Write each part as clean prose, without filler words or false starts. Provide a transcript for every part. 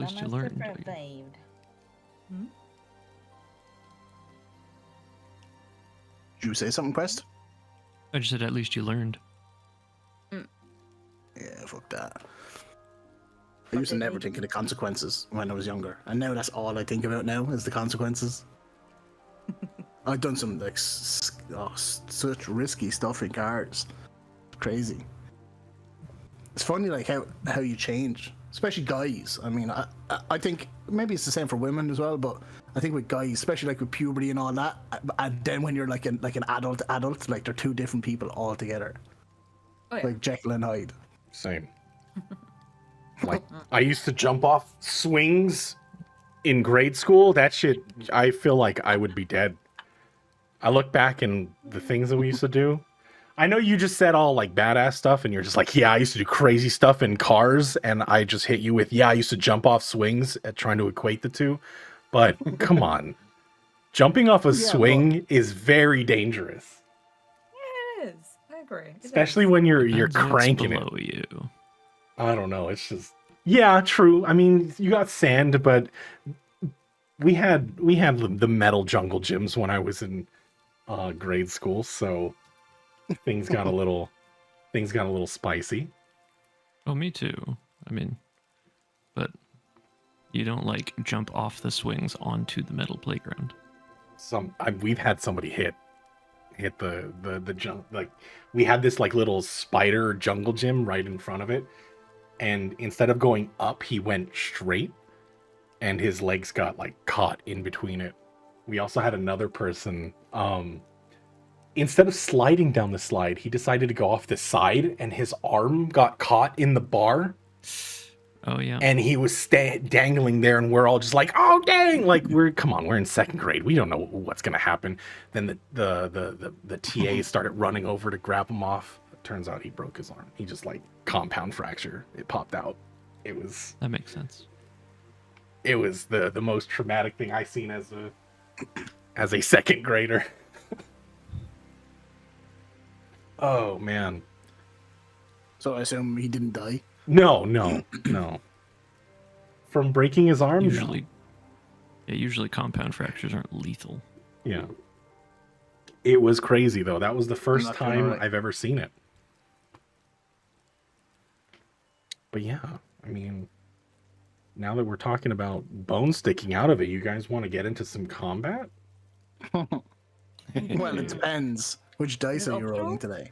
least you Almost learned. different themed. Hmm? Did you say something, Quest? I just said at least you learned. Yeah, fuck that. I used to never think of the consequences when I was younger, and now that's all I think about now is the consequences. I've done some like such risky stuff in cars. Crazy. It's funny like how you change, especially guys. I mean, I think maybe it's the same for women as well, but I think with guys, especially like with puberty and all that, and then when you're like an adult, like they're two different people altogether. Oh, yeah. Like Jekyll and Hyde. Same. Like, I used to jump off swings in grade school. That shit, I feel like I would be dead. I look back and the things that we used to do. I know you just said all like badass stuff and you're just like, yeah, I used to do crazy stuff in cars, and I just hit you with, yeah, I used to jump off swings at trying to equate the two. But come on. Jumping off a swing is very dangerous. Yeah, it is. I agree. Especially when you're Depends what's cranking below it. you. I don't know. It's just, yeah, true. I mean, you got sand, but we had the metal jungle gyms when I was in grade school, so things got a little spicy. Oh, me too. I mean, but you don't like jump off the swings onto the metal playground. We've had somebody hit the jump. Like, we had this like little spider jungle gym right in front of it. And instead of going up, he went straight, and his legs got like caught in between it. We also had another person, instead of sliding down the slide, he decided to go off the side, and his arm got caught in the bar. Oh yeah. And he was dangling there, and we're all just like, "Oh dang!" Like we're in second grade. We don't know what's gonna happen. Then the TA started running over to grab him off. Turns out he broke his arm. He just like compound fracture. It popped out. That makes sense. It was the most traumatic thing I seen as a second grader. Oh man. So I assume he didn't die. No. From breaking his arm? Usually compound fractures aren't lethal. Yeah. It was crazy though. That was the first time I've ever seen it. But yeah, I mean, now that we're talking about bone sticking out of it, you guys want to get into some combat? Well, it depends. Which dice are you rolling today?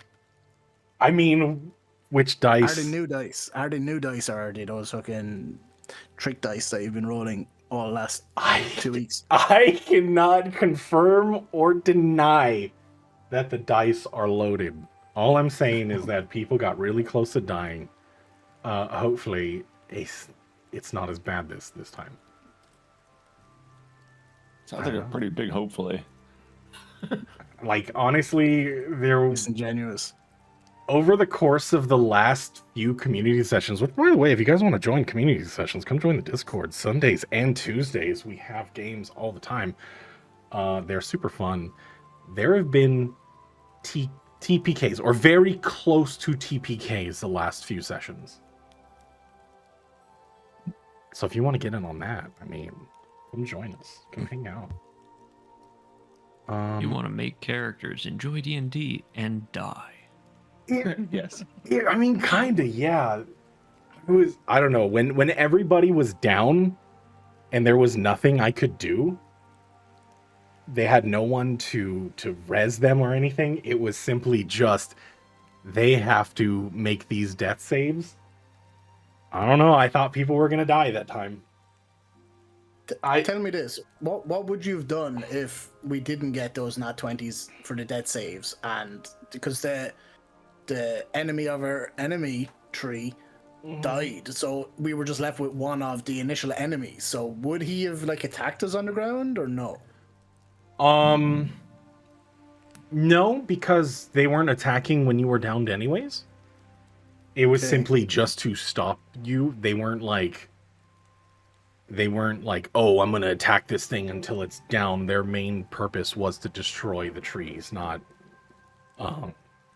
I mean, which dice? Are they new dice? Are they new dice, or are they those fucking trick dice that you've been rolling all the last 2 weeks? I cannot confirm or deny that the dice are loaded. All I'm saying is that people got really close to dying. Hopefully, it's not as bad this time. Sounds like a pretty big hopefully. Like, honestly, they're disingenuous. Over the course of the last few community sessions, which, by the way, if you guys want to join community sessions, come join the Discord. Sundays and Tuesdays, we have games all the time. They're super fun. There have been TPKs, or very close to TPKs, the last few sessions. So if you want to get in on that, I mean, come join us. Come hang out. You want to make characters, enjoy D&D, and die. Yes. Yeah, I mean, kind of, yeah. I don't know, when everybody was down and there was nothing I could do, they had no one to res them or anything. It was simply just, they have to make these death saves. I don't know, I thought people were going to die that time. Tell me this, what would you have done if we didn't get those nat 20s for the death saves? And because the enemy of our enemy tree died, so we were just left with one of the initial enemies. So would he have like attacked us on the ground or no? No, because they weren't attacking when you were downed anyways. It was simply just to stop you. They weren't like, oh, I'm gonna attack this thing until it's down. Their main purpose was to destroy the trees, not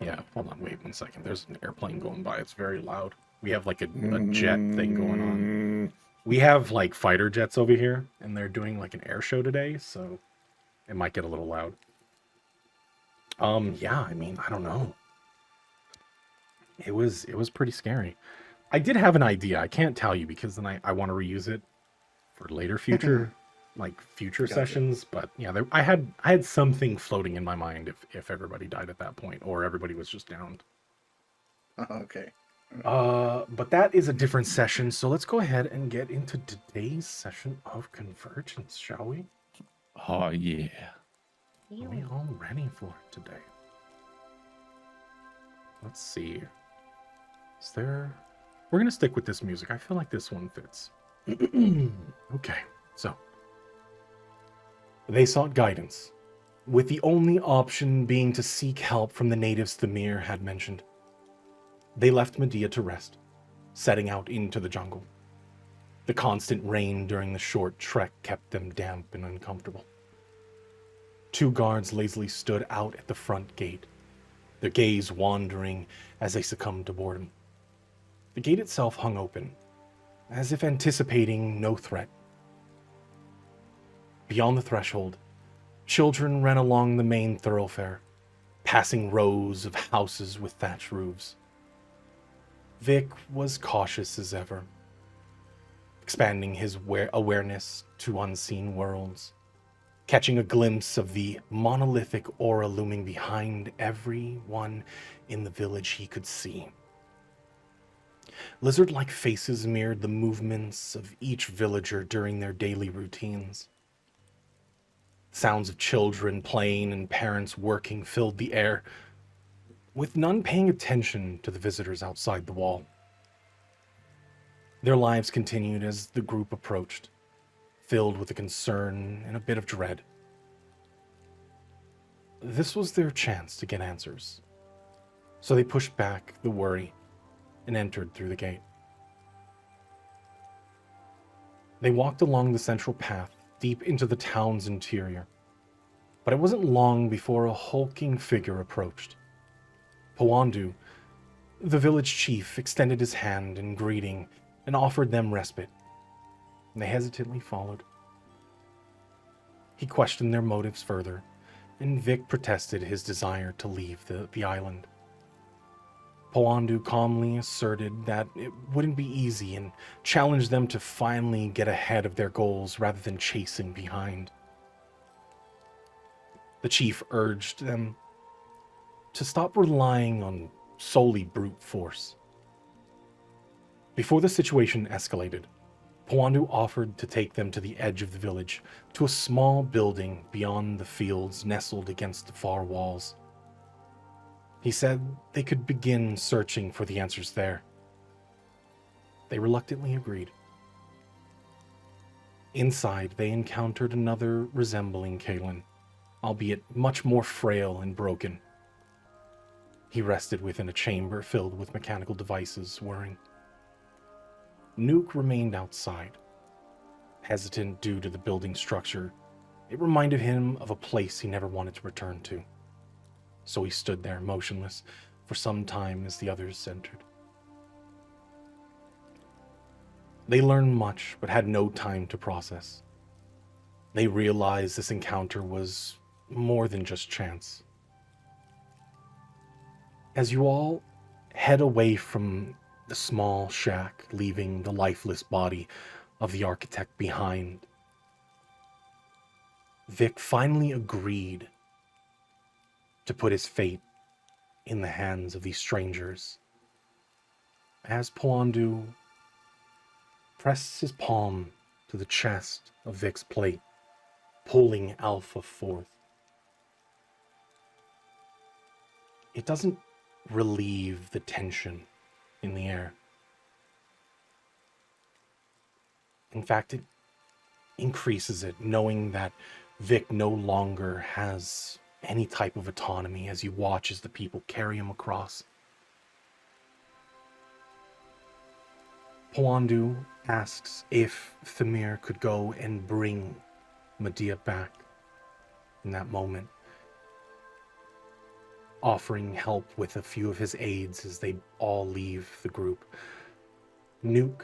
yeah, hold on, wait 1 second. There's an airplane going by. It's very loud. We have like a jet thing going on. We have like fighter jets over here, and they're doing like an air show today, so it might get a little loud. Yeah, I mean, I don't know. It was pretty scary. I did have an idea. I can't tell you because then I want to reuse it for later future future Gotcha. sessions. But yeah, I had something floating in my mind if everybody died at that point or everybody was just downed. Okay. But that is a different session. So let's go ahead and get into today's session of Convergence, shall we? Oh, yeah. Are we all ready for it today? Let's see. Is there... We're going to stick with this music. I feel like this one fits. Okay, so. They sought guidance, with the only option being to seek help from the natives Thamir had mentioned. They left Medea to rest, setting out into the jungle. The constant rain during the short trek kept them damp and uncomfortable. 2 guards lazily stood out at the front gate, their gaze wandering as they succumbed to boredom. The gate itself hung open, as if anticipating no threat. Beyond the threshold, children ran along the main thoroughfare, passing rows of houses with thatched roofs. Vic was cautious as ever, expanding his awareness to unseen worlds, catching a glimpse of the monolithic aura looming behind everyone in the village he could see. Lizard-like faces mirrored the movements of each villager during their daily routines. Sounds of children playing and parents working filled the air, with none paying attention to the visitors outside the wall. Their lives continued as the group approached, filled with a concern and a bit of dread. This was their chance to get answers, so they pushed back the worry and entered through the gate. They walked along the central path deep into the town's interior, but it wasn't long before a hulking figure approached. Pawandu, the village chief, extended his hand in greeting and offered them respite. They hesitantly followed. He questioned their motives further, and Vic protested his desire to leave the island. Pawandu calmly asserted that it wouldn't be easy and challenged them to finally get ahead of their goals rather than chasing behind. The chief urged them to stop relying on solely brute force. Before the situation escalated, Pawandu offered to take them to the edge of the village, to a small building beyond the fields nestled against the far walls. He said they could begin searching for the answers there. They reluctantly agreed. Inside, they encountered another resembling Kalen, albeit much more frail and broken. He rested within a chamber filled with mechanical devices whirring. Nuke remained outside. Hesitant due to the building structure, it reminded him of a place he never wanted to return to. So he stood there motionless for some time as the others entered. They learned much, but had no time to process. They realized this encounter was more than just chance. As you all head away from the small shack, leaving the lifeless body of the architect behind, Vic finally agreed to put his fate in the hands of these strangers. As Pawandu pressed his palm to the chest of Vic's plate, pulling Alpha forth, it doesn't relieve the tension in the air. In fact, it increases it, knowing that Vic no longer has any type of autonomy as you watch as the people carry him across. Pawandu asks if Thamir could go and bring Medea back in that moment, offering help with a few of his aides as they all leave the group. Nuke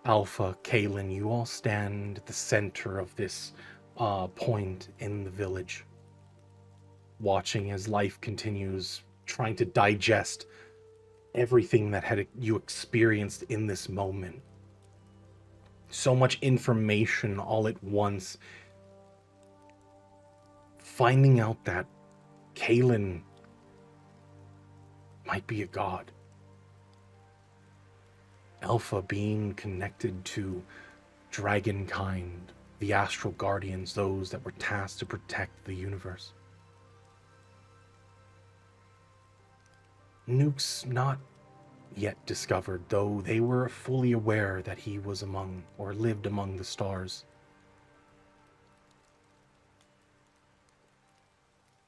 Alpha, Kalen, you all stand at the center of this point in the village, watching as life continues, trying to digest everything that you experienced in this moment. So much information all at once. Finding out that Kalen might be a god. Alpha being connected to Dragonkind, the astral guardians, those that were tasked to protect the universe. Nuke's not yet discovered, though they were fully aware that he was among, or lived among, the stars.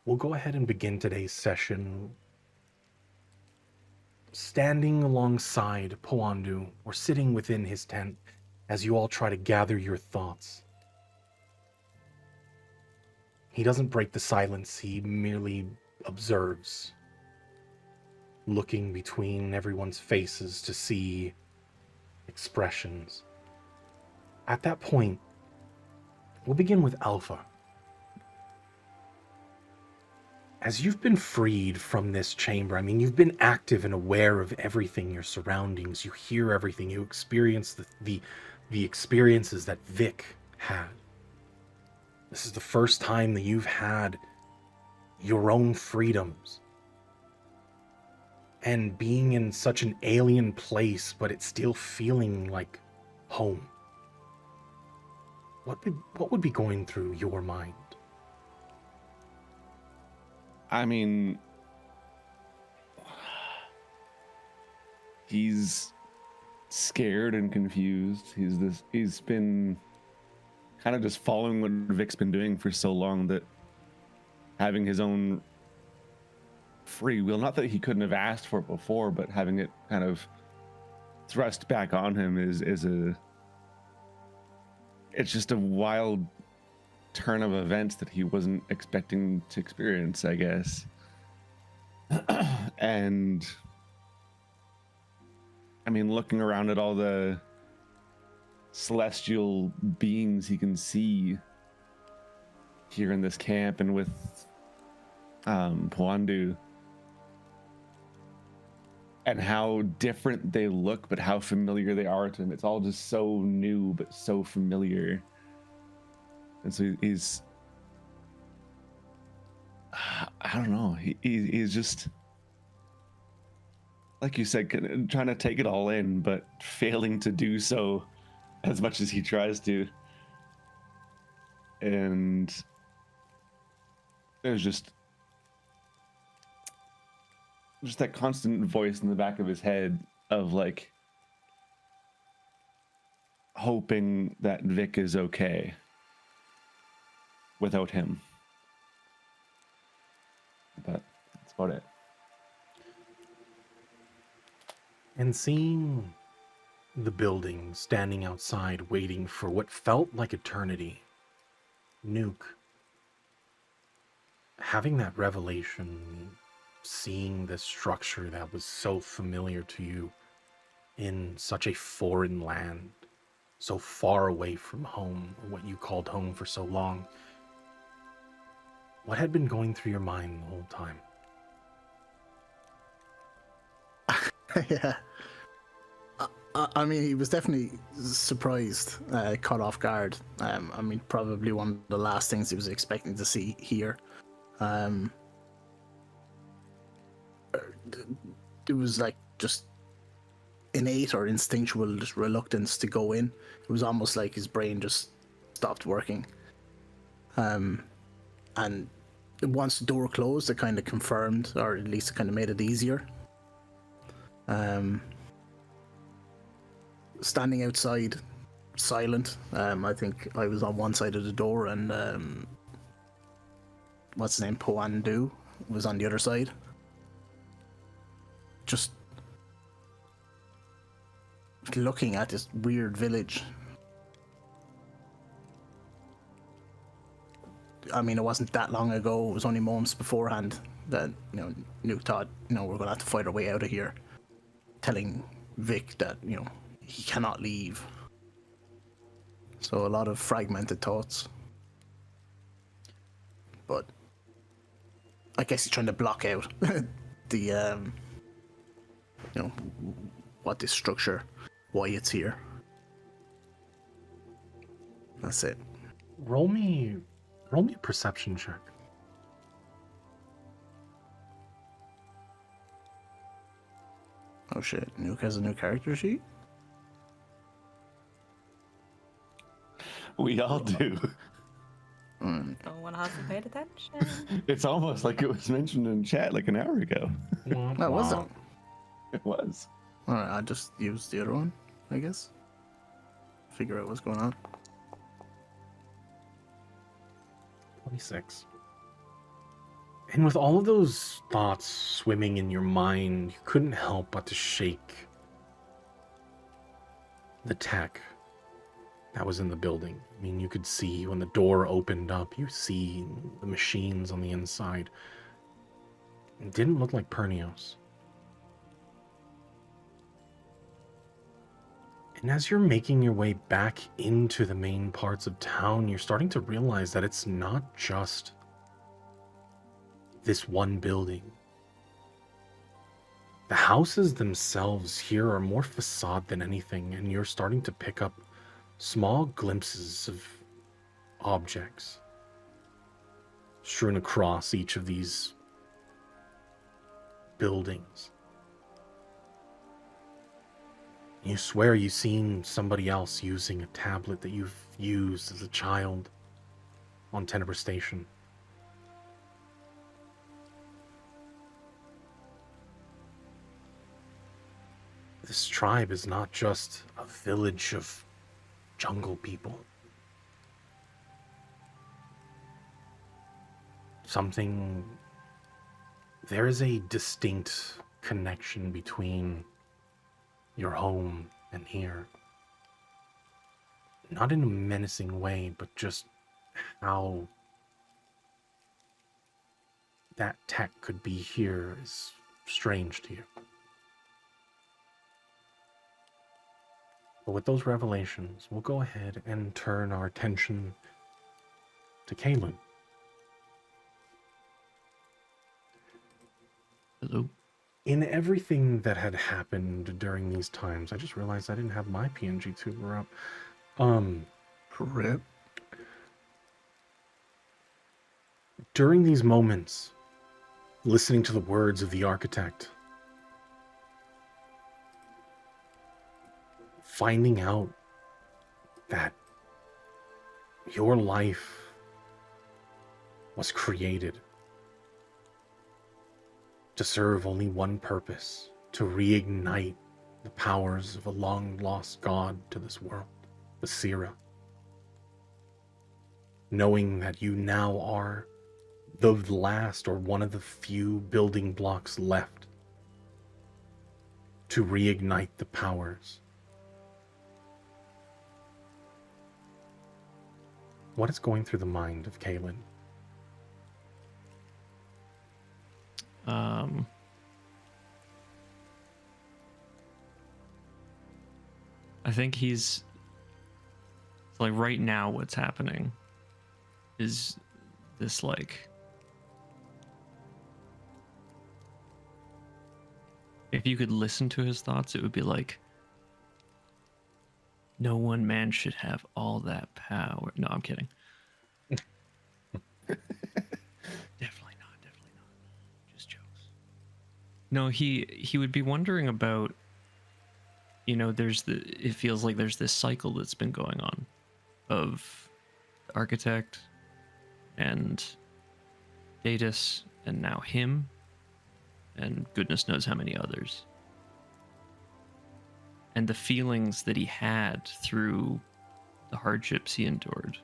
We'll go ahead and begin today's session standing alongside Poandu, or sitting within his tent, as you all try to gather your thoughts. He doesn't break the silence, he merely observes, looking between everyone's faces to see expressions. At that point, we'll begin with Alpha. As you've been freed from this chamber, I mean, you've been active and aware of everything, your surroundings, you hear everything, you experience the experiences that Vic had. This is the first time that you've had your own freedoms. And being in such an alien place, but it's still feeling like home. What would be going through your mind? I mean, he's scared and confused. He's been kind of just following what Vic's been doing for so long, that having his own free will, not that he couldn't have asked for it before, but having it kind of thrust back on him it's just a wild turn of events that he wasn't expecting to experience, I guess. And I mean, looking around at all the celestial beings he can see here in this camp, and with Poandu, and how different they look, but how familiar they are to him. It's all just so new, but so familiar. And so he's, I don't know, he's just, like you said, trying to take it all in, but failing to do so as much as he tries to. And there's just that constant voice in the back of his head of like hoping that Vic is okay without him. But that's about it. And seeing the building standing outside waiting for what felt like eternity, Nuke, having that revelation, seeing this structure that was so familiar to you in such a foreign land, so far away from home, or what you called home for so long, what had been going through your mind the whole time? Yeah. I mean, he was definitely surprised, caught off guard. I mean, probably one of the last things he was expecting to see here. It was like just innate or instinctual just reluctance to go in. It was almost like his brain just stopped working. And once the door closed, it kind of confirmed, or at least it kind of made it easier. Standing outside, silent. I think I was on one side of the door, and what's his name, Poandu, was on the other side. Just looking at this weird village. I mean, it wasn't that long ago. It was only moments beforehand that, Nuke thought, we're going to have to fight our way out of here. Telling Vic that, he cannot leave. So a lot of fragmented thoughts. But I guess he's trying to block out the, you know, what this structure, why it's here. That's it. Roll me a perception check. Oh shit, Nuke has a new character sheet? We all do. Mm. No one hasn't paid attention. It's almost like it was mentioned in chat like an hour ago. Oh, was it? It was. Alright, I just used the other one, I guess. Figure out what's going on. 26. And with all of those thoughts swimming in your mind, you couldn't help but to shake the tech that was in the building. I mean, you could see when the door opened up, you see the machines on the inside. It didn't look like Pernios. And as you're making your way back into the main parts of town, you're starting to realize that it's not just this one building. The houses themselves here are more facade than anything, and you're starting to pick up small glimpses of objects strewn across each of these buildings. You swear you've seen somebody else using a tablet that you've used as a child on Tenebrae Station. This tribe is not just a village of jungle people. There is a distinct connection between your home and here. Not in a menacing way, but just how that tech could be here is strange to you. But with those revelations, we'll go ahead and turn our attention to Kaylin. Hello. In everything that had happened during these times, I just realized I didn't have my PNG tuber up. Rip. During these moments, listening to the words of the architect, finding out that your life was created to serve only one purpose, to reignite the powers of a long-lost god to this world, the Sira. Knowing that you now are the last or one of the few building blocks left to reignite the powers. What is going through the mind of Kaylin? I think he's like right now what's happening is this like if you could listen to his thoughts, it would be like no one man should have all that power. No, I'm kidding. Definitely not. Just jokes. No, he would be wondering about, you know, it feels like there's this cycle that's been going on of the architect and Datus and now him and goodness knows how many others. And the feelings that he had through the hardships he endured,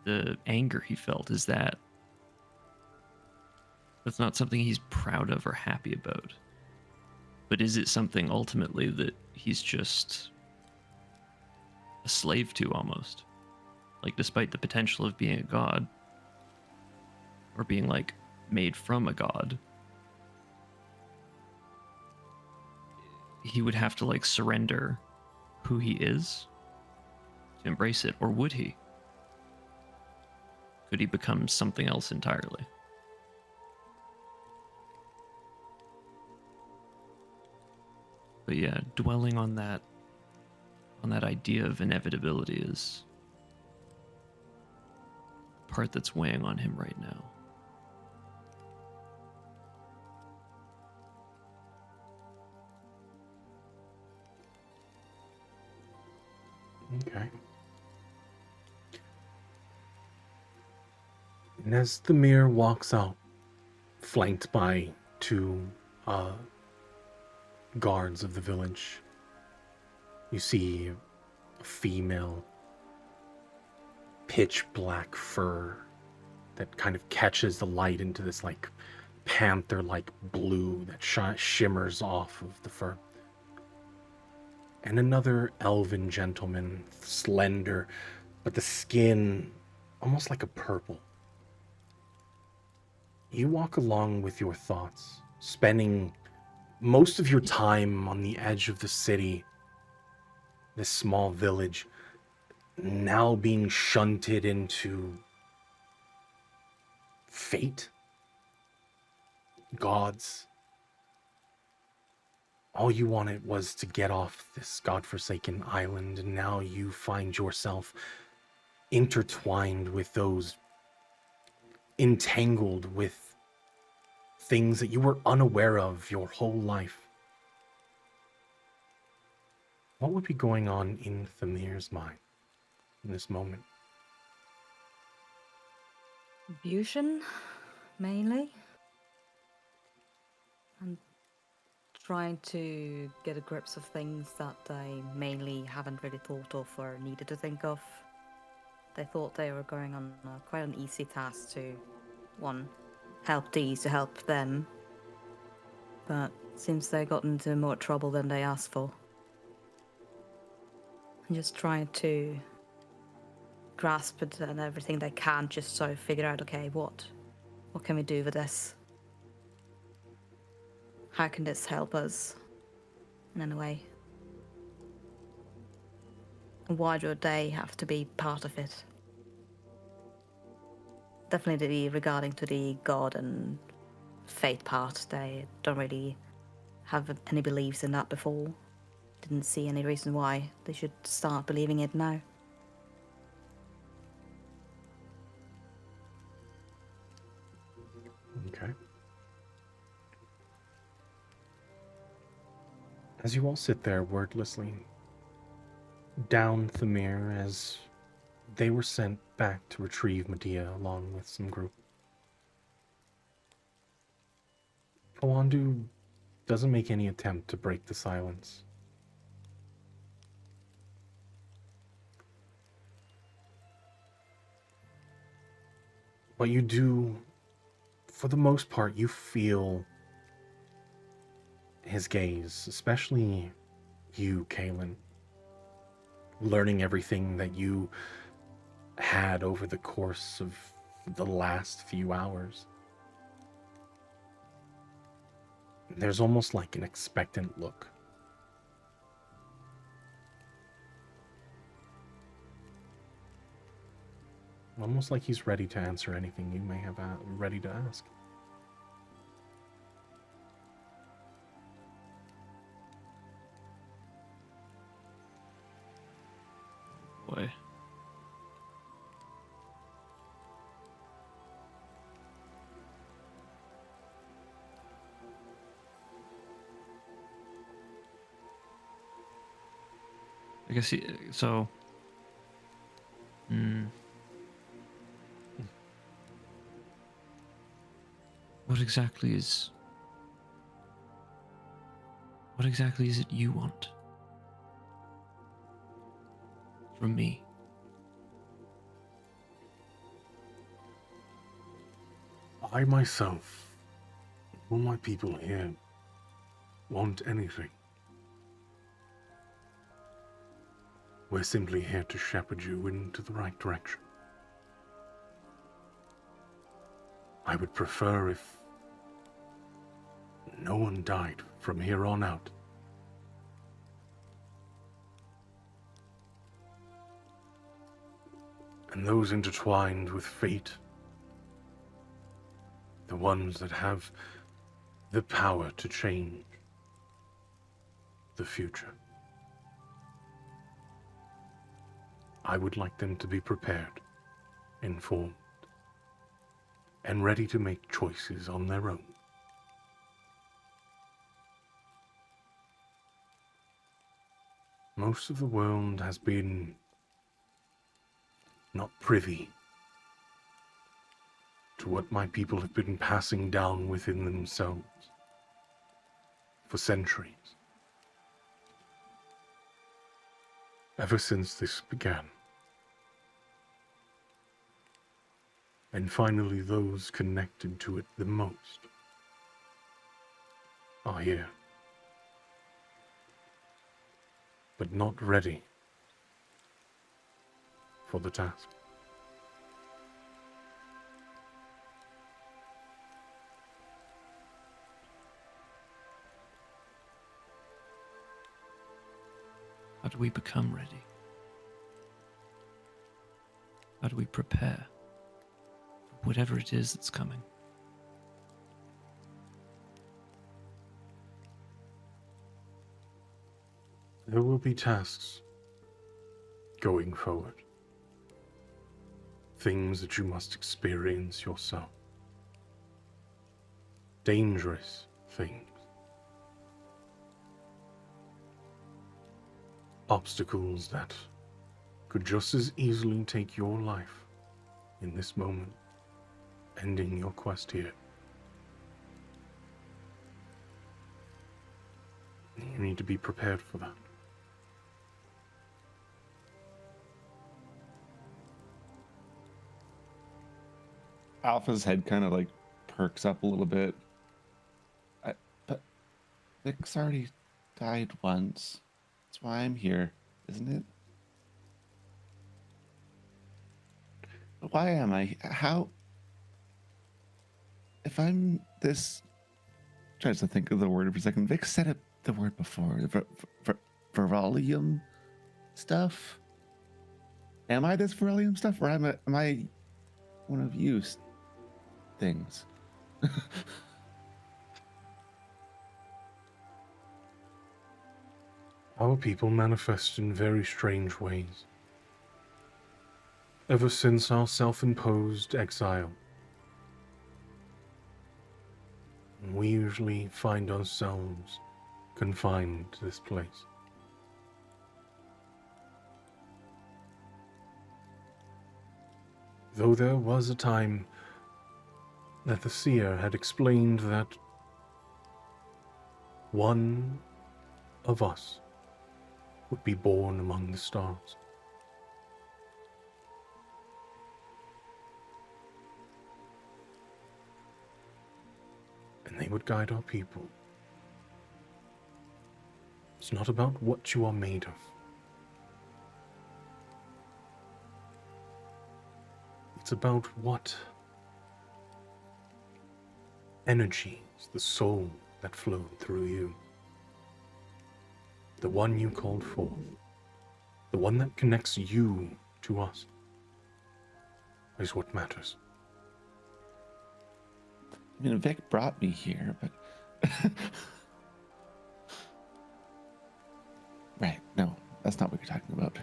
the anger he felt, that's not something he's proud of or happy about. But is it something ultimately that he's just a slave to almost? Like, despite the potential of being a god, or being like made from a god, he would have to like surrender who he is embrace it, or would he? Could he become something else entirely? But yeah, dwelling on that idea of inevitability is the part that's weighing on him right now. Okay. And as the mirror walks out, flanked by two guards of the village, you see a female, pitch black fur that kind of catches the light into this like panther-like blue that shimmers off of the fur. And another elven gentleman, slender, but the skin almost like a purple. You walk along with your thoughts, spending most of your time on the edge of the city, this small village, now being shunted into fate, gods. All you wanted was to get off this godforsaken island, and now you find yourself intertwined with those, entangled with things that you were unaware of your whole life. What would be going on in Thamir's mind in this moment? Confusion, mainly. And trying to get a grips of things that I mainly haven't really thought of or needed to think of. They thought they were going on quite an easy task to, one, help these to help them. But seems they got into more trouble than they asked for. I'm just trying to grasp it and everything they can, just so figure out, okay, what can we do with this? How can this help us in any way? And why do they have to be part of it? Definitely regarding to the God and fate part, they don't really have any beliefs in that before. Didn't see any reason why they should start believing it now. Okay. As you all sit there wordlessly, down Thamir as they were sent back to retrieve Medea along with some group. Kawandu doesn't make any attempt to break the silence. But you do, for the most part, you feel his gaze, especially you, Kaelin, learning everything that you had over the course of the last few hours. There's almost like an expectant look. Almost like he's ready to answer anything you may have ready to ask. Boy. I guess so. What exactly is it you want from me? I myself, all my people here, want anything. We're simply here to shepherd you into the right direction. I would prefer if no one died from here on out. And those intertwined with fate, the ones that have the power to change the future. I would like them to be prepared, informed, and ready to make choices on their own. Most of the world has been not privy to what my people have been passing down within themselves for centuries. Ever since this began. And finally those connected to it the most are here. But not ready for the task. How do we become ready? How do we prepare for whatever it is that's coming? There will be tasks going forward. Things that you must experience yourself. Dangerous things. Obstacles that could just as easily take your life in this moment, ending your quest here. You need to be prepared for that. Alpha's head kind of like perks up a little bit. But Vic's already died once. That's why I'm here, isn't it? But why am I? How? If I'm this... Tries to think of the word for a second. Vic said it, the word before. Viralium stuff? Am I this Viralium stuff? Or am I one of you things? Our people manifest in very strange ways. Ever since our self-imposed exile, we usually find ourselves confined to this place. Though there was a time that the seer had explained that one of us would be born among the stars. And they would guide our people. It's not about what you are made of. It's about what energies, the soul that flowed through you. The one you called forth. The one that connects you to us is what matters. I mean, Vic brought me here, but... Right, no, that's not what you're talking about.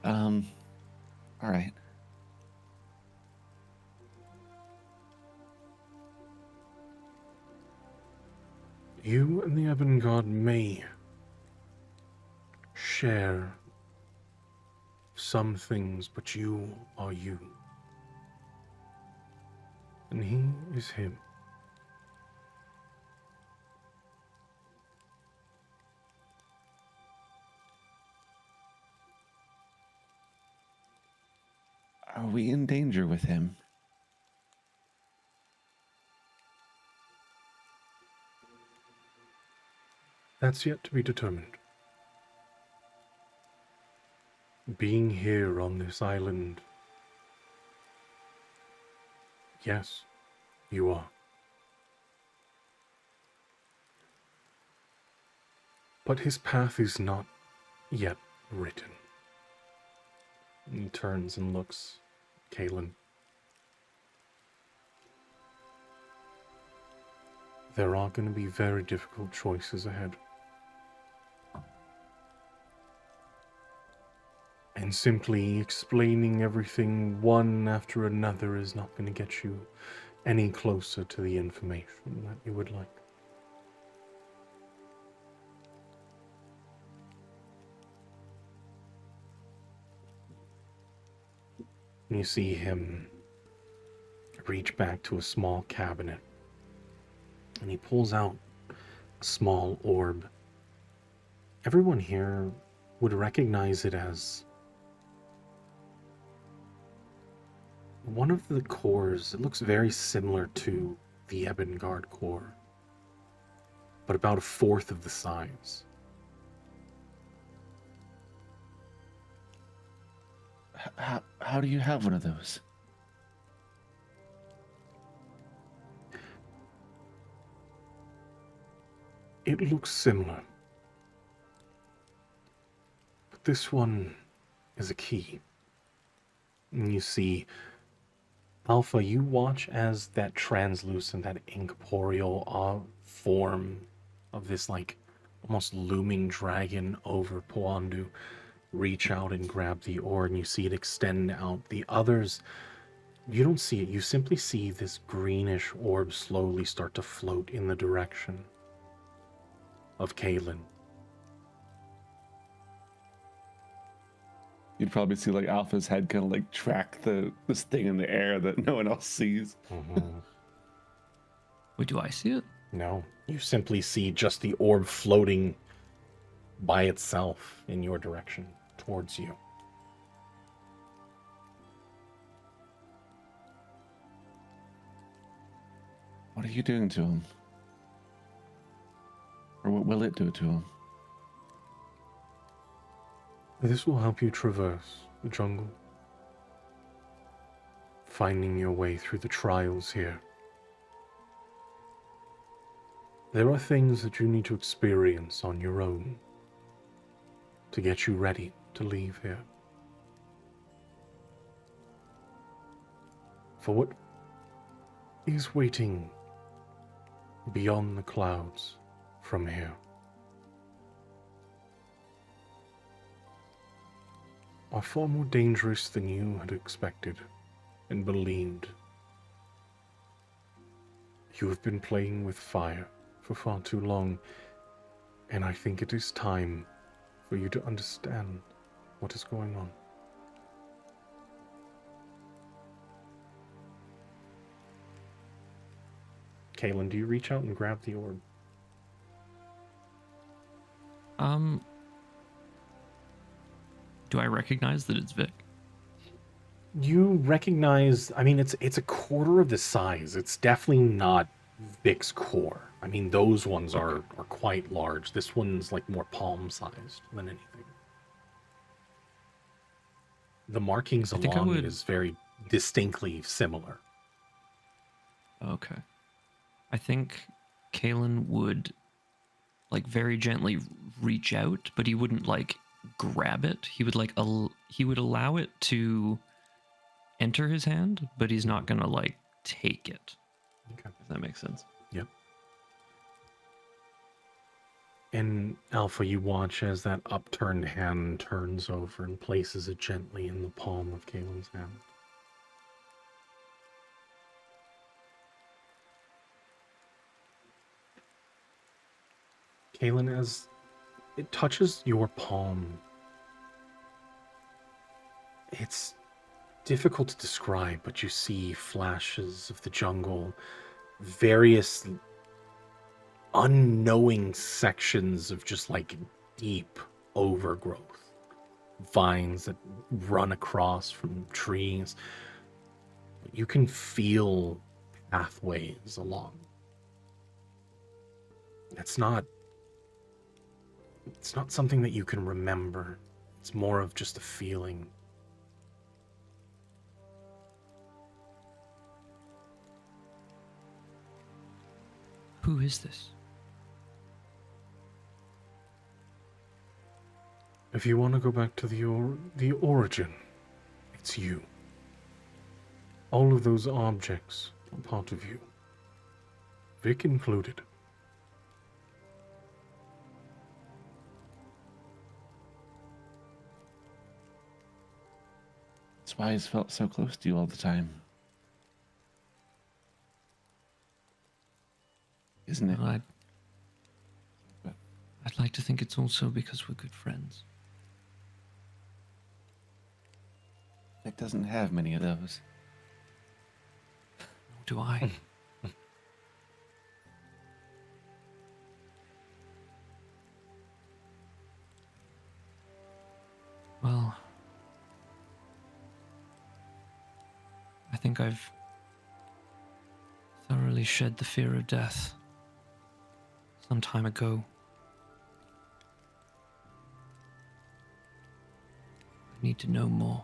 All right. You and the Ebon God may share some things, but you are you. And he is him. Are we in danger with him? That's yet to be determined. Being here on this island, yes, you are. But his path is not yet written. He turns and looks. Kaelin. There are going to be very difficult choices ahead. And simply explaining everything one after another is not going to get you any closer to the information that you would like. You see him reach back to a small cabinet, and he pulls out a small orb. Everyone here would recognize it as one of the cores. It looks very similar to the Ebengard core, but about a fourth of the size. How do you have one of those? It looks similar, but this one is a key. And you see, Alpha, you watch as that translucent, that incorporeal form of this, like, almost looming dragon over Poandu reach out and grab the orb, and you see it extend out. The others, you don't see it. You simply see this greenish orb slowly start to float in the direction of Kaelin. You'd probably see like Alpha's head kind of like track this thing in the air that no one else sees. Wait, do I see it? No, you simply see just the orb floating by itself in your direction, towards you. What are you doing to him? Or what will it do to him? This will help you traverse the jungle, finding your way through the trials here. There are things that you need to experience on your own to get you ready to leave here. For what is waiting beyond the clouds from here are far more dangerous than you had expected and believed. You have been playing with fire for far too long, and I think it is time for you to understand what is going on. Kaelin, do you reach out and grab the orb? Do I recognize that it's Vic? You recognize, I mean, it's a quarter of the size. It's definitely not Vic's core. I mean, those ones are quite large. This one's like more palm-sized than anything. The markings along it is very distinctly similar. Okay. I think Kaelin would like very gently reach out, but he wouldn't like grab it. He would like he would allow it to enter his hand, but he's not gonna like take it. Okay. If that makes sense. Yep. And Alpha, you watch as that upturned hand turns over and places it gently in the palm of Kaelin's hand. Kaelin, as it touches your palm, it's difficult to describe, but you see flashes of the jungle, various unknowing sections of just like deep overgrowth, vines that run across from trees. You can feel pathways along. It's not something that you can remember. It's more of just a feeling. Who is this? If you want to go back to the origin It's you. All of those objects are part of you. Vic included. That's why he's felt so close to you all the time. Isn't it? Well, I'd like to think it's also because we're good friends. It doesn't have many of those. Nor do I. Well, I think I've thoroughly shed the fear of death some time ago. I need to know more.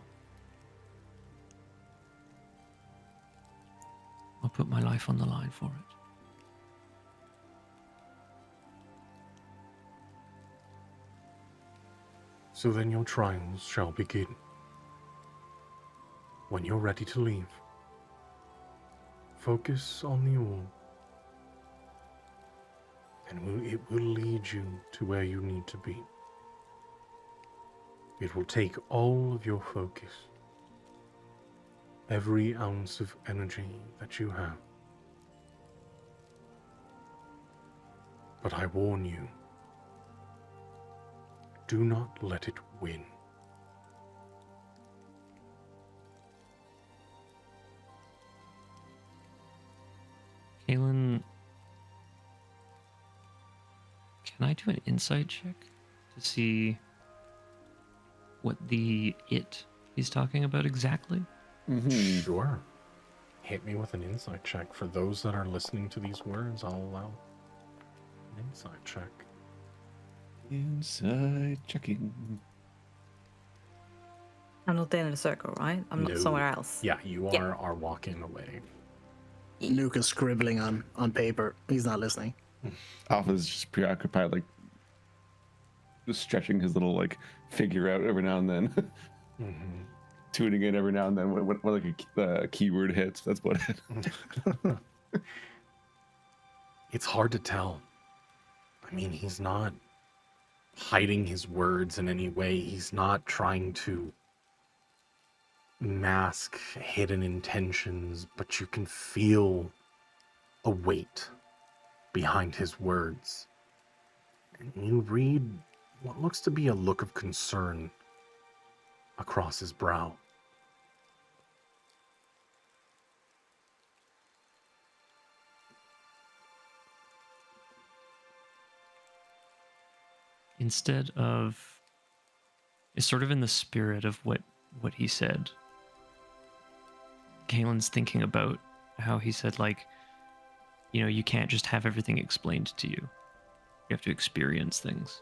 I'll put my life on the line for it. So then your trials shall begin. When you're ready to leave, focus on the orb, and it will lead you to where you need to be. It will take all of your focus, every ounce of energy that you have. But I warn you, do not let it win. Kaylin, can I do an insight check to see what the it he's talking about exactly? Sure. Hit me with an insight check. For those that are listening to these words, I'll allow an insight check. Inside checking. I'm not there in a circle, right? I'm not No. somewhere else. Yeah, you are walking away. Nuke is scribbling on paper. He's not listening. Alpha's just preoccupied, like just stretching his little like figure out every now and then, Mm-hmm. tuning in every now and then when like a keyword hits. That's what it. It's hard to tell. I mean, he's not hiding his words in any way. He's not trying to mask hidden intentions, but you can feel a weight behind his words. And you read what looks to be a look of concern across his brow. Instead of, it's sort of in the spirit of what he said. Kaylin's thinking about how he said, like, you know, you can't just have everything explained to you. You have to experience things.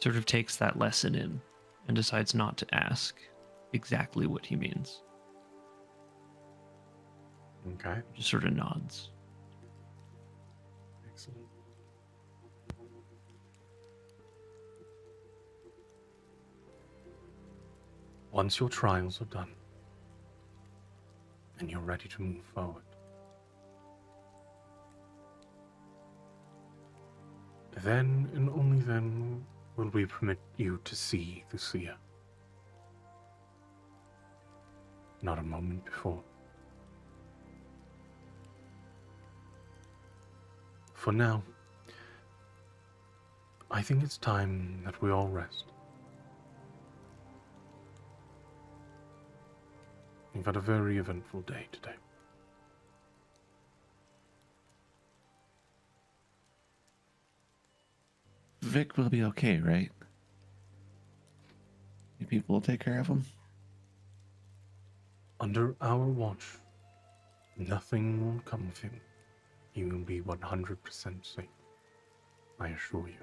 Sort of takes that lesson in and decides not to ask exactly what he means. Okay. Just sort of nods. Excellent. Once your trials are done and you're ready to move forward, then and only then will we permit you to see the seer. Not a moment before. For now, I think it's time that we all rest. We've had a very eventful day today. Vic will be okay, right? You people will take care of him. Under our watch, nothing will come of him. He will be 100% safe, I assure you.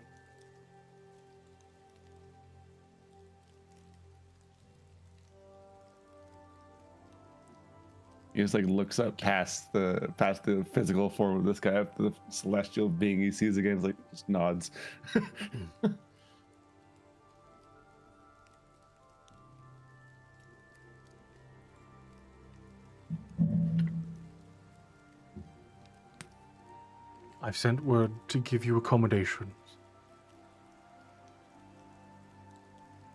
He just like looks up past the physical form of this guy up to the celestial being he sees again. He's like just nods. I've sent word to give you accommodations.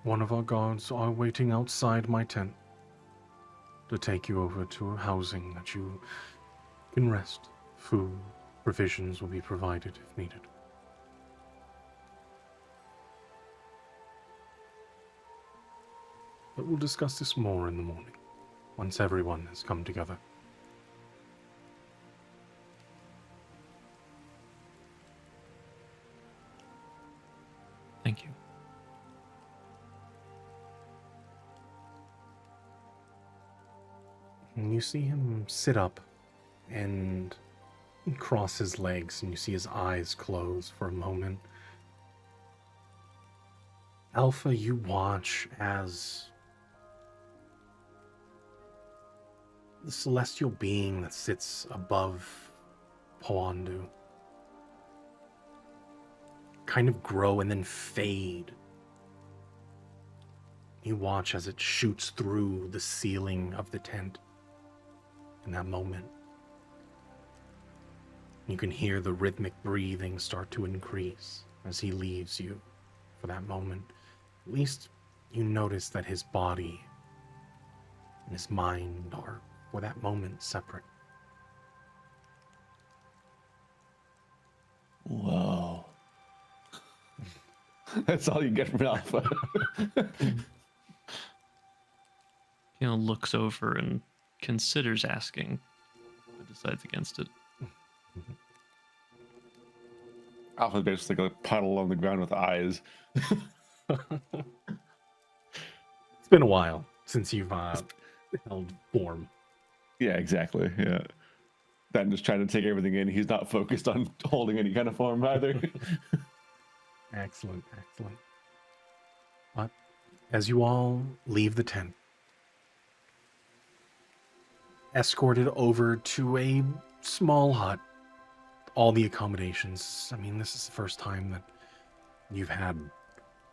One of our guards are waiting outside my tent to take you over to a housing that you can rest. Food, provisions will be provided if needed. But we'll discuss this more in the morning, once everyone has come together. Thank you. And you see him sit up and cross his legs, and you see his eyes close for a moment. Alpha, you watch as the celestial being that sits above Poandu kind of grow and then fade. You watch as it shoots through the ceiling of the tent in that moment. You can hear the rhythmic breathing start to increase as he leaves you for that moment. At least you notice that his body and his mind are, for that moment, separate. Whoa. That's all you get from Alpha. Looks over and considers asking, but decides against it. Alpha's basically like a puddle on the ground with eyes. It's been a while since you've held form. Yeah, exactly. Yeah. Then just trying to take everything in. He's not focused on holding any kind of form either. Excellent, excellent. But as you all leave the tent, escorted over to a small hut, all the accommodations. I mean, this is the first time that you've had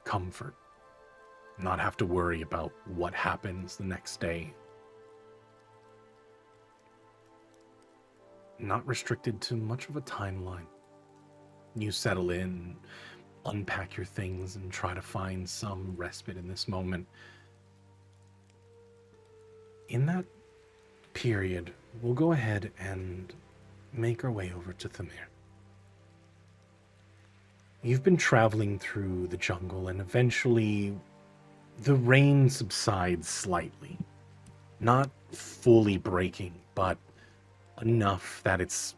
comfort. Not have to worry about what happens the next day. Not restricted to much of a timeline. You settle in, unpack your things, and try to find some respite in this moment. In that period, we'll go ahead and make our way over to Thamir. You've been traveling through the jungle, and eventually the rain subsides slightly. Not fully breaking, but enough that it's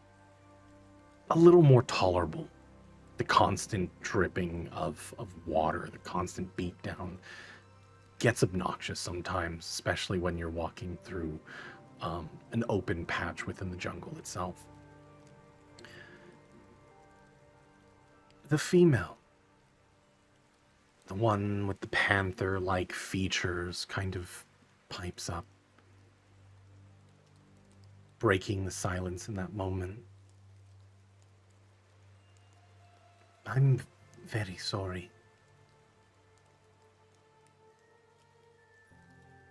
a little more tolerable. The constant dripping of water, the constant beatdown gets obnoxious sometimes, especially when you're walking through an open patch within the jungle itself. The female, the one with the panther-like features, kind of pipes up, breaking the silence in that moment. I'm very sorry.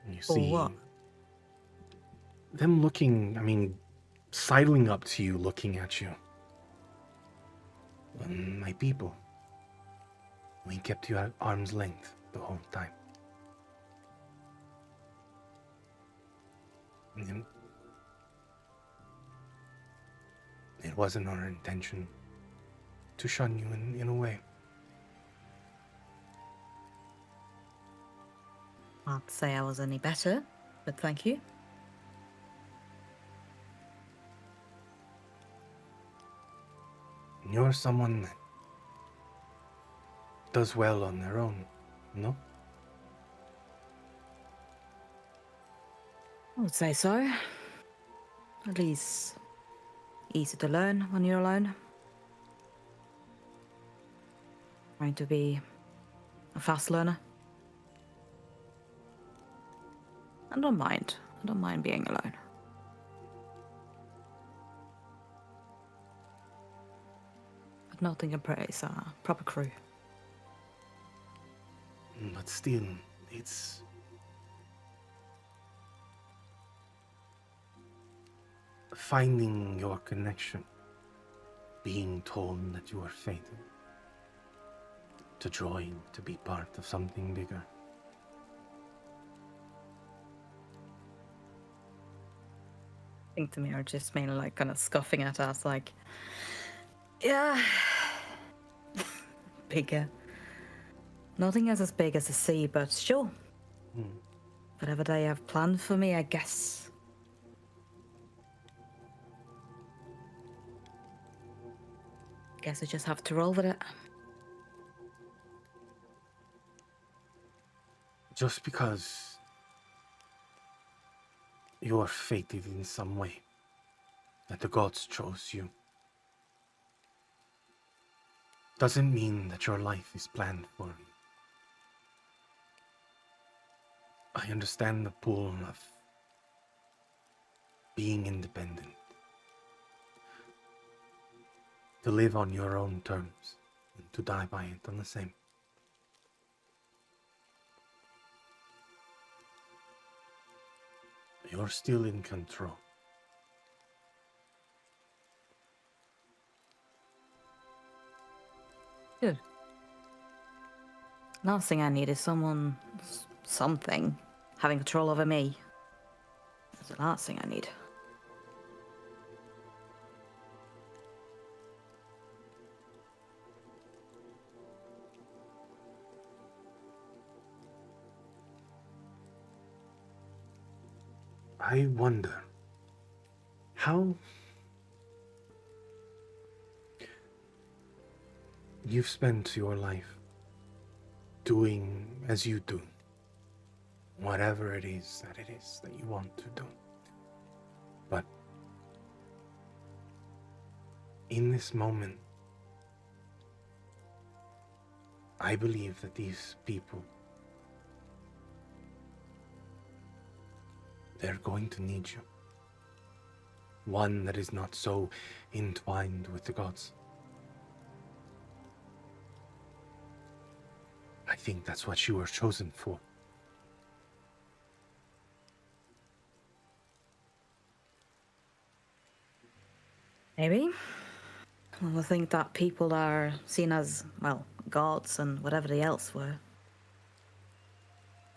And you For see what? them looking, sidling up to you, looking at you. My people, we kept you at arm's length the whole time. And it wasn't our intention to shun you in a way. Can't say I was any better, but thank you. You're someone that does well on their own, no? I would say so. At least easy to learn when you're alone. Trying to be a fast learner. I don't mind. I don't mind being alone. But nothing can praise a proper crew. But still, it's finding your connection. being told that you are fated to join, to be part of something bigger. I think to me are just mainly like kind of scoffing at us, like, yeah, bigger. Nothing is as big as the sea, but sure. Hmm. Whatever they have planned for me, I guess. Guess I just have to roll with it. Just because you are fated in some way, that the gods chose you, doesn't mean that your life is planned for you. I understand the pull of being independent, to live on your own terms, and to die by it on the same. You're still in control. Good. Last thing I need is something, having control over me. That's the last thing I need. I wonder how you've spent your life doing as you do, whatever it is that you want to do. But in this moment, I believe that these people, they're going to need you. One that is not so entwined with the gods. I think that's what you were chosen for. Maybe. Well, I think that people are seen as, well, gods and whatever they else were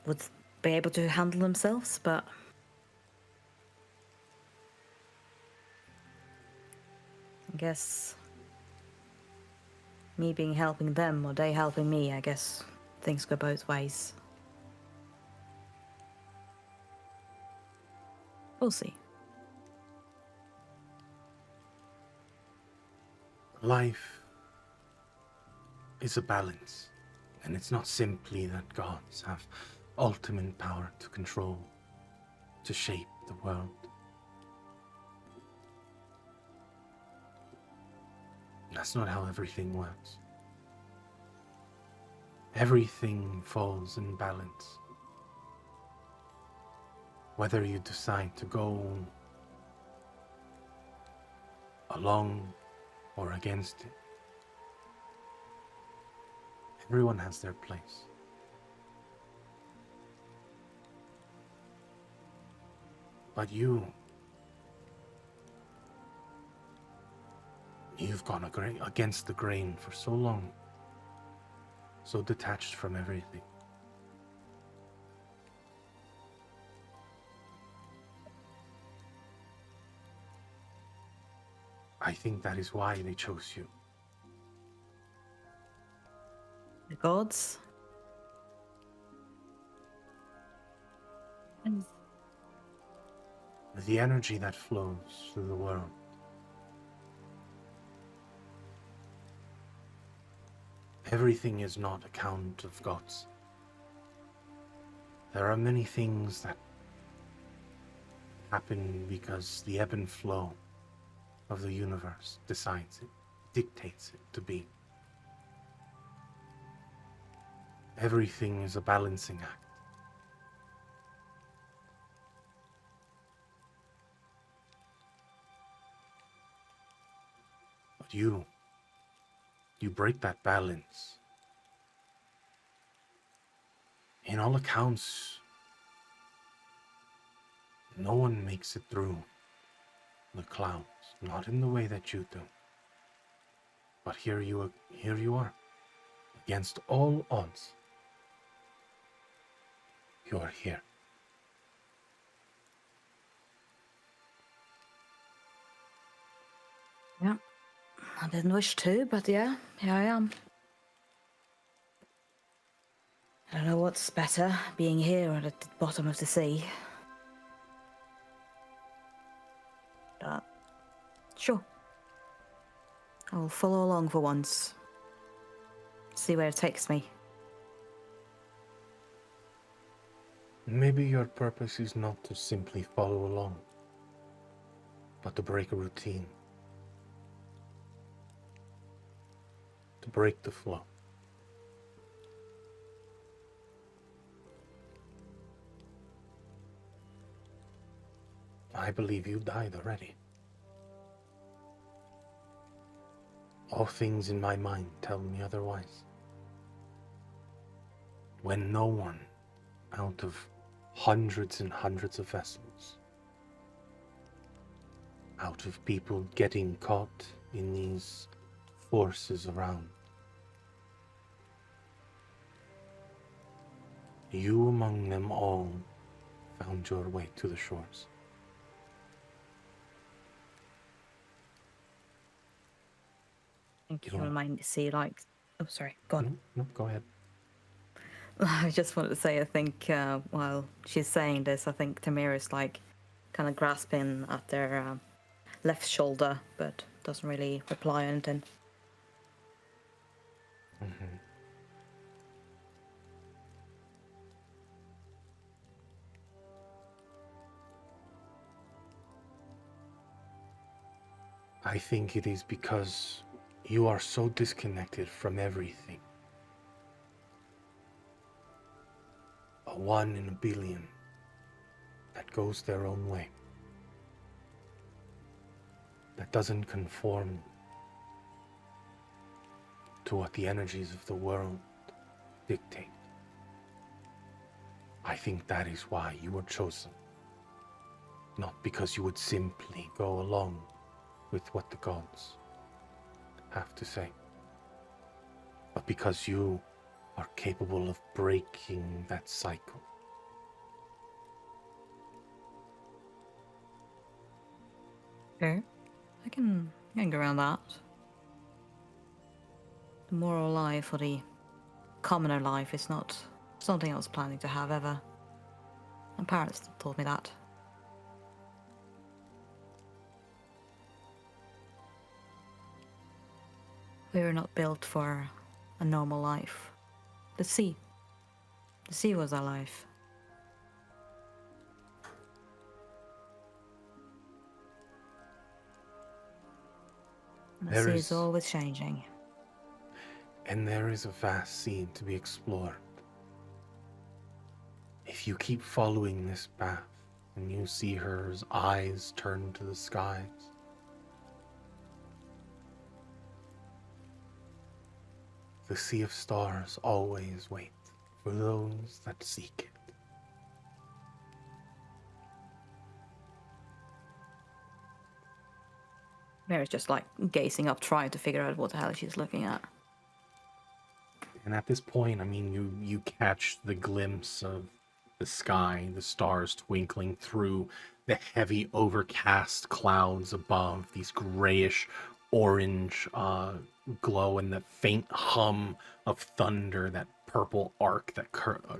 would be able to handle themselves, but I guess me being helping them or they helping me, I guess things go both ways. We'll see. Life is a balance, and it's not simply that gods have ultimate power to control, to shape the world. That's not how everything works. Everything falls in balance. Whether you decide to go along or against it, everyone has their place. But you've gone against the grain for so long, so detached from everything. I think that is why they chose you. The gods? The energy that flows through the world. Everything is not a count of gods. There are many things that happen because the ebb and flow of the universe decides it, dictates it to be. Everything is a balancing act. But you break that balance. In all accounts, no one makes it through the clouds, not in the way that you do. But here you are, against all odds. You're here. Yeah. I didn't wish to, but yeah, here I am. I don't know what's better, being here or at the bottom of the sea. But sure. I will follow along for once. See where it takes me. Maybe your purpose is not to simply follow along, but to break a routine. To break the flow. I believe you died already. All things in my mind tell me otherwise. When no one, out of hundreds and hundreds of vessels, out of people getting caught in these forces around, you among them all found your way to the shores. I think You you remind me to see, like... Oh, sorry, go on. No, go ahead. I just wanted to say, I think while she's saying this, I think Tamira's like kind of grasping at their left shoulder, but doesn't really reply or anything. Mm-hmm. I think it is because you are so disconnected from everything. A one in a billion that goes their own way. That doesn't conform to what the energies of the world dictate. I think that is why you were chosen. Not because you would simply go along with what the gods have to say, but because you are capable of breaking that cycle. Okay, I can go around that. The moral life or the commoner life is not something I was planning to have ever. My parents told me that. We were not built for a normal life. The sea. The sea was our life. And the sea is always changing. And there is a vast sea to be explored. If you keep following this path and you see her eyes turn to the skies, the sea of stars always waits for those that seek it. Mary's just like gazing up, trying to figure out what the hell she's looking at. And at this point, I mean, you catch the glimpse of the sky, the stars twinkling through the heavy overcast clouds above, these grayish orange glow, and the faint hum of thunder, that purple arc that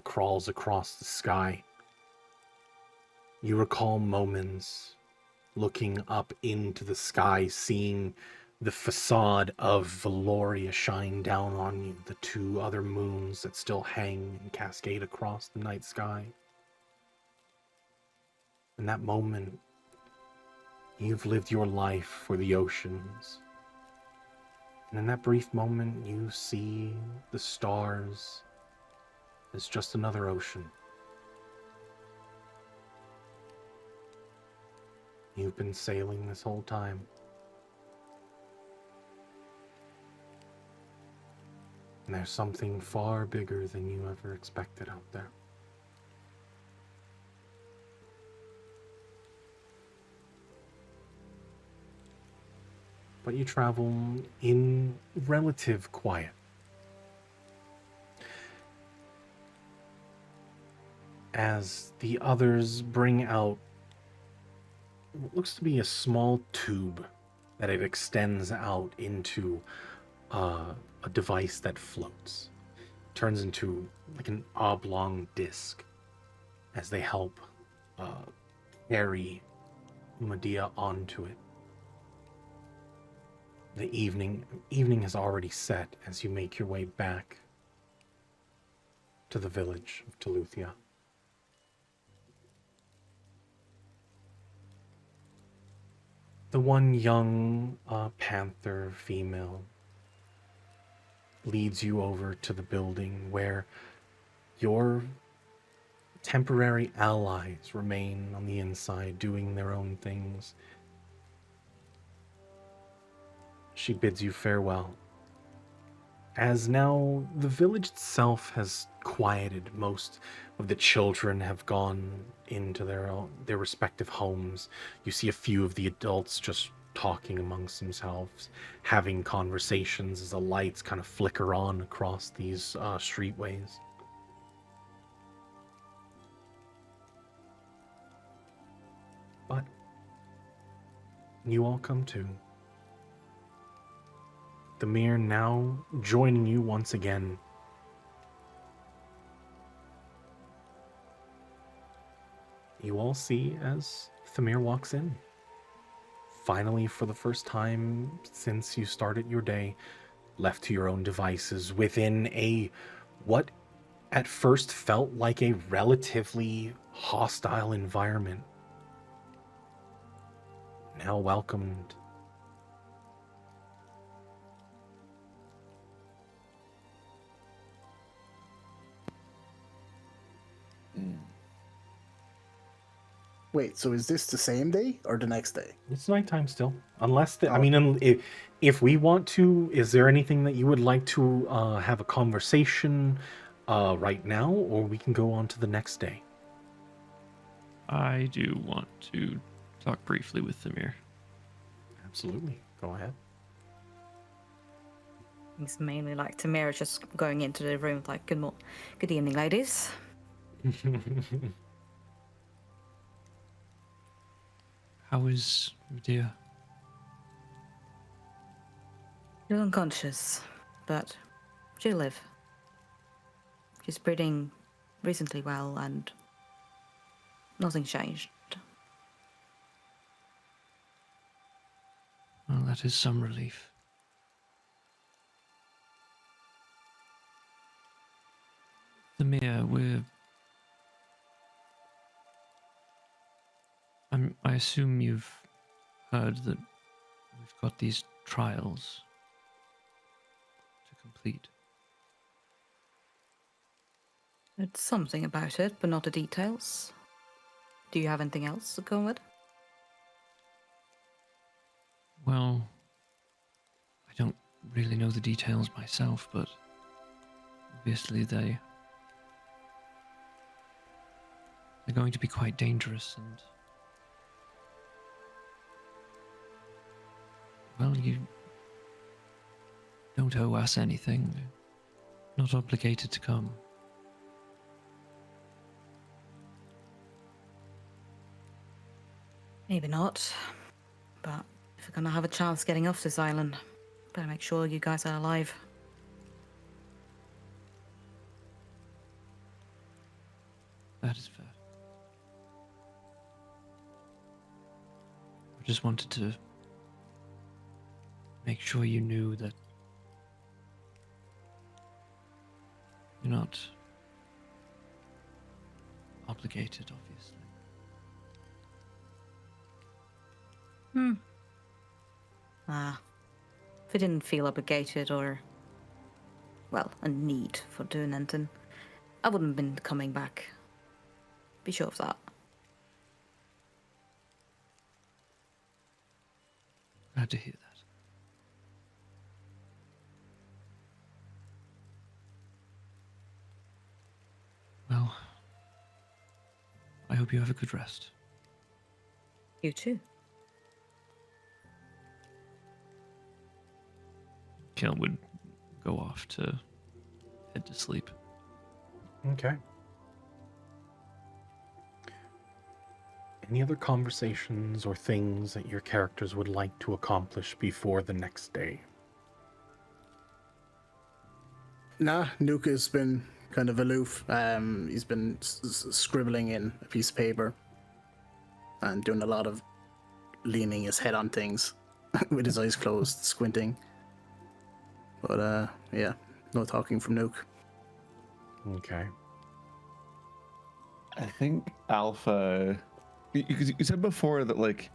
crawls across the sky. You recall moments looking up into the sky, seeing the facade of Valoria shine down on you, the two other moons that still hang and cascade across the night sky. In that moment, you've lived your life for the oceans. And in that brief moment, you see the stars as just another ocean. You've been sailing this whole time. And there's something far bigger than you ever expected out there. but you travel in relative quiet. As the others bring out what looks to be a small tube that it extends out into a device that floats. Turns into like an oblong disc as they help carry Medea onto it. The evening has already set as you make your way back to the village of Teluthia. The one young panther female leads you over to the building where your temporary allies remain on the inside doing their own things. She bids you farewell. As now the village itself has quieted, most of the children have gone into their respective homes. You see a few of the adults just talking amongst themselves, having conversations as the lights kind of flicker on across these streetways. But you all come to. Thamir now joining you once again. You all see as Thamir walks in. Finally, for the first time since you started your day, left to your own devices within what at first felt like a relatively hostile environment. Now welcomed. Wait, so is this the same day or the next day? It's nighttime still. Unless, I Oh. mean, if we want to, is there anything that you would like to have a conversation right now, or we can go on to the next day? I do want to talk briefly with Thamir. Absolutely. Go ahead. It's mainly like Tamira just going into the room like, good evening, ladies. How is Medea? She's unconscious, but she'll live. She's breathing recently well, and nothing's changed. Well, that is some relief. Thamir, I assume you've heard that we've got these trials to complete. It's something about it, but not the details. Do you have anything else to go with? Well, I don't really know the details myself, but obviously they're going to be quite dangerous, and well, you don't owe us anything. We're not obligated to come. Maybe not, but if we're gonna have a chance getting off this island, better make sure you guys are alive. That is fair. I just wanted to make sure you knew that you're not obligated, obviously. If I didn't feel obligated or, well, a need for doing anything, I wouldn't have been coming back. Be sure of that. Glad to hear that. Well, I hope you have a good rest. You too. Kale would go off to head to sleep. Okay. Any other conversations or things that your characters would like to accomplish before the next day? Nah, Nuke has been kind of aloof. He's been scribbling in a piece of paper and doing a lot of leaning his head on things with his eyes closed, squinting. But yeah, no talking from Nuke. Okay. I think Alpha, because you said before that like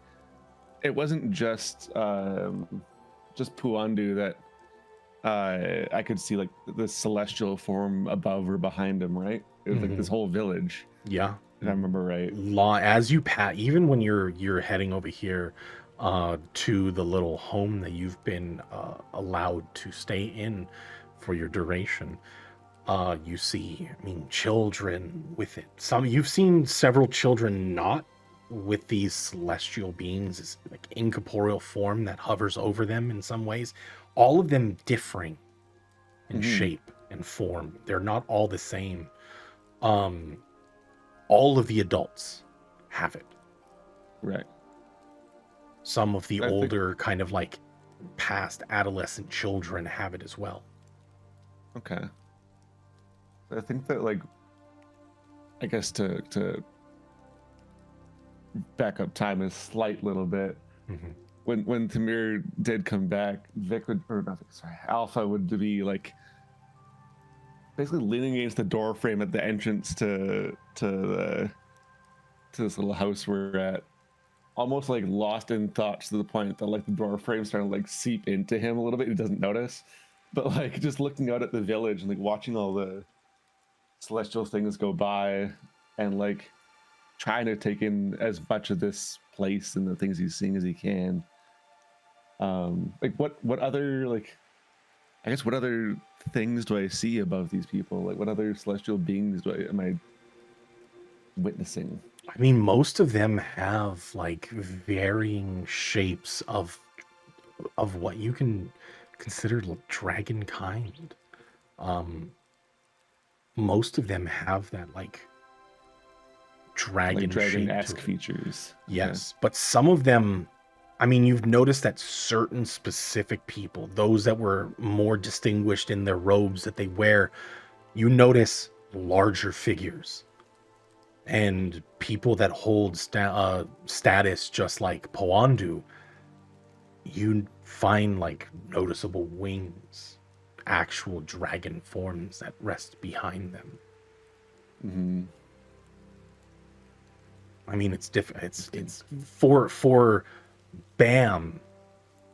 it wasn't just Puandu that I could see like the celestial form above or behind him, right? It was like this whole village, Yeah. if I remember right. As you pass, even when you're heading over here to the little home that you've been allowed to stay in for your duration, you see, I mean, children with it. Some you've seen several children not with these celestial beings, this like incorporeal form that hovers over them in some ways. All of them differing in shape and form. They're not all the same. All of the adults have it. Right. Some of the I think- older kind of like past adolescent children have it as well. Okay. I think that like, I guess to back up time a slight little bit, when Tamir did come back, Vic would, or not Vic, sorry, Alpha would be like basically leaning against the door frame at the entrance to this little house we're at, almost like lost in thoughts to the point that like the door frame starting to like seep into him a little bit. He doesn't notice, but like just looking out at the village and like watching all the celestial things go by and like trying to take in as much of this place and the things he's seeing as he can. Like what other like, I guess what other things do I see above these people? Like what other celestial beings am I witnessing? I mean, most of them have like varying shapes of what you can consider dragonkind. Most of them have that like dragon dragon-esque shape to it. features. Yes, but some of them, I mean, you've noticed that certain specific people, those that were more distinguished in their robes that they wear, you notice larger figures. And people that hold status just like Poandu, you find like noticeable wings, actual dragon forms that rest behind them. I mean, it's different. It's for Bam.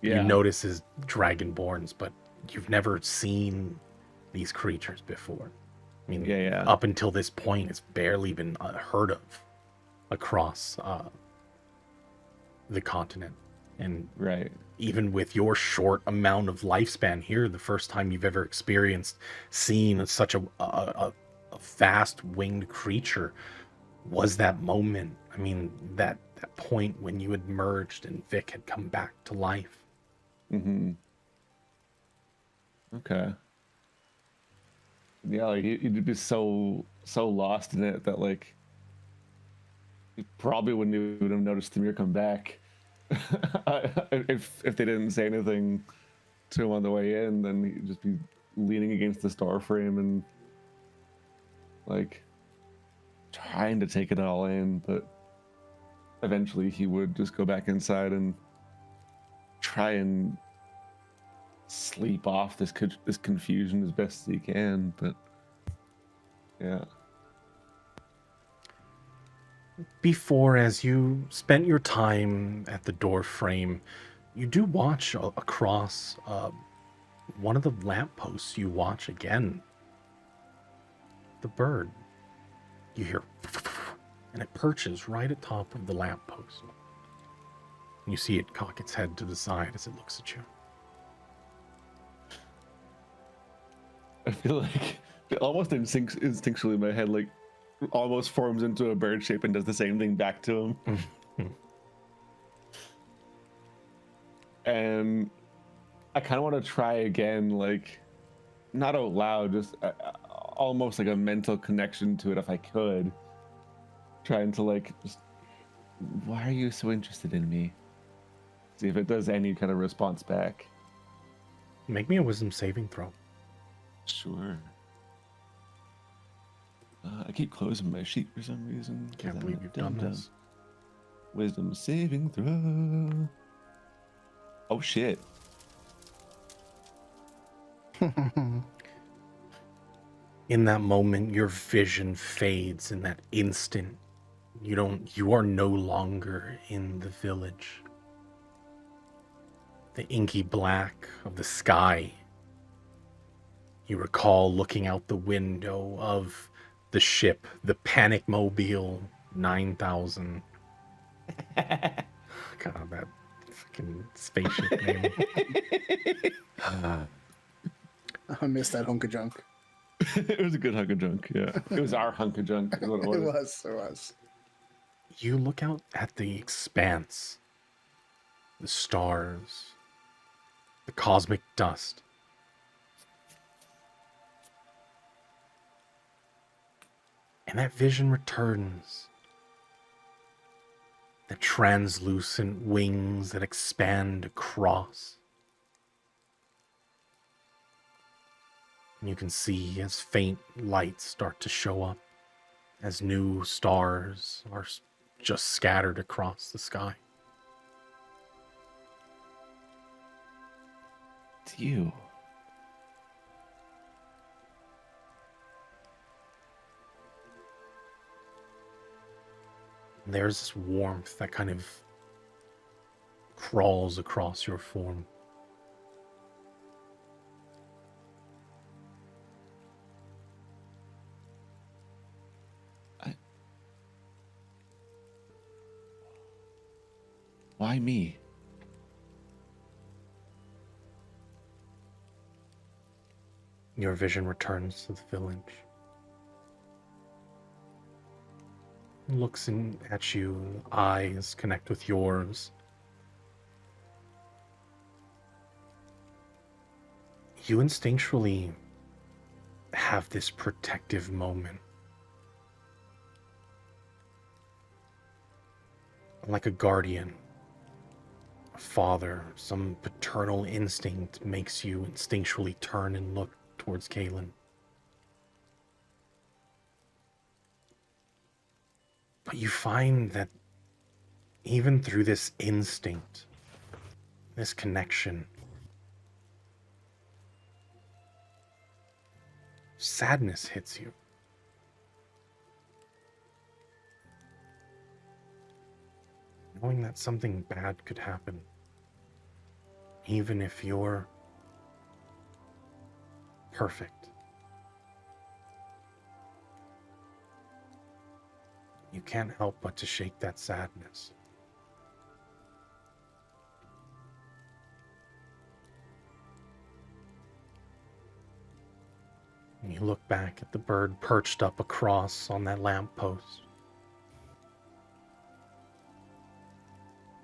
Yeah. You notice is dragonborns, but you've never seen these creatures before. I mean, Yeah. up until this point, it's barely been heard of across the continent. And Right. even with your short amount of lifespan here, the first time you've ever experienced seeing such a fast winged creature was that moment. I mean, that point when you had merged and Vic had come back to life. Okay. Yeah, like you'd be so lost in it that like you probably wouldn't even have noticed Tamir come back. if they didn't say anything to him on the way in, then he'd just be leaning against the door frame and like trying to take it all in, but eventually he would just go back inside and try and sleep off this confusion as best as he can. But yeah. Before, as you spent your time at the door frame, you do watch across one of the lampposts. You watch again the bird. You hear, and it perches right at top of the lamppost. You see it cock its head to the side as it looks at you. I feel like it almost instinctually in my head, like almost forms into a bird shape and does the same thing back to him. And I kind of want to try again, like, not out loud, just almost like a mental connection to it if I could. Trying to, like, just, why are you so interested in me? See if it does any kind of response back. Make me a wisdom saving throw. Sure. I keep closing my sheet for some reason. 'Cause Can't I'm believe a you've done dum-dum. this. Wisdom saving throw. Oh shit. In that moment, your vision fades in that instant. You are no longer in the village. The inky black of the sky. You recall looking out the window of the ship, the Panic Mobile 9000. God, that fucking spaceship name. I missed that hunk of junk. It was a good hunk of junk, yeah. It was our hunk of junk, is what it was. It was. You look out at the expanse, the stars, the cosmic dust. And that vision returns. The translucent wings that expand across. And you can see as faint lights start to show up, as new stars are just scattered across the sky. It's you. And there's this warmth that kind of crawls across your form. Why me? Your vision returns to the village. Looks in at you, eyes connect with yours. You instinctually have this protective moment. Like a guardian, a father, some paternal instinct makes you instinctually turn and look towards Kaylin. But you find that even through this instinct, this connection, sadness hits you. Knowing that something bad could happen, even if you're perfect. You can't help but to shake that sadness. And you look back at the bird perched up across on that lamppost.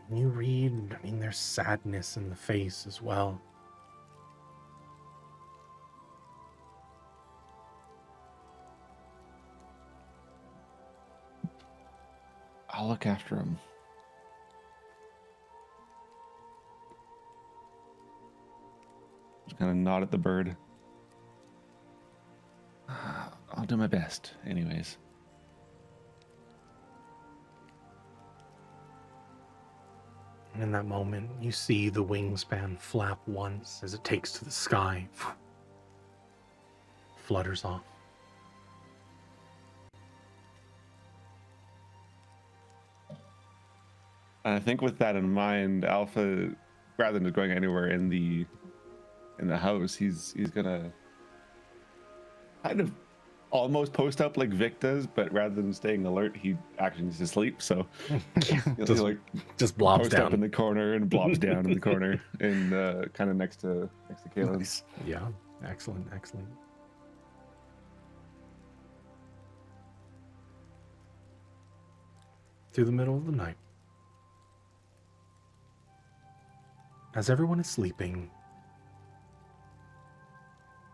And you read, there's sadness in the face as well. I'll look after him. Just kind of nod at the bird. I'll do my best, anyways. And in that moment, you see the wingspan flap once as it takes to the sky, flutters off. I think with that in mind, Alpha, rather than just going anywhere in the house, he's gonna kind of almost post up like Vic does, but rather than staying alert, he actually needs to sleep. So he'll like just blobs post down up in the corner and blobs down in the corner, and kind of next to Kaylin. Nice. Yeah, excellent. Through the middle of the night, as everyone is sleeping,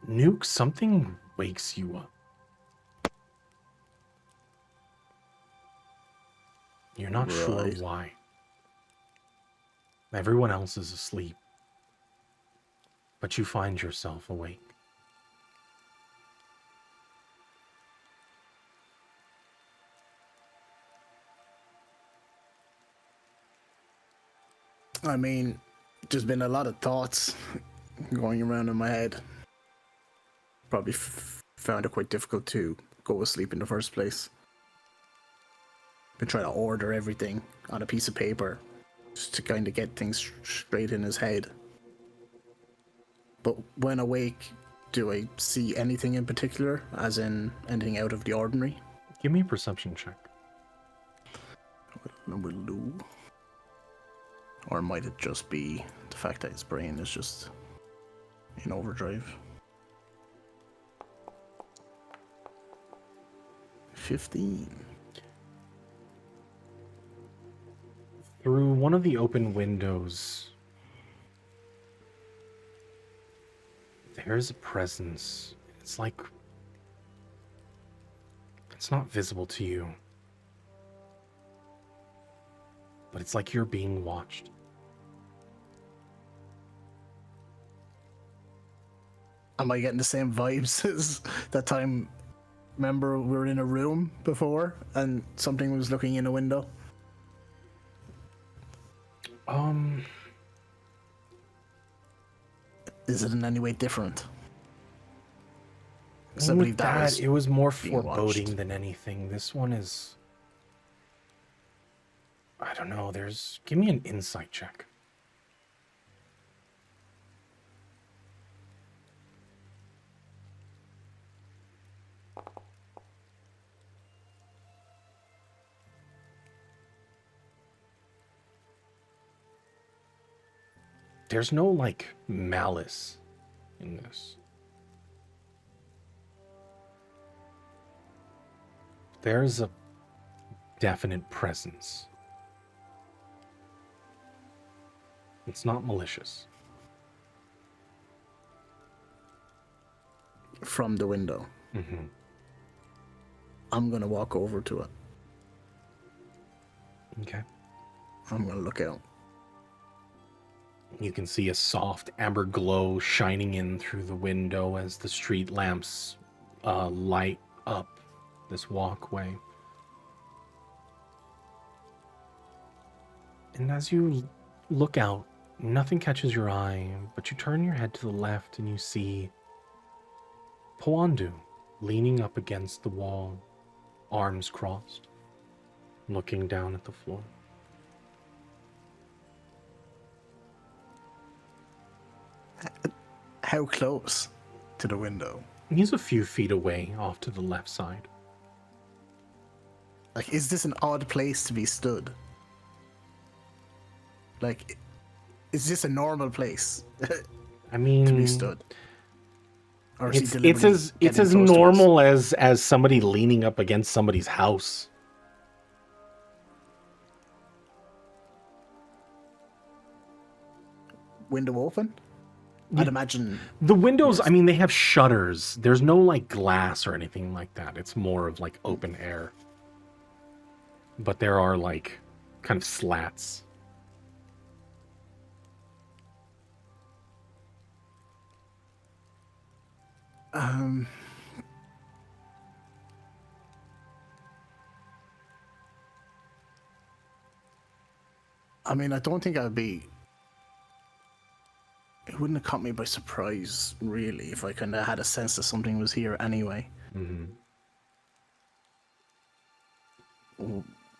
Nuke, something wakes you up. You're not sure Right. why. Everyone else is asleep, but you find yourself awake. I mean, there's been a lot of thoughts going around in my head. Probably found it quite difficult to go to sleep in the first place. Been trying to order everything on a piece of paper just to kind of get things straight in his head. But when awake, do I see anything in particular, as in anything out of the ordinary? Give me a perception check. I will do. Or might it just be the fact that his brain is just in overdrive? 15. Through one of the open windows, there's a presence. It's like... it's not visible to you. But it's like you're being watched. Am I getting the same vibes as that time? Remember, we were in a room before and something was looking in a window? Is it in any way different? Because I believe With that, it was more being foreboding watched. than anything. This one is... I don't know, there's... Give me an insight check. There's no, like, malice in this. There's a definite presence. It's not malicious. From the window. Mm-hmm. I'm gonna walk over to it. Okay. I'm gonna look out. You can see a soft amber glow shining in through the window as the street lamps light up this walkway. And as you look out, nothing catches your eye, but you turn your head to the left and you see Poandu leaning up against the wall, arms crossed, looking down at the floor. How close to the window? He's a few feet away off to the left side. Like, is this an odd place to be stood? Like, is this a normal place I mean, to be stood? Or is he it's deliberately as getting as close to us? normal as somebody leaning up against somebody's house. Window open? I'd imagine. The windows, Yes. I mean, they have shutters. There's no like glass or anything like that. It's more of like open air. But there are like kind of slats. I mean, I don't think I'd be. It wouldn't have caught me by surprise, really, if I kind of had a sense that something was here anyway. Mm-hmm.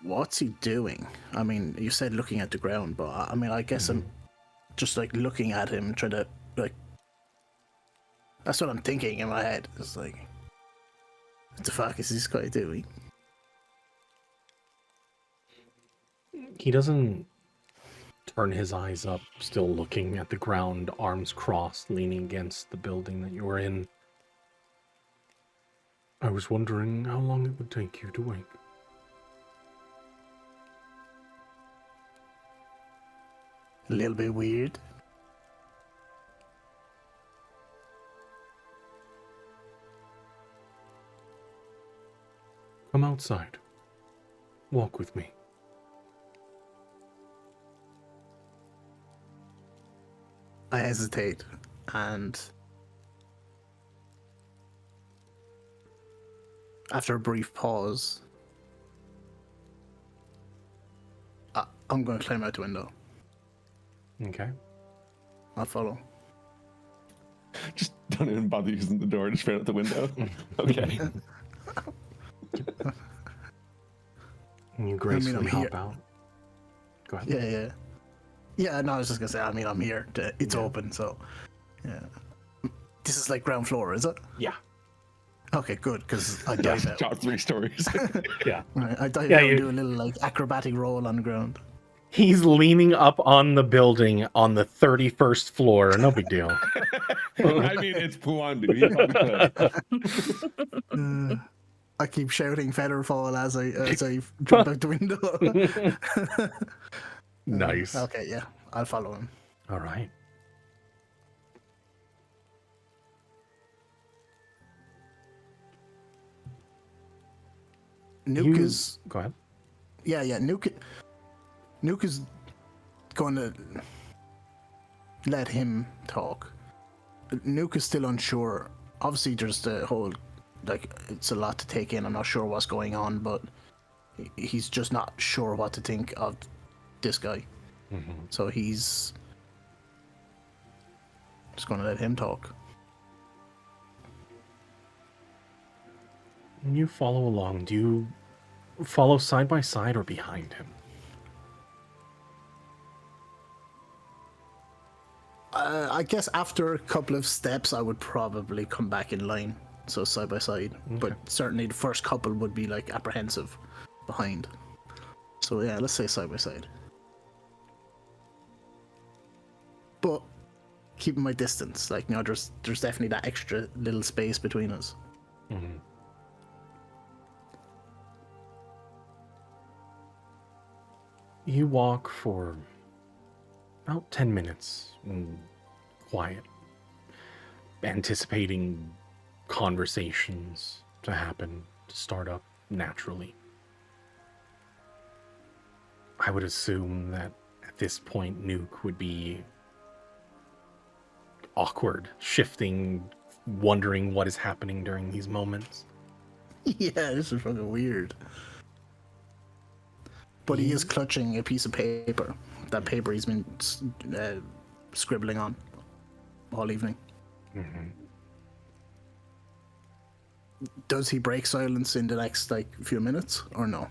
What's he doing? I mean, you said looking at the ground, but I mean, I guess I'm just like looking at him, trying to like. That's what I'm thinking in my head. It's like, what the fuck is this guy doing? He doesn't turn his eyes up, still looking at the ground, arms crossed, leaning against the building that you were in. I was wondering how long it would take you to wake. A little bit weird. Come outside. Walk with me. I hesitate, and after a brief pause, I'm going to climb out the window. Okay. I'll follow. Just don't even bother using the door, just straight out the window. Okay. And you gracefully I'm hop here. out. Go ahead. Yeah. Yeah, no, I was just going to say, I mean, I'm here. It's Yeah. open, so, yeah. This is like ground floor, is it? Yeah. Okay, good, because I dive out. Top 3 stories. Yeah. Right, I dive Yeah, out and you- do a little, like, acrobatic roll on the ground. He's leaning up on the building on the 31st floor. No big deal. I mean, it's Puan, dude. He probably could. I keep shouting Featherfall as I jump out the window. Nice. Okay, yeah, I'll follow him. All right. Nuke You- is Go ahead. yeah. Nuke is going to let him talk. Nuke is still unsure. Obviously, there's the whole it's a lot to take in. I'm not sure what's going on, but he's just not sure what to think of this guy. Mm-hmm. So he's just going to let him talk. When you follow along, do you follow side by side or behind him? I guess after a couple of steps, I would probably come back in line, so side by side. But certainly the first couple would be like apprehensive behind. So yeah, let's say side by side. But keeping my distance, like, you know, there's definitely that extra little space between us. Mm-hmm. You walk for about 10 minutes in quiet, anticipating conversations to happen, to start up naturally. I would assume that at this point, Nuke would be awkward, shifting, wondering what is happening during these moments. Yeah, this is fucking weird. But he is clutching a piece of paper. That paper he's been scribbling on all evening. Mm-hmm. Does he break silence in the next few minutes or no?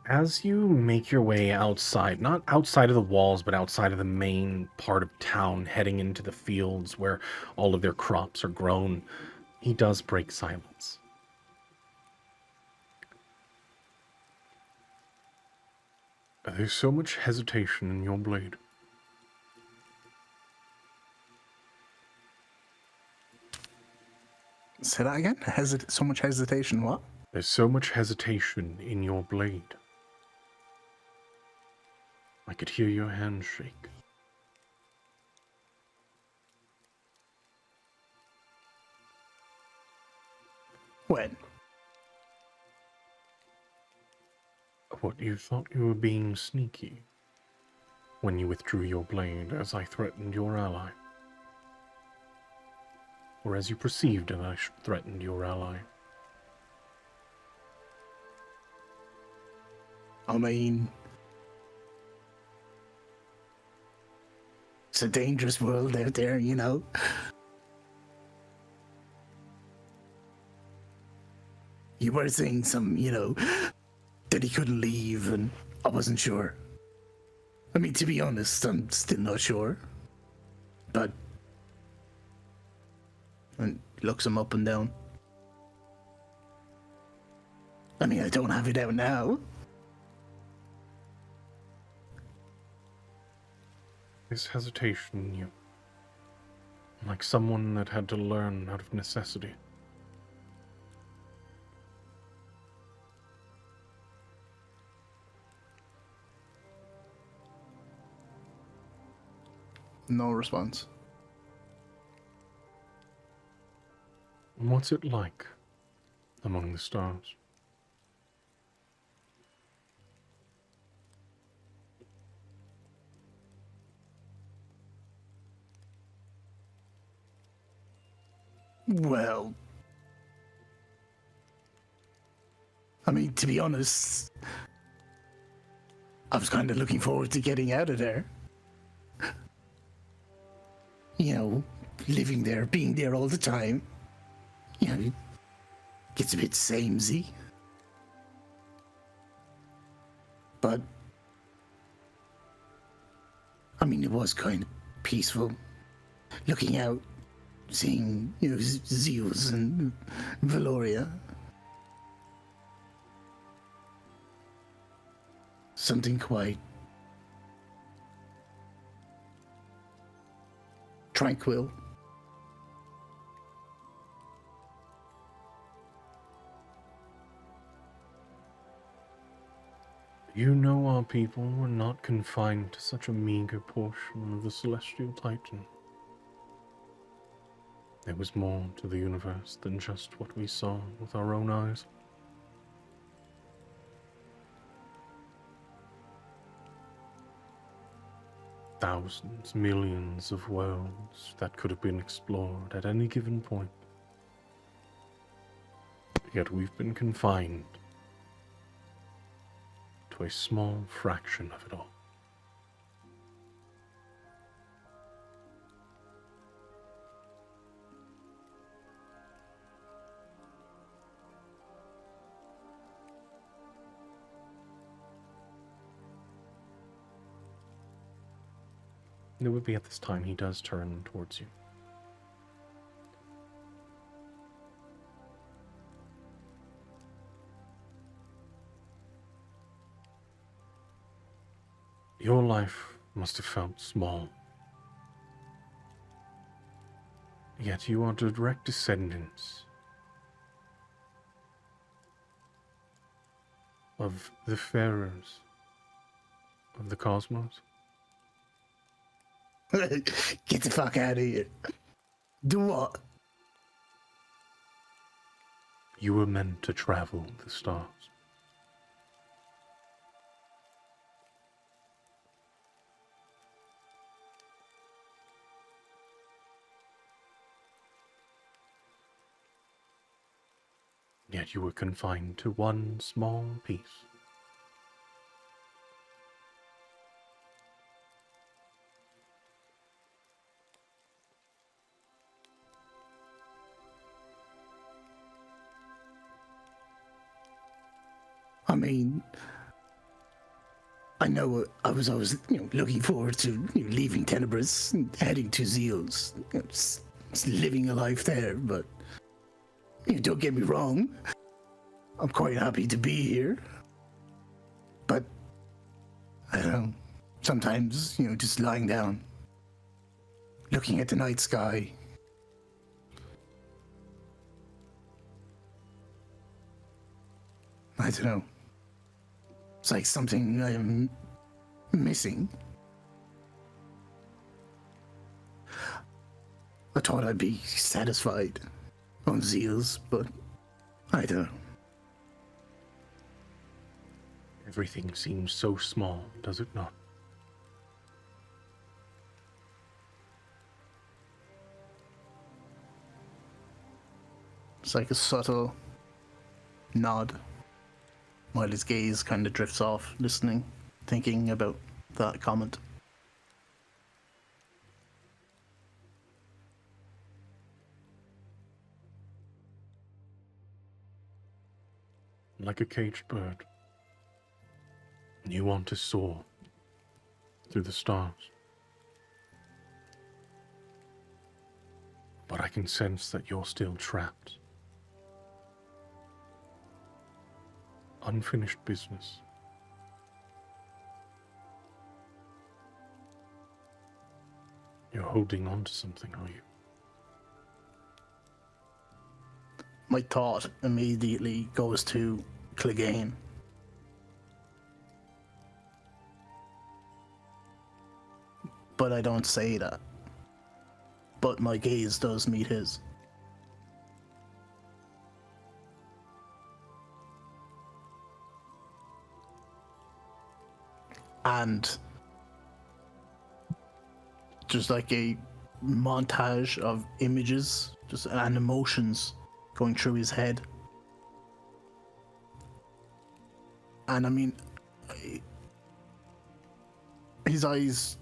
As you make your way outside, not outside of the walls, but outside of the main part of town, heading into the fields where all of their crops are grown, he does break silence. There's so much hesitation in your blade. Say that again? So much hesitation, what? There's so much hesitation in your blade. I could hear your hand shake. When? What, you thought you were being sneaky when you withdrew your blade as I threatened your ally? Or as you perceived that I threatened your ally? I mean, it's a dangerous world out there, you know. You were saying some, that he couldn't leave, and I wasn't sure. I mean, to be honest, I'm still not sure. But... And looks him up and down. I mean, I don't have it out now. This hesitation in you, like someone that had to learn out of necessity. No response. What's it like among the stars? Well, I mean, to be honest, I was kind of looking forward to getting out of there. You know, living there, being there all the time. You know, gets a bit samey. But, I mean, it was kind of peaceful. Looking out, seeing, you know, Zeus and Valoria. Something quite tranquil. You know our people were not confined to such a meager portion of the Celestial Titan. There was more to the universe than just what we saw with our own eyes. Thousands, millions of worlds that could have been explored at any given point. Yet we've been confined to a small fraction of it all. It would be at this time he does turn towards you. Your life must have felt small. Yet you are direct descendants of the Pharaohs of the cosmos. Get the fuck out of here. Do what? You were meant to travel the stars. Yet you were confined to one small piece. I mean, I know I was always, you know, looking forward to, you know, leaving Tenebris and heading to Zeals, you know, just living a life there. But you know, don't get me wrong, I'm quite happy to be here. But I don't know, sometimes, you know, just lying down, looking at the night sky. I don't know. It's like something I'm missing. I thought I'd be satisfied on Zeals, but I don't know. Everything seems so small, does it not? It's like a subtle nod while his gaze kind of drifts off, listening, thinking about that comment. Like a caged bird. You want to soar through the stars. But I can sense that you're still trapped. Unfinished business. You're holding on to something, are you? My thought immediately goes to Clegane. But I don't say that. But my gaze does meet his. And just like a montage of images just and emotions going through his head. And I mean, his eyes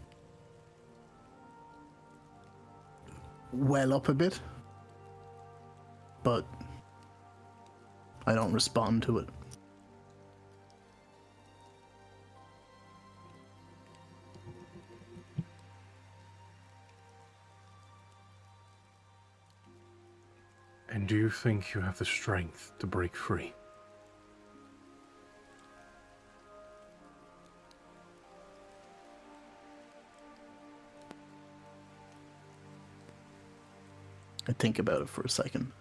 well up a bit, but I don't respond to it. And do you think you have the strength to break free? I think about it for a second.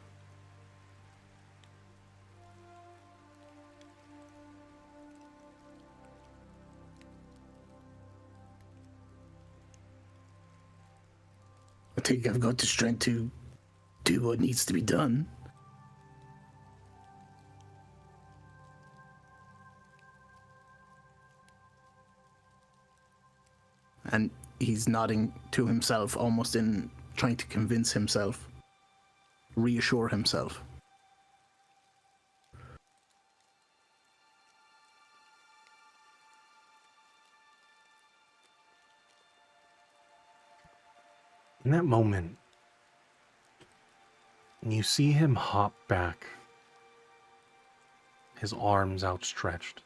I think I've got the strength to do what needs to be done. And he's nodding to himself, almost in trying to convince himself, reassure himself. In that moment, you see him hop back, his arms outstretched,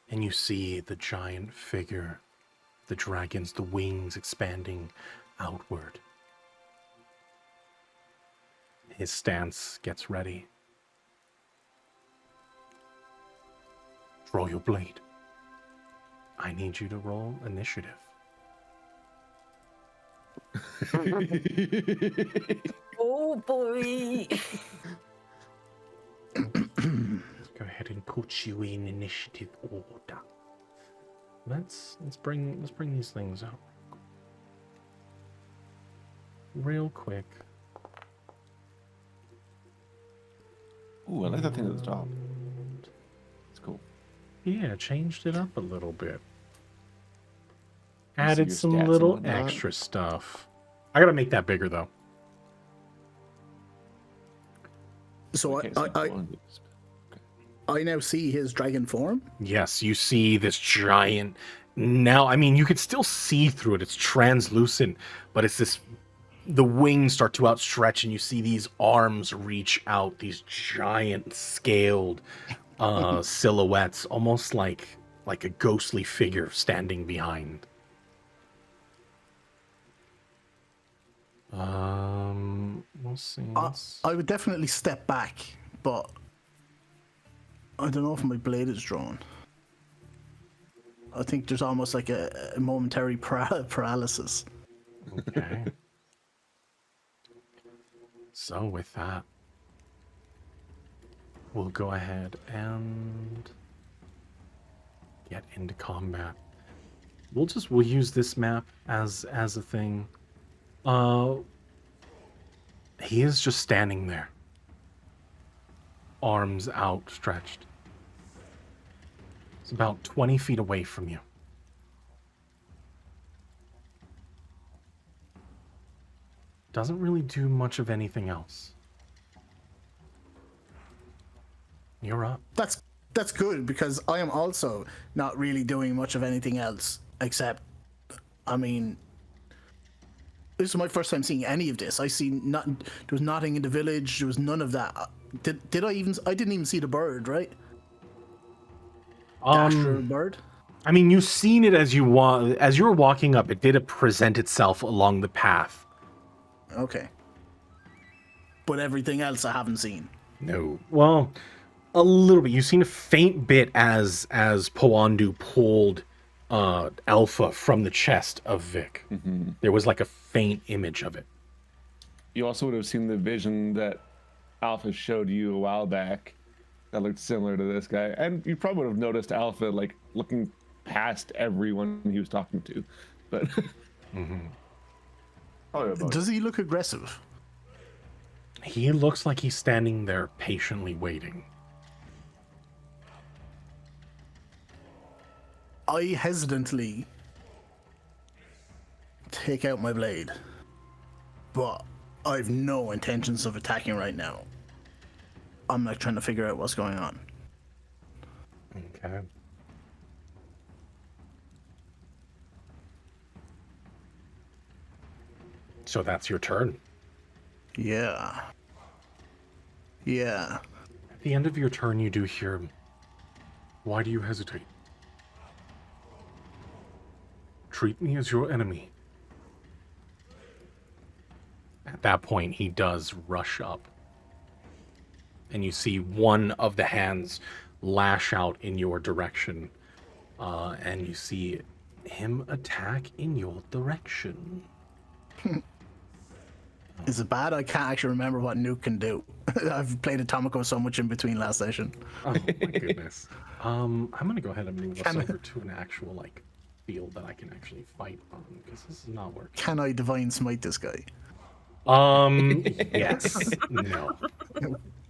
and you see the giant figure, the dragons, the wings expanding outward. His stance gets ready. Draw your blade. I need you to roll initiative. Oh boy! Go ahead and put you in initiative order. Let's bring these things out real quick. Ooh, I like that thing at the top. It's cool. Yeah, changed it up a little bit. I see Added your some stats and little whatnot. extra stuff. I gotta make that bigger though. So Okay, so I now see his dragon form. Yes, you see this giant. Now, I mean, you could still see through it. It's translucent, but it's this. The wings start to outstretch, and you see these arms reach out. These giant, scaled silhouettes, almost like a ghostly figure standing behind. We'll see. I would definitely step back, but I don't know if my blade is drawn. I think there's almost like a momentary paralysis. Okay. So with that, we'll go ahead and get into combat. We'll use this map as a thing. He is just standing there, arms outstretched. It's about 20 feet away from you. Doesn't really do much of anything else. You're up. That's good, because I am also not really doing much of anything else except, I mean, this is my first time seeing any of this. I see nothing. There was nothing in the village. There was none of that. Did I even? I didn't even see the bird, right? Dasher bird. I mean, you've seen it as you were walking up. It did present itself along the path. Okay. But everything else I haven't seen. No. Well, a little bit. You've seen a faint bit as Poandu pulled Alpha from the chest of Vic. Mm-hmm. There was like a faint image of it. You also would have seen the vision that Alpha showed you a while back that looked similar to this guy. And you probably would have noticed Alpha like looking past everyone he was talking to. But probably about Does he look aggressive? He looks like he's standing there patiently waiting. I hesitantly take out my blade, but I've no intentions of attacking right now. I'm like trying to figure out what's going on. Okay. So that's your turn. Yeah. Yeah. At the end of your turn, you do hear, "Why do you hesitate? Treat me as your enemy." At that point, he does rush up. And you see one of the hands lash out in your direction. And you see him attack in your direction. Is it bad? I can't actually remember what Nuke can do. I've played Atomico so much in between last session. Oh my goodness. I'm gonna go ahead and move us Can I- over to an actual like field that I can actually fight on, because this is not working. Can I divine smite this guy? Yes. No.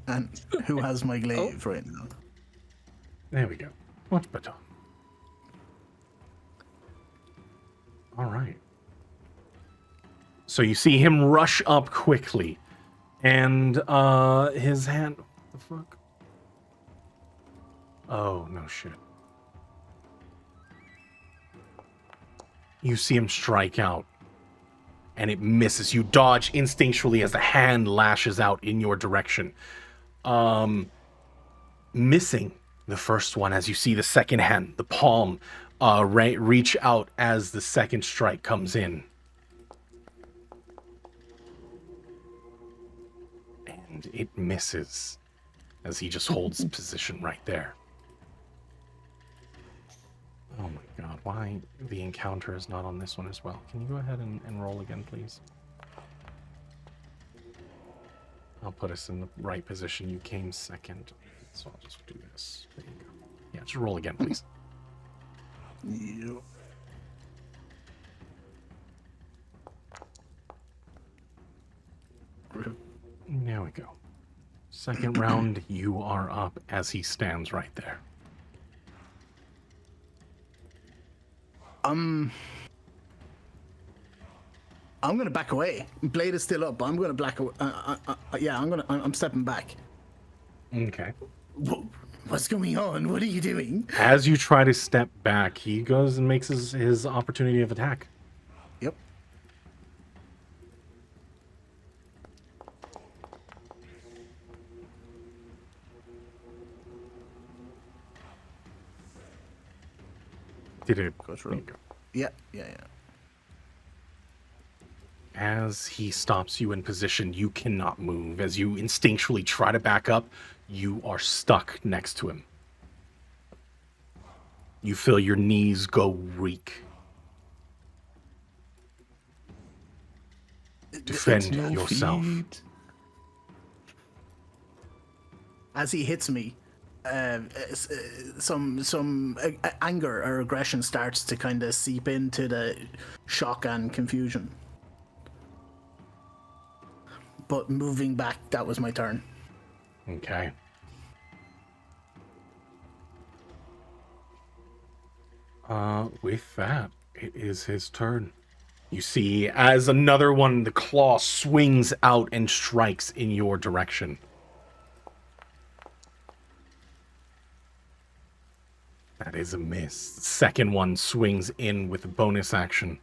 And who has my glaive right now? There we go. Much better. All right. So you see him rush up quickly, and his hand. What the fuck? Oh no shit. You see him strike out, and it misses. You dodge instinctually as the hand lashes out in your direction. Missing the first one as you see the second hand, the palm, reach out as the second strike comes in. And it misses as he just holds position right there. Oh my god, why the encounter is not on this one as well? Can you go ahead and roll again, please? I'll put us in the right position. You came second, so I'll just do this. There you go. Yeah, just roll again, please. Yeah. There we go. Second round, you are up as he stands right there. I'm gonna back away. Blade is still up, but I'm gonna back away. Yeah, I'm stepping back. Okay. What's going on? What are you doing? As you try to step back, he goes and makes his opportunity of attack. Yep. Did it Go through. Yeah. As he stops you in position, you cannot move. As you instinctually try to back up, you are stuck next to him. You feel your knees go weak. Defend yourself. As he hits me, some anger or aggression starts to kind of seep into the shock and confusion. But moving back, that was my turn. Okay. With that, it is his turn. You see, as another one, the claw swings out and strikes in your direction. That is a miss. The second one swings in with a bonus action.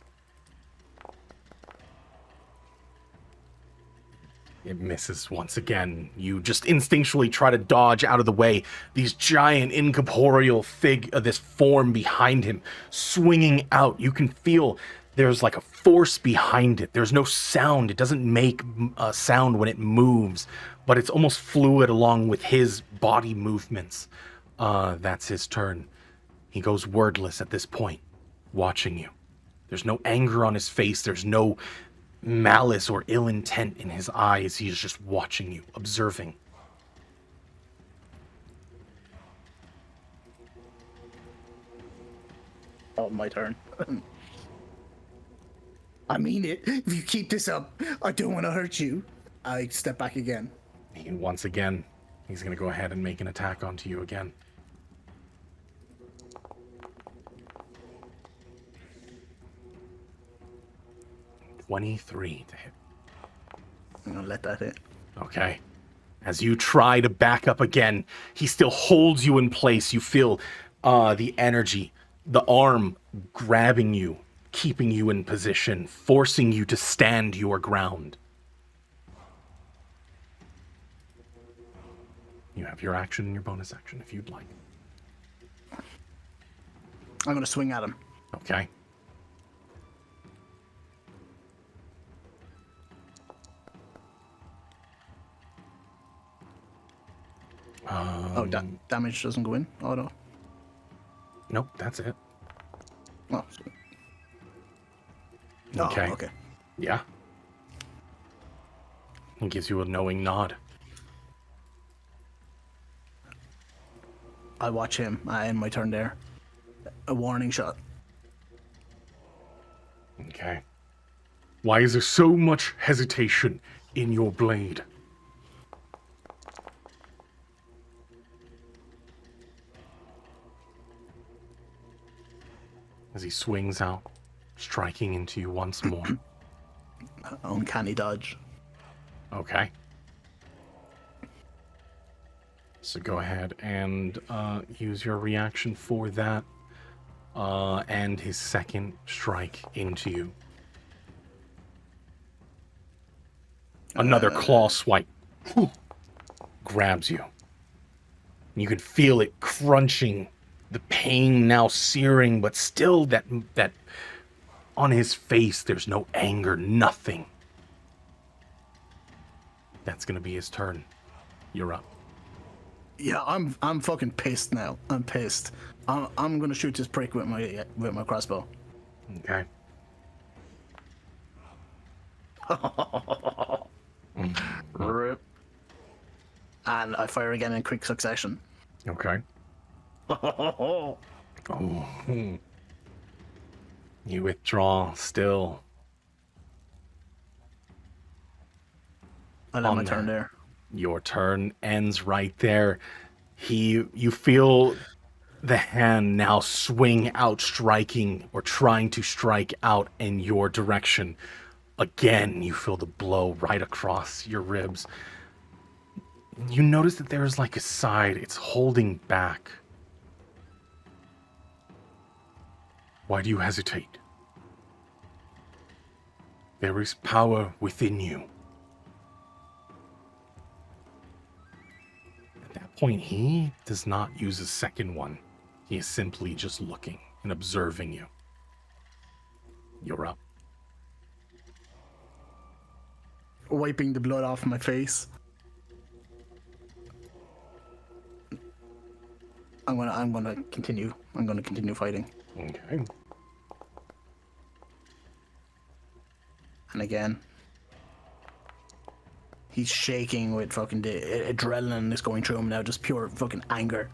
It misses once again. You just instinctually try to dodge out of the way. These giant incorporeal this form behind him swinging out. You can feel there's like a force behind it. There's no sound. It doesn't make a sound when it moves, but it's almost fluid along with his body movements. That's his turn. He goes wordless at this point, watching you. There's no anger on his face. There's no malice or ill intent in his eyes. He is just watching you, observing. Oh, my turn. I mean it. If you keep this up, I don't want to hurt you. I step back again. And once again, he's going to go ahead and make an attack onto you again. 23 to hit. I'm gonna let that hit. Okay. As you try to back up again, he still holds you in place. You feel the energy, the arm grabbing you, keeping you in position, forcing you to stand your ground. You have your action and your bonus action if you'd like. I'm gonna swing at him. Okay. Damage doesn't go in. Oh no. Nope, that's it. Oh. Okay. Oh, okay. Yeah. He gives you a knowing nod. I watch him. I end my turn there. A warning shot. Okay. Why is there so much hesitation in your blade? As he swings out, striking into you once more. Uncanny dodge. Okay. So go ahead and use your reaction for that. And his second strike into you. Another claw swipe. Grabs you. You can feel it crunching. The pain now searing, but still that on his face, there's no anger, nothing. That's gonna be his turn. You're up. Yeah, I'm fucking pissed now. I'm pissed. I'm gonna shoot this prick with my crossbow. Okay. Rip. And I fire again in quick succession. Okay. Oh. You withdraw still. I let On my turn that. there. Your turn ends right there. You feel the hand now swing out, striking or trying to strike out in your direction. Again, you feel the blow right across your ribs. You notice that there's like a side, it's holding back. Why do you hesitate? There is power within you. At that point, he does not use a second one. He is simply just looking and observing you. You're up. Wiping the blood off my face. I'm gonna continue. I'm gonna continue fighting. Okay. And again, he's shaking with fucking the adrenaline is going through him now, just pure fucking anger.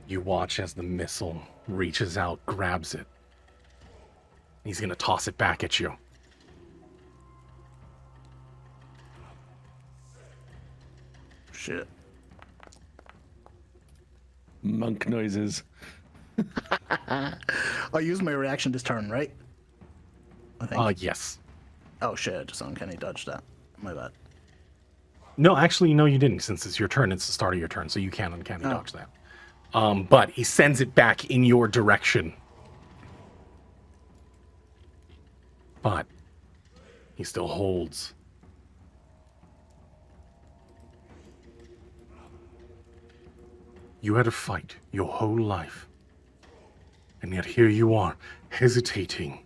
You watch as the missile reaches out, grabs it. He's gonna toss it back at you. Shit. Monk noises. I used my reaction this turn, right? I think. Yes. Oh shit, I just uncanny dodged that. My bad. No, actually, no, you didn't, since it's your turn. It's the start of your turn, so you can uncanny Oh. dodge that. But he sends it back in your direction. But he still holds. You had a fight your whole life. And yet here you are, hesitating.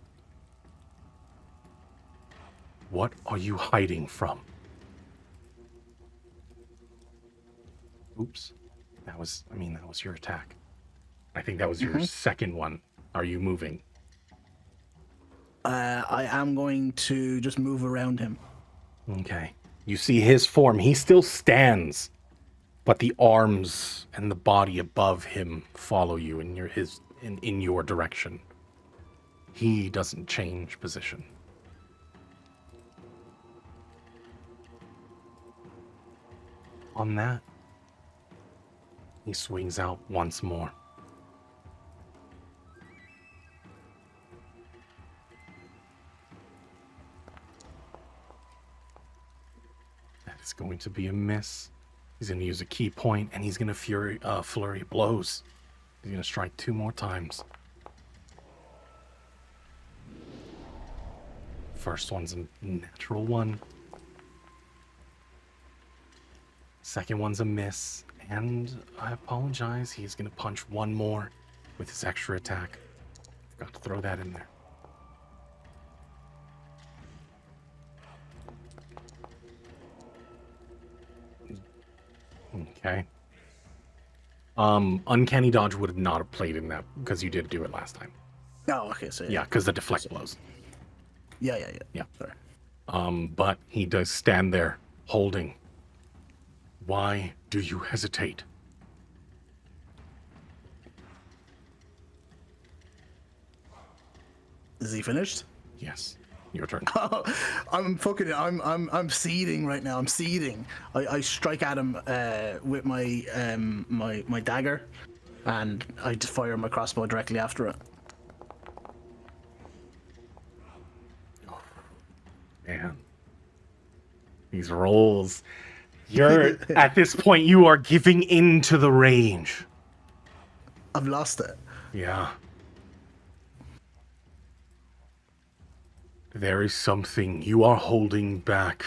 What are you hiding from? Oops. That was your attack. I think that was your second one. Are you moving? I am going to just move around him. Okay. You see his form. He still stands, but the arms and the body above him follow you in your direction. He doesn't change position. On that, he swings out once more. going to be a miss. He's going to use a key point, and he's going to flurry blows. He's going to strike 2 more times. First one's a natural 1. Second one's a miss. And I apologize, he's going to punch 1 more with his extra attack. Forgot to throw that in there. Okay. Uncanny Dodge would not have played in that because you did do it last time. Oh, okay, so Yeah, because the deflect blows. Yeah. Yeah. Sorry. But he does stand there, holding. Why do you hesitate? Is he finished? Yes, your turn. I'm seething right now. I'm seething. I strike at him with my my dagger, and I just fire my crossbow directly after it. Man, these rolls. You're at this point. You are giving in to the range. I've lost it. Yeah. There is something you are holding back.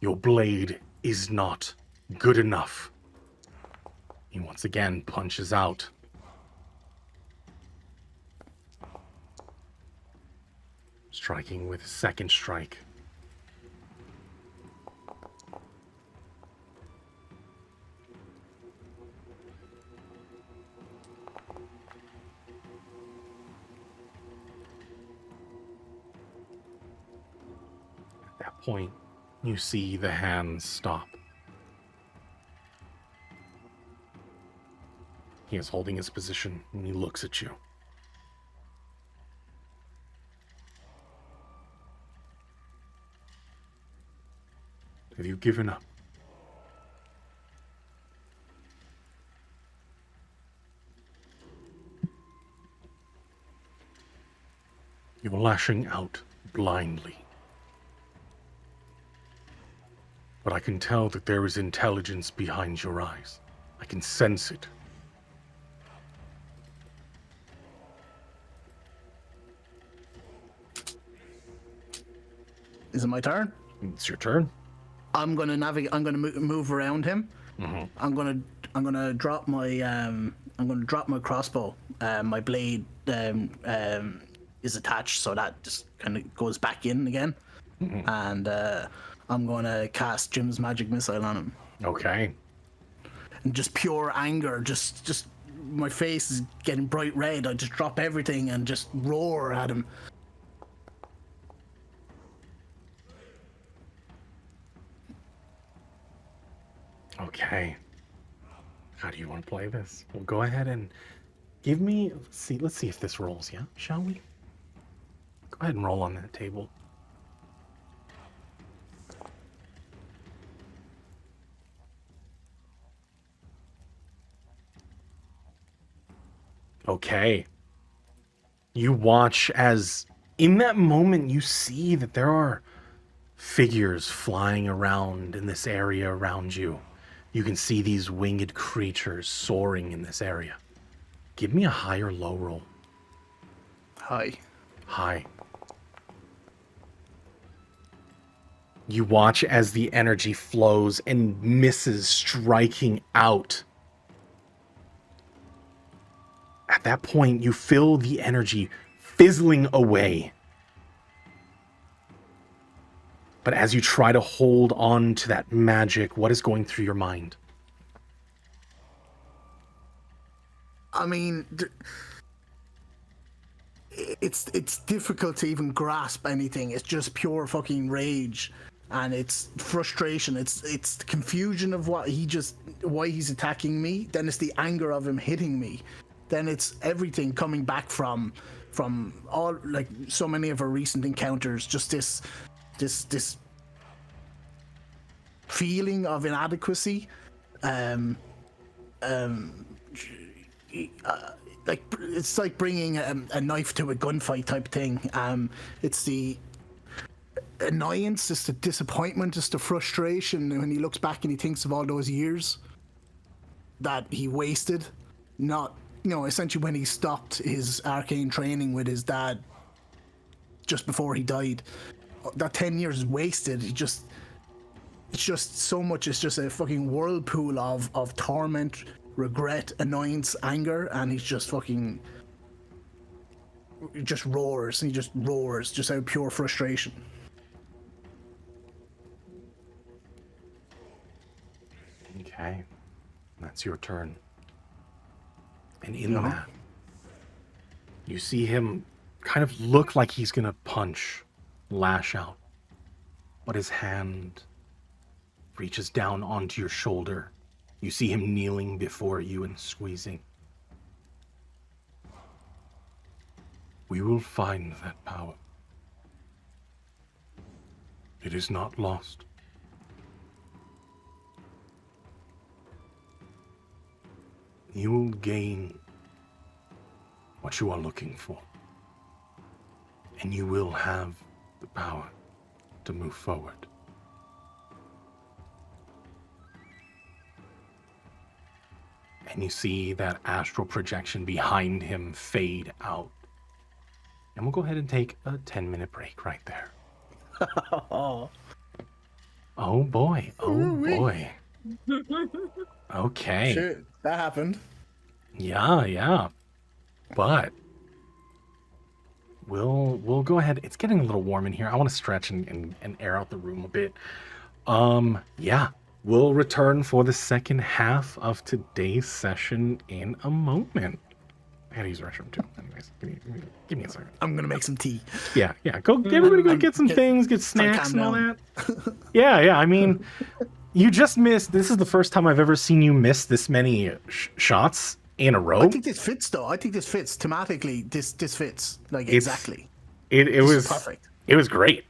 Your blade is not good enough. He once again punches out. Striking with a second strike. At that point, you see the hands stop. He is holding his position and he looks at you. Have you given up? You're lashing out blindly. But I can tell that there is intelligence behind your eyes. I can sense it. Is it my turn? It's your turn. I'm gonna navigate. I'm gonna move around him. Mm-hmm. I'm gonna drop my crossbow. My blade is attached, so that just kind of goes back in again. Mm-hmm. And I'm gonna cast Jim's magic missile on him. Okay. And just pure anger, just my face is getting bright red. I just drop everything and just roar at him. Okay. How do you want to play this? Well, go ahead and give me. Let's see if this rolls. Yeah, shall we? Go ahead and roll on that table. Okay. You watch as, in that moment, you see that there are figures flying around in this area around you. You can see these winged creatures soaring in this area. Give me a high or low roll. Hi. High. You watch as the energy flows and misses, striking out. At that point, you feel the energy fizzling away. But as you try to hold on to that magic, what is going through your mind? I mean, it's difficult to even grasp anything. It's just pure fucking rage, and it's frustration. It's the confusion of why he's attacking me. Then it's the anger of him hitting me. Then it's everything coming back from all, like, so many of our recent encounters. Just this feeling of inadequacy, like it's like bringing a knife to a gunfight type thing. It's the annoyance, just the disappointment, just the frustration when he looks back and he thinks of all those years that he wasted. Not, essentially when he stopped his arcane training with his dad just before he died. That 10 years is wasted. It's just so much. It's just a fucking whirlpool of torment, regret, annoyance, anger, and he's just fucking just roars. He just roars just out of pure frustration. Okay, that's your turn. And in that, you see him kind of look like he's gonna punch, lash out, but his hand reaches down onto your shoulder. You see him kneeling before you and squeezing. We will find that power. It is not lost. You will gain what you are looking for. And you will have the power to move forward. And you see that astral projection behind him fade out. And we'll go ahead and take a 10-minute break right there. Oh boy. Oh boy. Okay. Shit, that happened. Yeah. But we'll go ahead. It's getting a little warm in here. I want to stretch and air out the room a bit. Yeah. We'll return for the second half of today's session in a moment. I gotta use the restroom too. Anyways, give me a second. I'm gonna make some tea. Yeah. Everybody go get some things, get snacks and all that. Yeah. I mean, you just missed. This is the first time I've ever seen you miss this many shots in a row. I think this fits, though. I think this fits thematically. This fits exactly. It was perfect. It was great.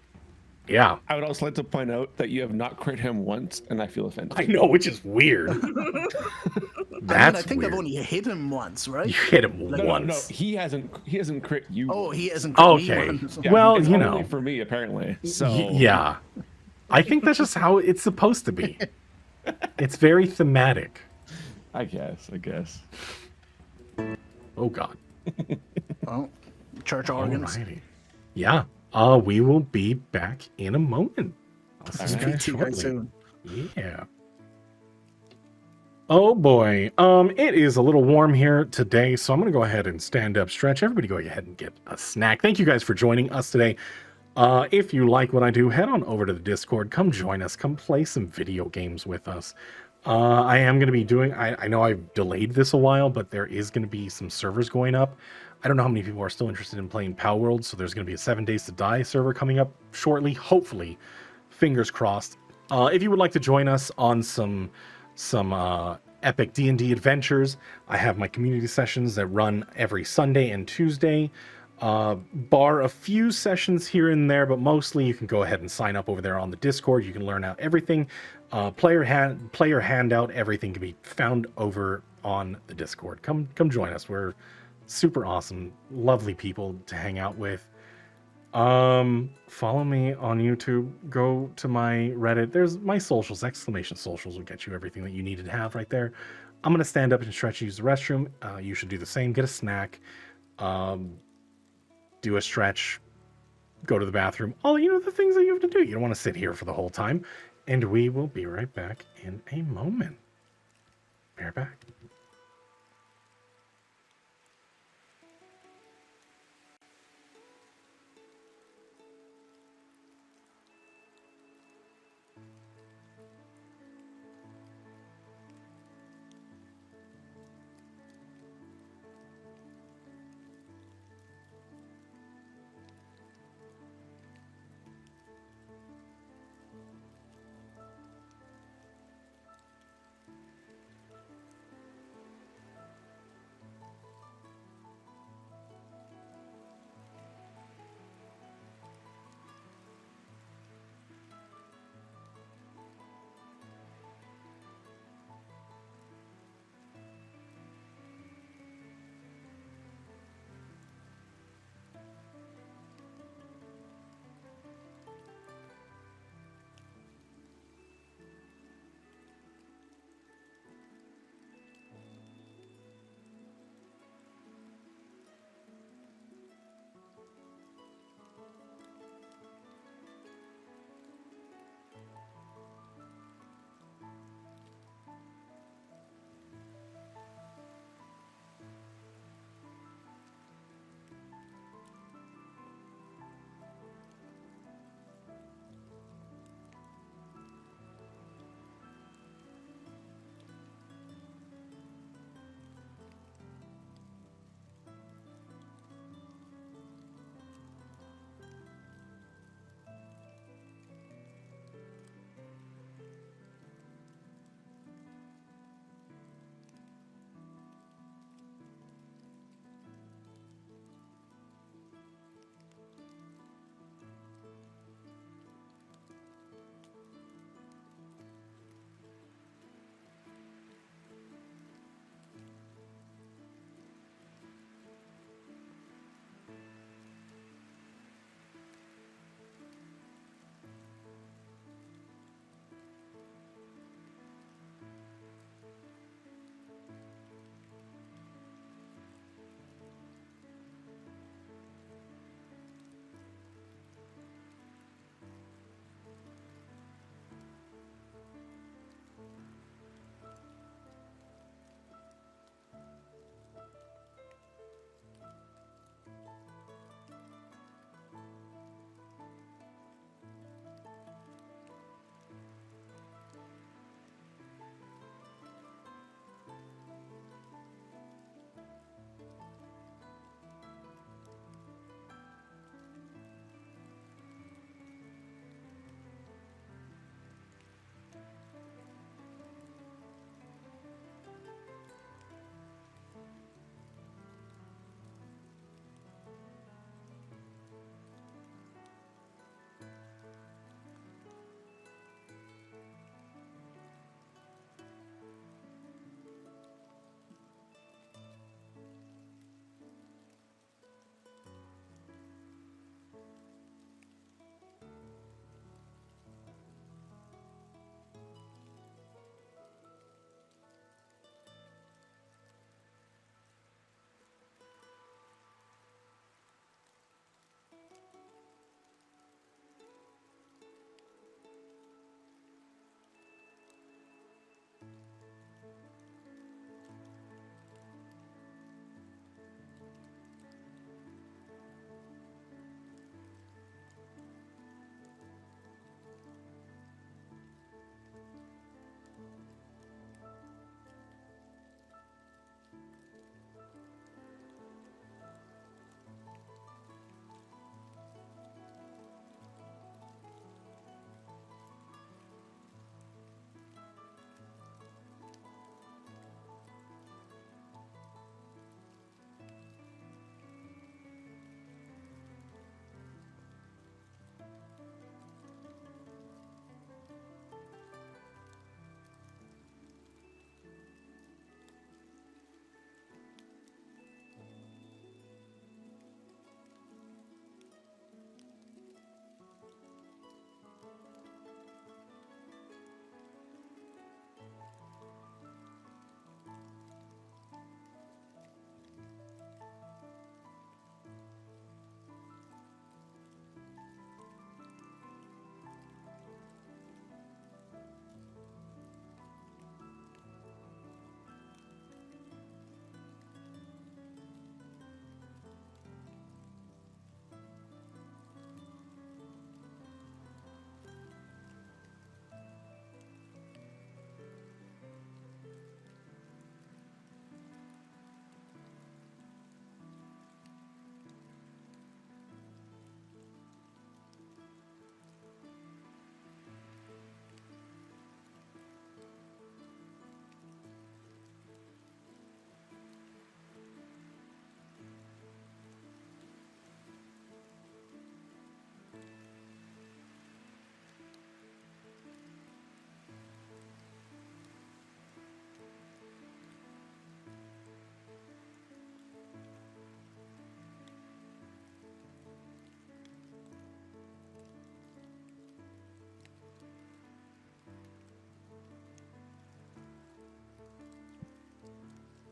Yeah. I would also like to point out that you have not crit him once, and I feel offended. I know, which is weird. I think weird. I've only hit him once, right? You hit him once. No, he hasn't crit you. Oh, he hasn't crit me once. Yeah, well, it's only for me apparently. So yeah, I think that's just how it's supposed to be. It's very thematic. I guess. Oh God. Well, church organs. Alrighty. Yeah. We will be back in a moment. I'll see you guys shortly. Soon. Yeah. Oh boy. It is a little warm here today, so I'm gonna go ahead and stand up, stretch. Everybody go ahead and get a snack. Thank you guys for joining us today. If you like what I do, head on over to the Discord. Come join us. Come play some video games with us. I am going to be doing, I know I've delayed this a while, but there is going to be some servers going up. I don't know how many people are still interested in playing Power World, so there's going to be a 7 Days to Die server coming up shortly, hopefully. Fingers crossed. If you would like to join us on some epic D&D adventures, I have my community sessions that run every Sunday and Tuesday. Bar a few sessions here and there, but mostly you can go ahead and sign up over there on the Discord. You can learn out everything. Player handout, everything can be found over on the Discord. Come join us. We're super awesome, lovely people to hang out with. Follow me on YouTube. Go to my Reddit. There's my socials. !socials will get you everything that you need to have right there. I'm gonna stand up and stretch, use the restroom. You should do the same. Get a snack. Do a stretch. Go to the bathroom. All the things that you have to do. You don't want to sit here for the whole time. And we will be right back in a moment. Be right back.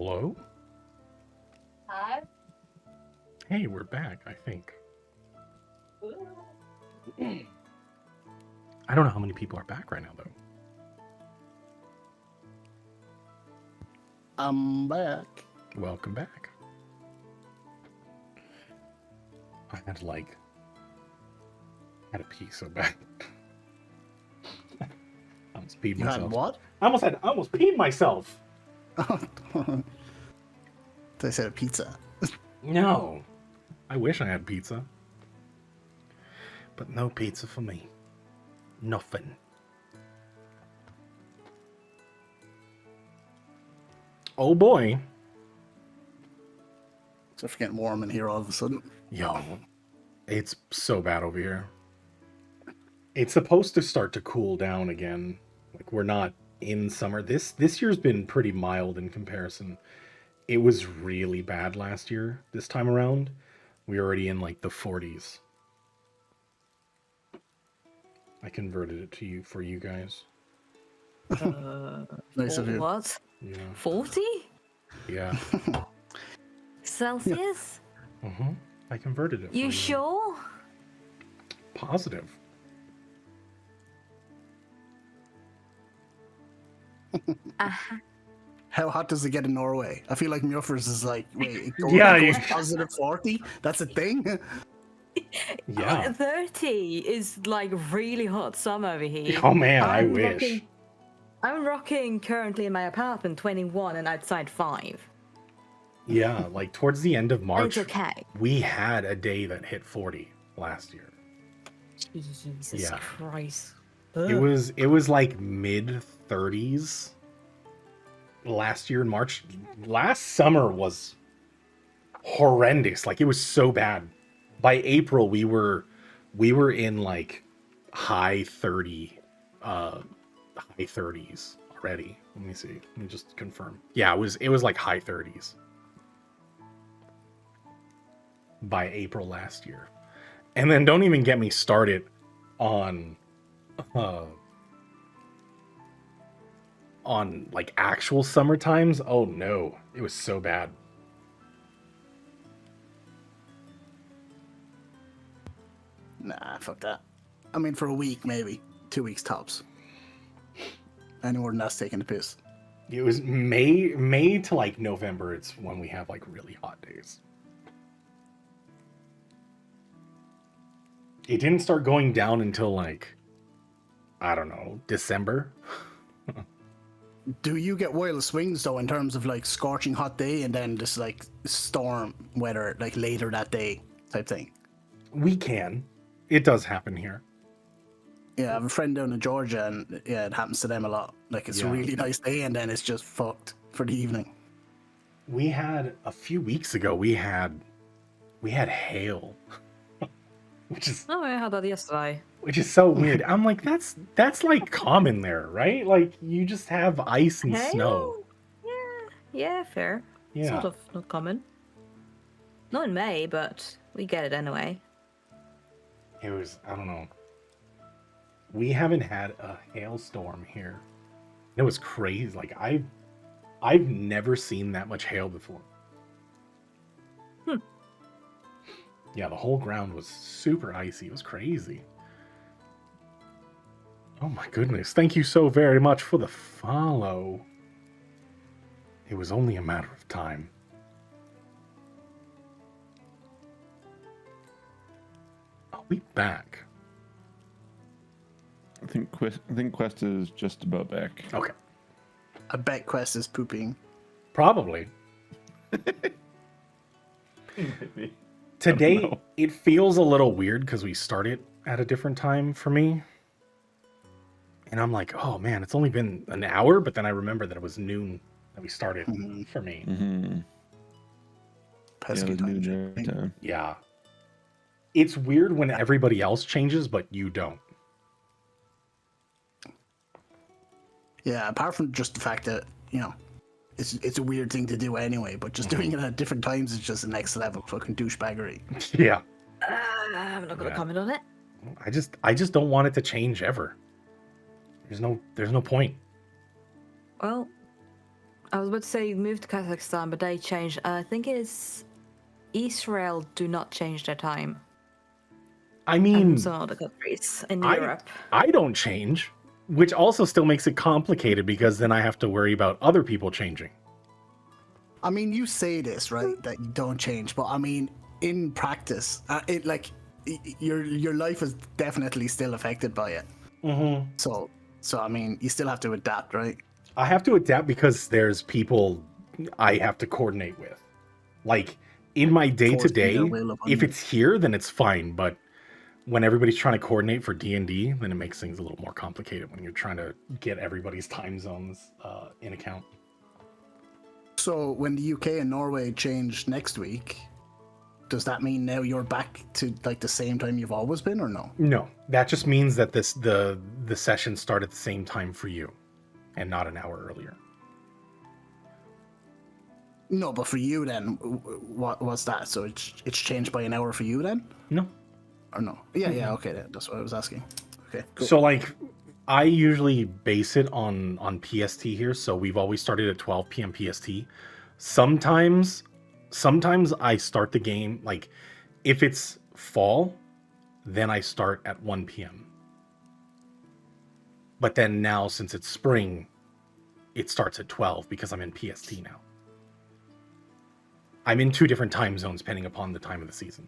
Hello? Hi. Hey, we're back, I think. I don't know how many people are back right now, though. I'm back. Welcome back. I had a pee so bad. I almost peed You myself. had what? I almost peed myself. They said a pizza. No. I wish I had pizza. But no pizza for me. Nothing. Oh boy. It's getting warm in here all of a sudden. Yo, it's so bad over here. It's supposed to start to cool down again. Like, we're not in summer. This year's been pretty mild in comparison. It was really bad last year. This time around, we're already in like the 40s. I converted it to you for you guys. Nice of you. What? Yeah. 40 Yeah. Celsius? Mm-hmm. I converted it. You for sure? Positive. Uh-huh. How hot does it get in Norway? I feel like Muffers is like, wait, it goes, Yeah, it you- goes positive 40? That's a thing? Yeah. 30 is like really hot summer over here. Oh man, I I'm wish. I'm rocking currently in my apartment 21 and outside 5. Yeah, like towards the end of And March, it's okay. we had a day that hit 40 last year. Jesus Yeah. Christ. It was like mid 30s last year in March. Last summer was horrendous. Like, it was so bad. By April we were in like high 30s already. Let me see. Let me just confirm. Yeah, it was like high 30s by April last year. And then don't even get me started on like actual summer times. Oh no, it was so bad. Nah, fuck that. I mean, for a week, maybe. 2 weeks tops. Any more than that's taking the piss. It was May to like November. It's when we have like really hot days. It didn't start going down until like, I don't know, December. Do you get wild swings, though, in terms of like scorching hot day and then just like storm weather like later that day type thing? We can. It does happen here. Yeah, I have a friend down in Georgia, and yeah, it happens to them a lot. Like, it's Yeah. a really nice day, and then it's just fucked for the evening. We had a few weeks ago. We had hail, which is Oh, I had that yesterday. so weird. I'm like, that's like common there, right? Like, you just have ice and snow. Yeah, fair. Yeah. Sort of not common. Not in May, but we get it anyway. It was, I don't know. We haven't had a hailstorm here. It was crazy. Like, I've never seen that much hail before. Yeah, the whole ground was super icy. It was crazy. Oh my goodness. Thank you so very much for the follow. It was only a matter of time. I'll be back. I think Quest is just about back. Okay. I bet Quest is pooping. Probably. Maybe. Today, know. it feels a little weird because we started at a different time for me. And I'm like, oh man, it's only been an hour, but then I remember that it was noon that we started for me. Mm-hmm. Pesky Yeah, time. new time. Yeah. It's weird when everybody else changes, but you don't. Yeah, apart from just the fact that, you know, it's a weird thing to do anyway, but just doing it at different times is just the next level fucking douchebaggery. Yeah. I'm not gonna Yeah. comment on it. I just don't want it to change ever. There's no point. Well, I was about to say move to Kazakhstan, but they changed. I think it's Israel do not change their time. I mean, And some other countries in Europe. I don't change, which also still makes it complicated because then I have to worry about other people changing. I mean, you say this, right, that you don't change, but I mean, in practice, your life is definitely still affected by it. Mm-hmm. So I mean, you still have to adapt, right? I have to adapt because there's people I have to coordinate with. Like, in my day-to-day, Forcing their will upon if you. it's here, then it's fine, but when everybody's trying to coordinate for D&D, then it makes things a little more complicated when you're trying to get everybody's time zones in account. So when the UK and Norway change next week, does that mean now you're back to like the same time you've always been, or no? No, that just means that the sessions start at the same time for you, and not an hour earlier. No, but for you then, what's that? So it's changed by an hour for you then, No. or no? Yeah, okay, that's what I was asking. Okay, cool. So like, I usually base it on PST here. So we've always started at 12 p.m. PST. Sometimes I start the game, like if it's fall, then I start at 1 p.m. But then now, since it's spring, it starts at 12 because I'm in PST now. I'm in 2 different time zones depending upon the time of the season.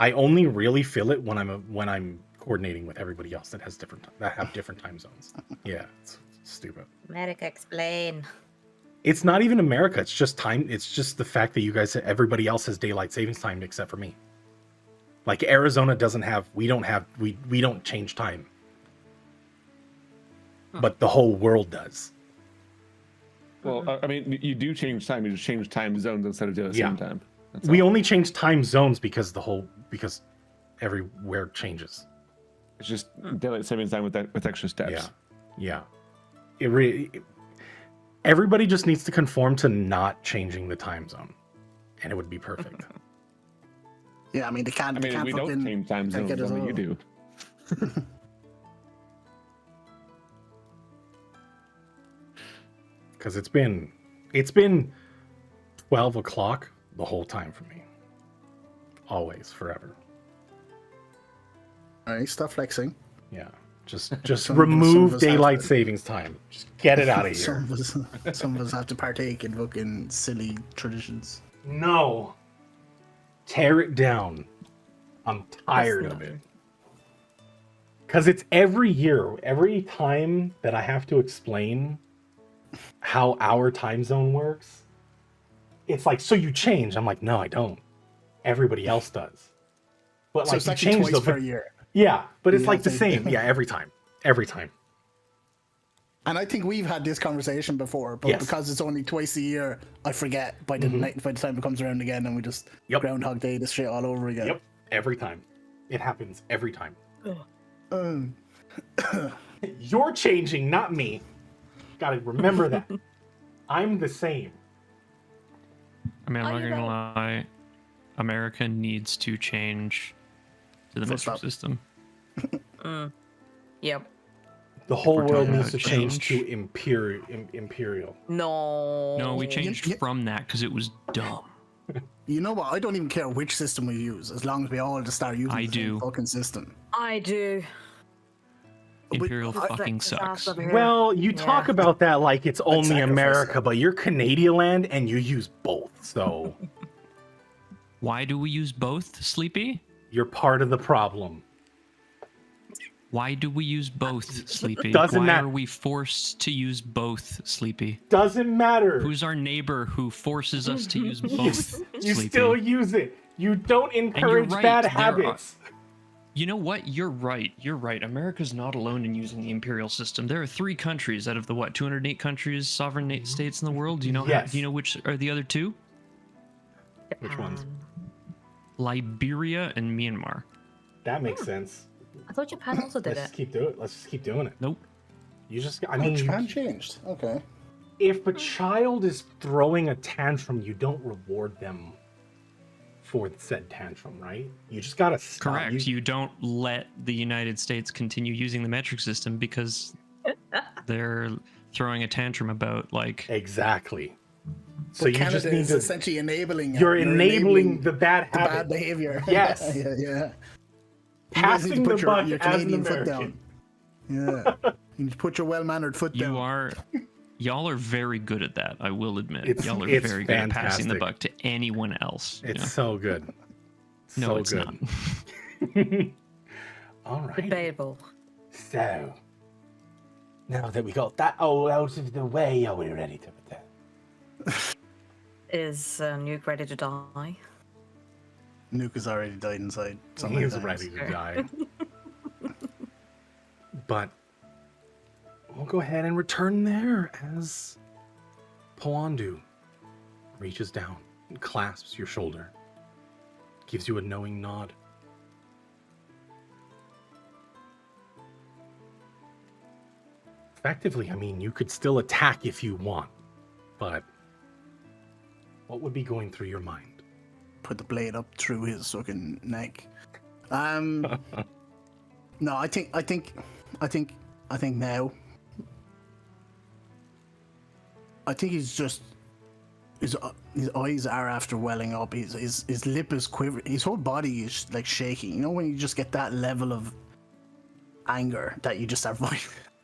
I only really feel it when I'm coordinating with everybody else that have different time zones. Yeah, it's stupid. America, explain. It's not even America. It's just time. It's just the fact that everybody else has daylight savings time except for me. Like Arizona doesn't have. We don't change time. But the whole world does. Well, I mean, you do change time. You just change time zones instead of doing the same time. That's We all. only change time zones because everywhere changes. It's just daylight savings time with extra steps. Yeah. Everybody just needs to conform to not changing the time zone, and it would be perfect. Yeah, I mean, they can't. I mean, we don't change time zones, get us only all. you do. Because it's been 12 o'clock the whole time for me. Always, forever. All right, stop flexing. Yeah. Just Some of remove us have daylight to- savings time. Just get it out of here. Some of us have to partake in fucking silly traditions. No. Tear it down. I'm tired of it. Because it's every year, every time that I have to explain how our time zone works, it's like, so you change. I'm like, no, I don't. Everybody else does. But So like, it's you actually change twice the per year. Yeah, but it's Yeah, like the same same. thing. Yeah, every time. Every time. And I think we've had this conversation before, but Yes. because it's only twice a year, I forget by the by the time it comes around again, and we just Yep. Groundhog Day this shit all over again. Yep. Every time. It happens every time. Um, You're changing, not me. Gotta remember that. I'm the same. I mean, I'm Oh, not you're gonna right. lie. America needs to change to the Full metric stop. system. Yep. The whole we're world talking needs about to change change. to imperial. No. No, we changed you- from that because it was dumb. you know what? I don't even care which system we use, as long as we all just start using I the do. same fucking system. I do. Imperial I- fucking Sexist ass sucks. over here. Well, you talk Yeah. about that like it's only sacrifice America, it. but you're Canadian land and you use both. So Why do we use both, Sleepy? you're part of the problem. Why do we use both, Sleepy? Doesn't Why matter. are we forced to use both, Sleepy? Doesn't matter. Who's our neighbor who forces us to use both, You Sleepy? still use it. You don't encourage right, bad there habits. You know what? You're right. You're right. America's not alone in using the imperial system. There are 3 countries out of the 208 countries, sovereign states in the world. Do you know? Yes. Do you know which are the other 2? Which ones? Liberia and Myanmar. That makes sense. I thought Japan also did Let's it. just keep doing it. Let's just keep doing it. Nope. You just, I Oh, mean, Japan changed. Okay. if a child is throwing a tantrum, you don't reward them for said tantrum, right? You just gotta stop. Correct. You don't let the United States continue using the metric system because they're throwing a tantrum about like Exactly. So But you Canada just need is to. essentially enabling it. You're enabling the bad the habit. bad behavior. Yes. yeah. You guys need Passing to the put buck your as an Canadian foot American. down. Yeah. You need to put your well-mannered foot down. y'all are very good at that. I will admit, It's- y'all are it's very good at passing the fantastic. buck to anyone else. It's Yeah. so good. No, So it's good. not. All right. Debatable. So, now that we got that all out of the way, are we ready to return? Is Nuke ready to die? Nuke has already died inside. so many He is times. ready to die. But we'll go ahead and return there as Poandu reaches down and clasps your shoulder, gives you a knowing nod. Effectively, I mean, you could still attack if you want, but what would be going through your mind? Put the blade up through his fucking neck. No, I think now. I think he's just his eyes are after welling up. His lip is quivering. His whole body is like shaking. You know when you just get that level of anger that you just start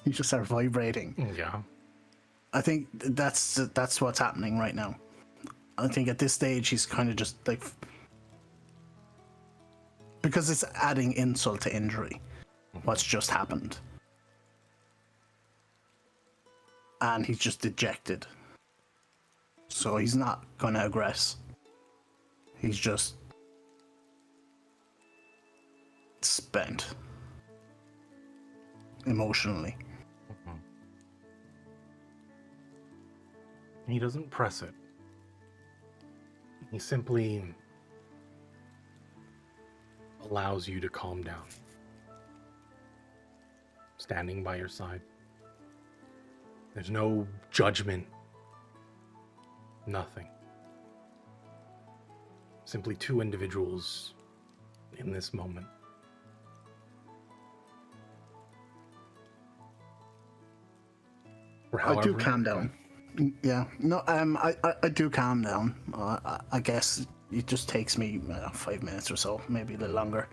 you just start vibrating. Yeah. I think that's what's happening right now. I think at this stage he's kind of just like, because it's adding insult to injury, what's just happened. And he's just dejected. So he's not going to aggress. He's just spent emotionally. He doesn't press it. He simply allows you to calm down. Standing by your side. There's no judgment. Nothing. Simply two individuals in this moment. For I do however- calm down. Yeah, no, I do calm down. I guess it just takes me 5 minutes or so, maybe a little longer.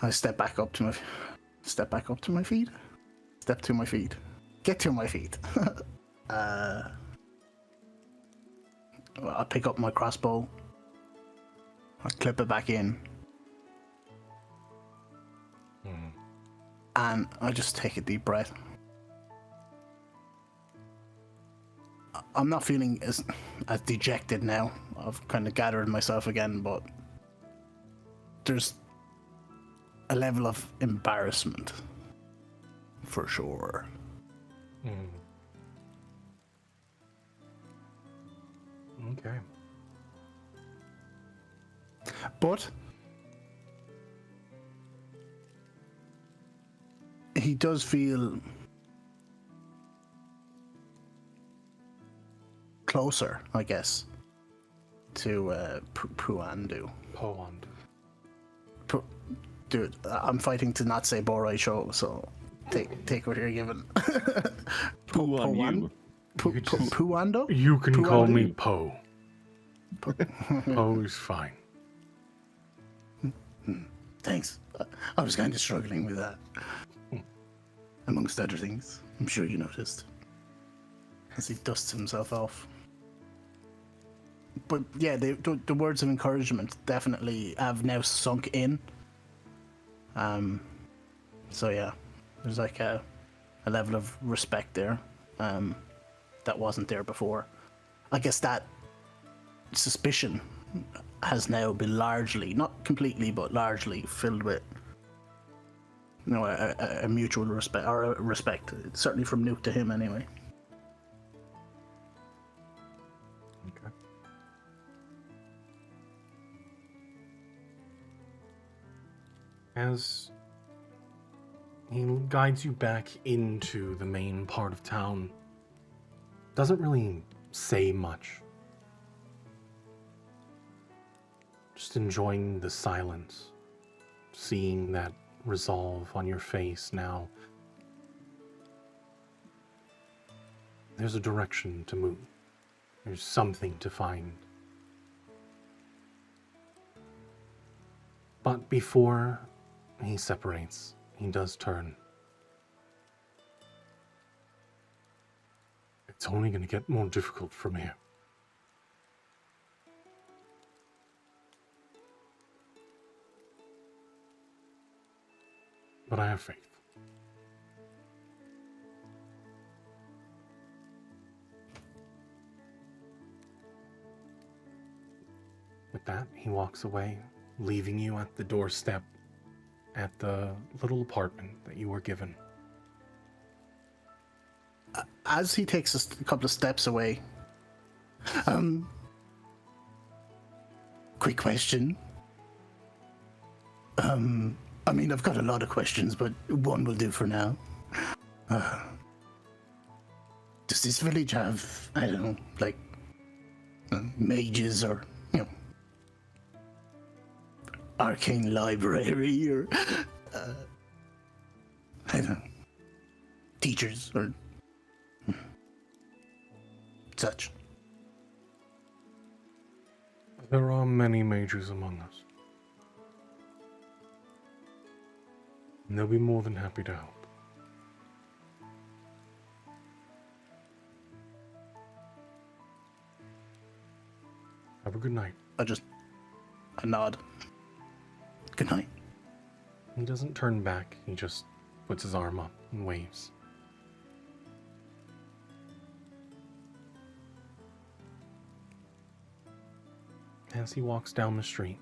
I step back up to my feet. Step to my feet. Get to my feet. I pick up my crossbow. I clip it back in. And I just take a deep breath. I'm not feeling as dejected now. I've kind of gathered myself again, but there's a level of embarrassment for sure. Okay. But he does feel closer, I guess, to Puandu. Poandu. Dude, I'm fighting to not say Borai Show, so take what you're given. Poo on you. Puando? You can call me Puandu? Poe. Poe's fine. Thanks. I was kind of struggling with that. Amongst other things. I'm sure you noticed. As he dusts himself off. But yeah, the words of encouragement definitely have now sunk in. So yeah, there's like a level of respect there that wasn't there before. I guess that suspicion has now been largely, not completely, but largely filled with, you know, a mutual respect, or a respect, certainly from Nuke to him anyway. Okay. As he guides you back into the main part of town, doesn't really say much. Just enjoying the silence, seeing that resolve on your face now. There's a direction to move. There's something to find. But before he separates, he does turn. It's only going to get more difficult from here. But I have faith. With that, he walks away, leaving you at the doorstep at the little apartment that you were given. As he takes a couple of steps away, quick question. I mean, I've got a lot of questions, but one will do for now. Does this village have, I don't know, like, mages or, you know, arcane library or, I don't know, teachers or such? There are many mages among us. And they'll be more than happy to help. Have a good night. I nod. Good night. He doesn't turn back, he just puts his arm up and waves. As he walks down the street,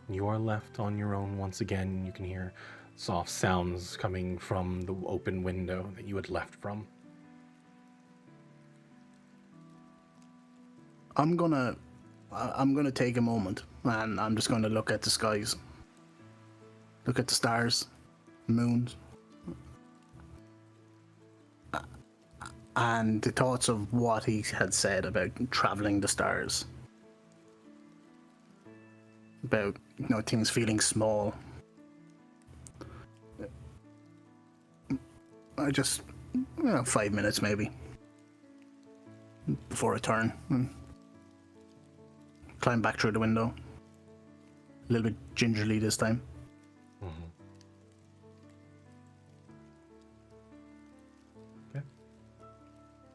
you are left on your own once again. You can hear soft sounds coming from the open window that you had left from. I'm gonna take a moment and I'm just gonna look at the skies. Look at the stars, moons. And the thoughts of what he had said about traveling the stars. About, you know, things feeling small. I just, 5 minutes maybe. Before I turn. Climb back through the window. A little bit gingerly this time. Okay.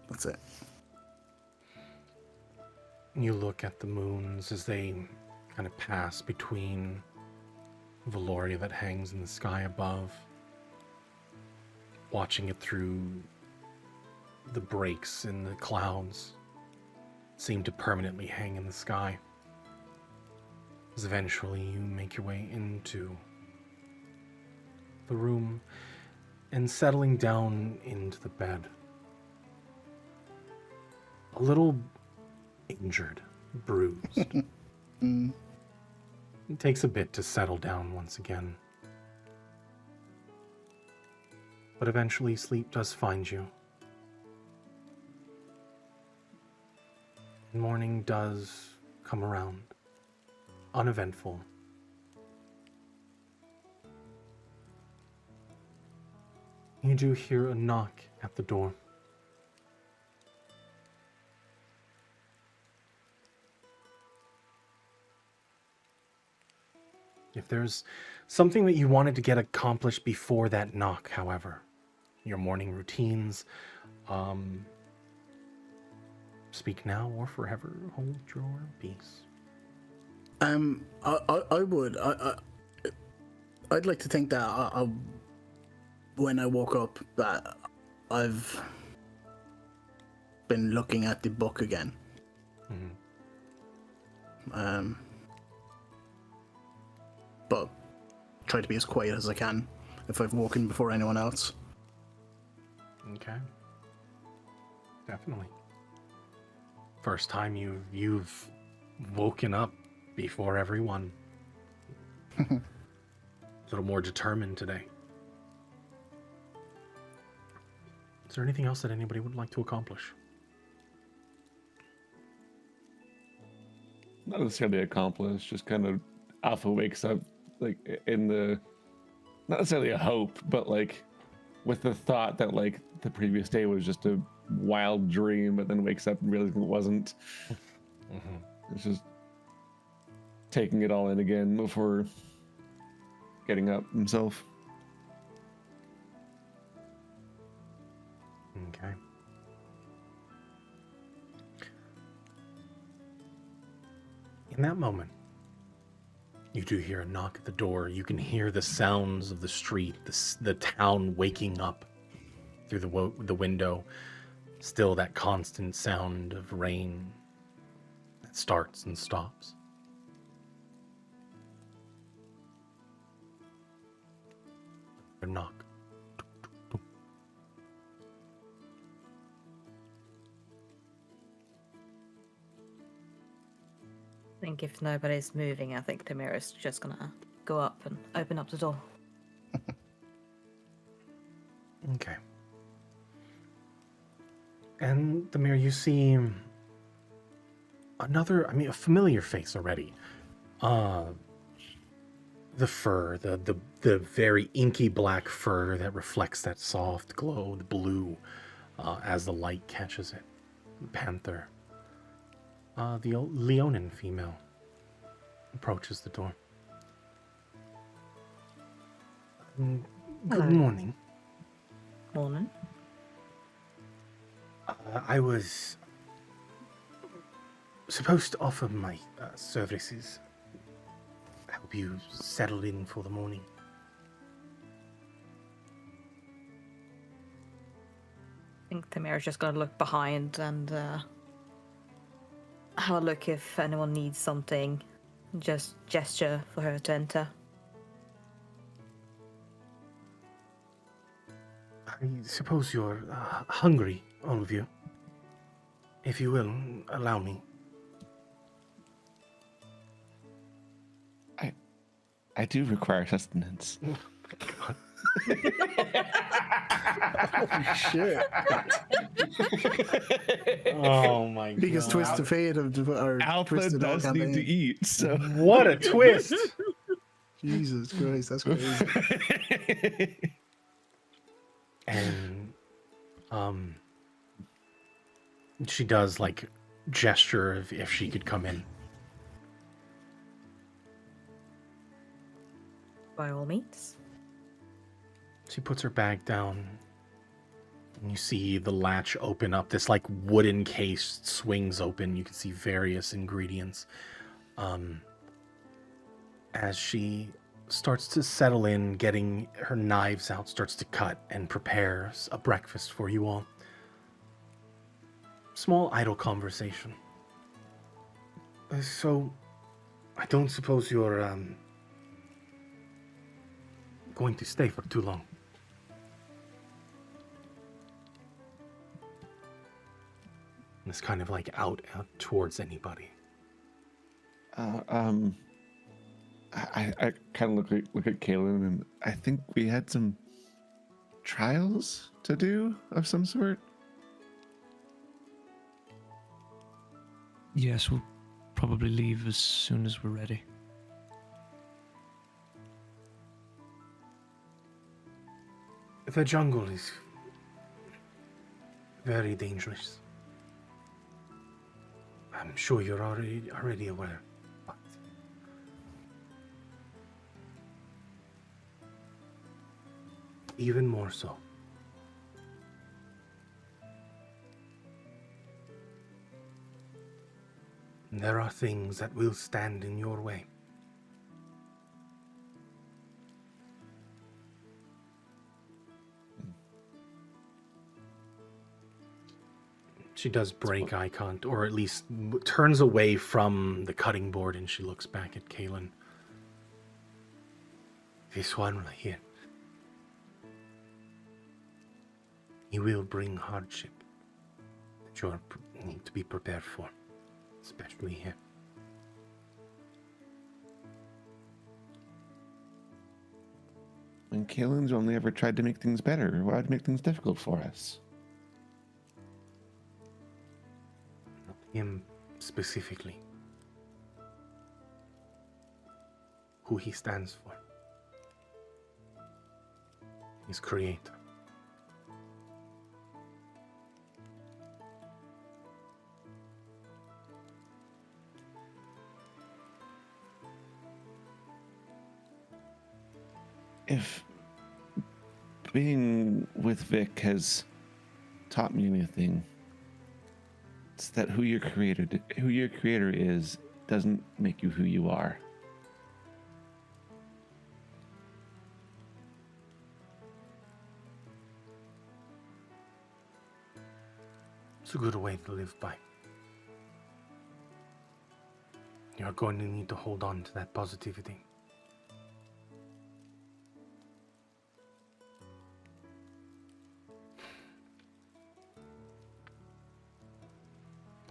That's it. You look at the moons as they kind of pass between Valoria that hangs in the sky above, watching it through the breaks in the clouds, seem to permanently hang in the sky. As eventually you make your way into the room and settling down into the bed. A little injured, bruised. It takes a bit to settle down once again. But eventually sleep does find you. Morning does come around, uneventful. You do hear a knock at the door. If there's something that you wanted to get accomplished before that knock, however, your morning routines, speak now or forever hold your peace. I would. I'd like to think that when I woke up, that I've been looking at the book again. But try to be as quiet as I can if I've woken before anyone else. Okay. Definitely. First time you've woken up before everyone. A little more determined today. Is there anything else that anybody would like to accomplish? Not necessarily accomplish, just kind of Alpha wakes up like in the, not necessarily a hope, but like with the thought that like the previous day was just a wild dream, but then wakes up and realizes it wasn't. It's just taking it all in again before getting up himself. Okay. In that moment, you do hear a knock at the door. You can hear the sounds of the street, the town waking up through the window. Still that constant sound of rain that starts and stops. A knock. I think if nobody's moving, I think Tamira's just gonna go up and open up the door. Okay. And Tamir, you see a familiar face already. The fur, the very inky black fur that reflects that soft glow, the blue, as the light catches it. Panther. The Leonin female approaches the door. Good Hello. morning. Morning. I was supposed to offer my services, help you settle in for the morning. I think Tamira's just gonna look behind and have a look if anyone needs something. Just gesture for her to enter. I suppose you're hungry, all of you. If you will, allow me. I do require sustenance. Holy shit. Oh my god. Biggest twist of fate of our Alpha twisted does all need to campaign. eat, so. What a twist! Jesus Christ, that's crazy. And she does like gesture if she could come in. By all means. She puts her bag down, and you see the latch open up. This like wooden case swings open. You can see various ingredients. As she starts to settle in, getting her knives out, starts to cut and prepares a breakfast for you all. Small idle conversation. So, I don't suppose you're going to stay for too long. It's kind of like out towards anybody. I kind of look at Kaylin, and I think we had some trials to do of some sort. Yes, we'll probably leave as soon as we're ready. The jungle is very dangerous. I'm sure you're already aware. But even more so. There are things that will stand in your way. She does break eye contact, or at least turns away from the cutting board, and she looks back at Kaylin. This one right here. He will bring hardship that you need to be prepared for, especially here. And Kaylin's only ever tried to make things better. Why would make things difficult for us? Not him specifically. Who he stands for. His creator. if being with Vic has taught me anything, it's that who your creator is doesn't make you who you are. It's a good way to live by. You're going to need to hold on to that positivity.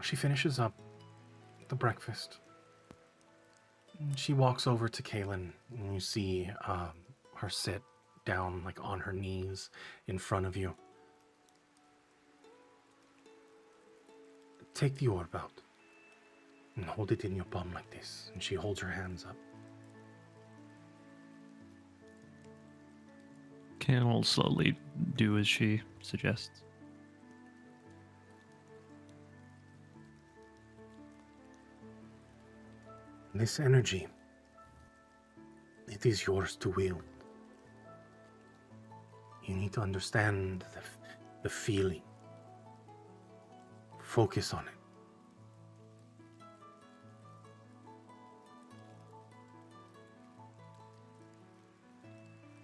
She finishes up the breakfast. She walks over to Kaylin, and you see her sit down, like on her knees in front of you. Take the orb out and hold it in your palm like this. And she holds her hands up. Kaylin will slowly do as she suggests. This energy, it is yours to wield. You need to understand the feeling. Focus on it.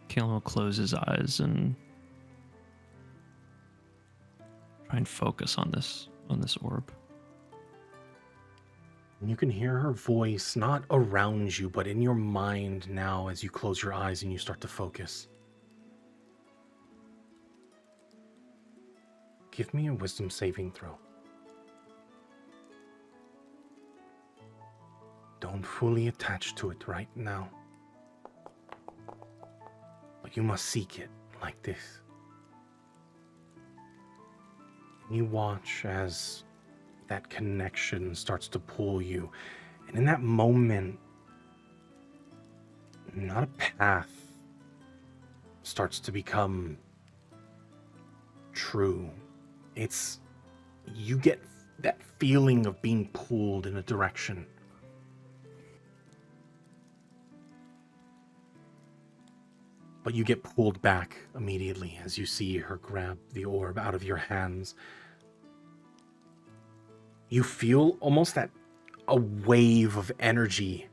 Kaelin will close his eyes and try and focus on this orb. You can hear her voice not around you, but in your mind now as you close your eyes and you start to focus. Give me a wisdom saving throw. Don't fully attach to it right now. But you must seek it like this. You watch as that connection starts to pull you. And in that moment, not a path starts to become true. It's, you get that feeling of being pulled in a direction. But you get pulled back immediately as you see her grab the orb out of your hands. You feel almost that a wave of energy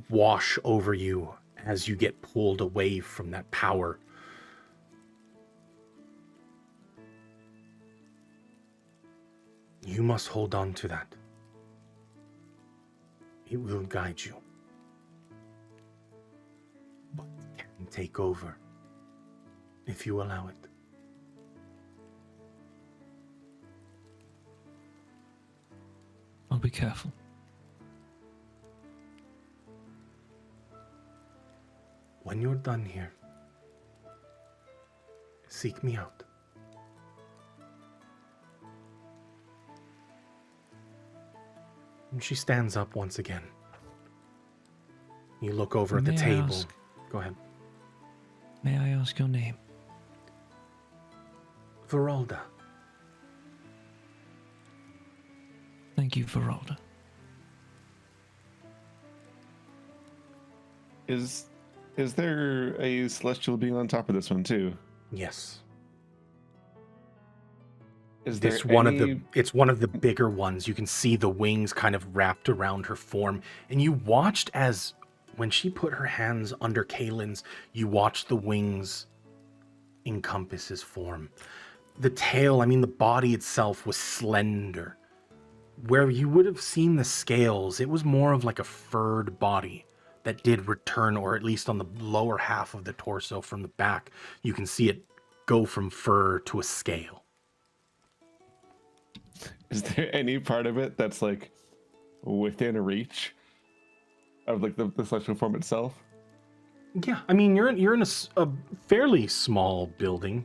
wash over you as you get pulled away from that power. You must hold on to that. It will guide you. But it can take over if you allow it. I'll be careful. When you're done here, seek me out. And she stands up once again. You look over at the May I table. ask- Go ahead. May I ask your name? Veralda. Thank you, Veralda. Is there a celestial being on top of this one too? Yes. Is there It's one of the bigger ones. You can see the wings kind of wrapped around her form. And you watched as when she put her hands under Kaylin's, you watched the wings encompass his form. The tail, the body itself was slender. Where you would have seen the scales, it was more of like a furred body that did return, or at least on the lower half of the torso from the back, you can see it go from fur to a scale. Is there any part of it that's like within reach of like the celestial form itself? Yeah, you're in a fairly small building.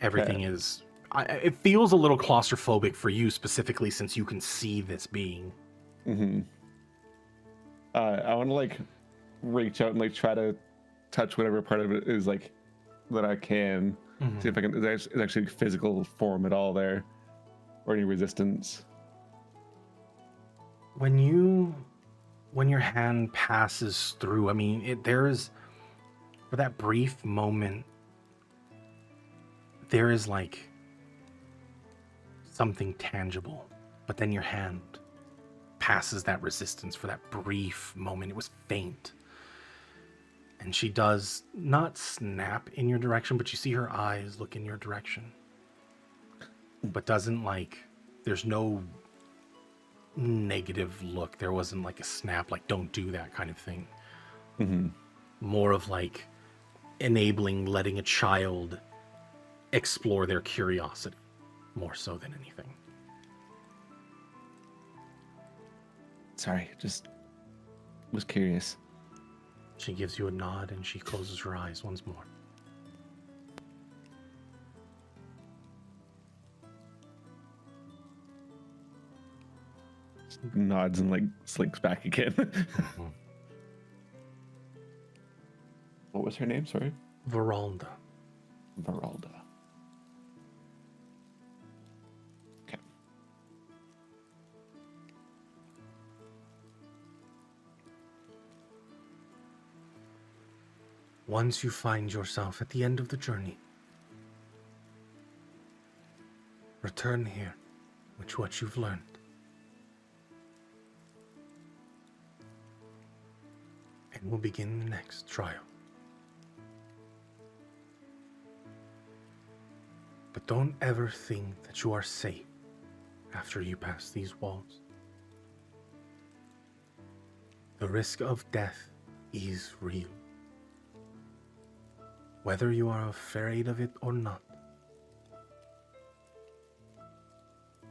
Everything is. It feels a little claustrophobic for you specifically, since you can see this being. Mm-hmm. I want to like reach out and like try to touch whatever part of it is like that I can. Mhm. See if I can. Is actually physical form at all there, or any resistance? When your hand passes through, For that brief moment, there is like something tangible, but then your hand passes that resistance for that brief moment. It was faint. And she does not snap in your direction, but you see her eyes look in your direction. But doesn't like, there's no negative look. There wasn't like a snap, like don't do that kind of thing. Mm-hmm. More of like enabling, letting a child explore their curiosity more so than anything. Sorry, just was curious. She gives you a nod and she closes her eyes once more. Nods and like slinks back again. What was her name? Sorry. Veralda. Veralda. Okay. Once you find yourself at the end of the journey, return here with what you've learned. And we'll begin the next trial. But don't ever think that you are safe after you pass these walls. The risk of death is real. Whether you are afraid of it or not,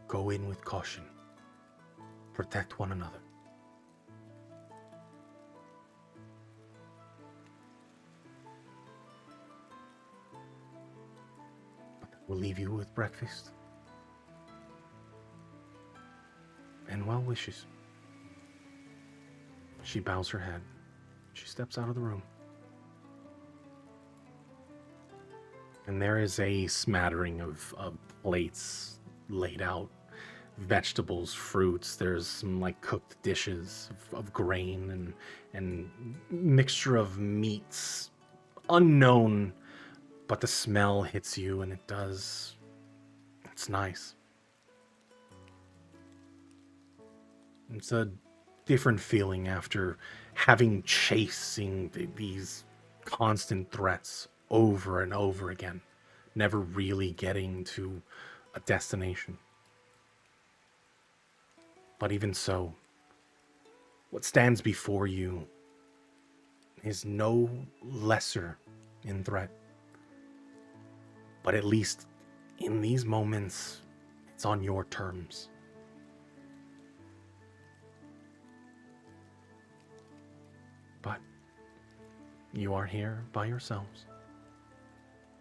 go in with caution. Protect one another. We'll leave you with breakfast and well wishes. She bows her head. She steps out of the room. And there is a smattering of plates laid out, vegetables, fruits. There's some like cooked dishes of grain and mixture of meats, unknown. But the smell hits you, and it's nice. It's a different feeling after chasing these constant threats over and over again, never really getting to a destination. But even so, what stands before you is no lesser in threat. But at least in these moments, it's on your terms. But you are here by yourselves,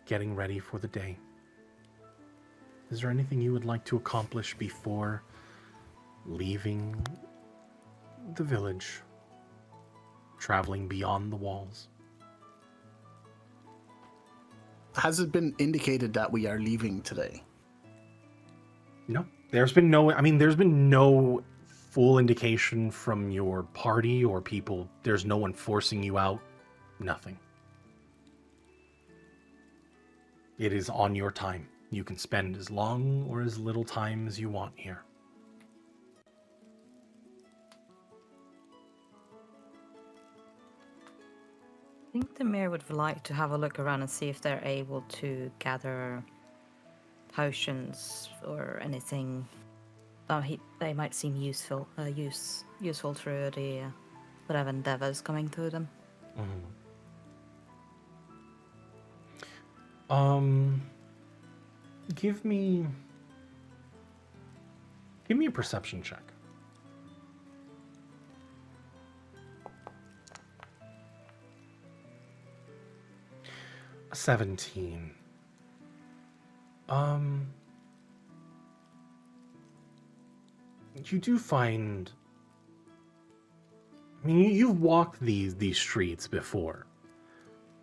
getting ready for the day. Is there anything you would like to accomplish before leaving the village, traveling beyond the walls? Has it been indicated that we are leaving today? No. There's been no full indication from your party or people. There's no one forcing you out. Nothing. It is on your time. You can spend as long or as little time as you want here. I think the mayor would like to have a look around and see if they're able to gather potions or anything. They might seem useful through the whatever endeavors coming through them. Give me a perception check. A 17. You do find. I mean, you've walked these streets before,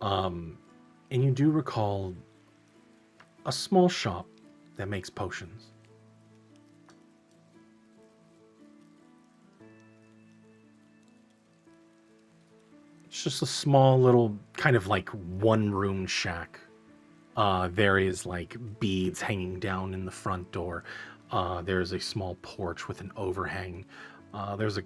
and you do recall a small shop that makes potions. It's just a small little kind of like one room shack. There is like beads hanging down in the front door. There's a small porch with an overhang. There's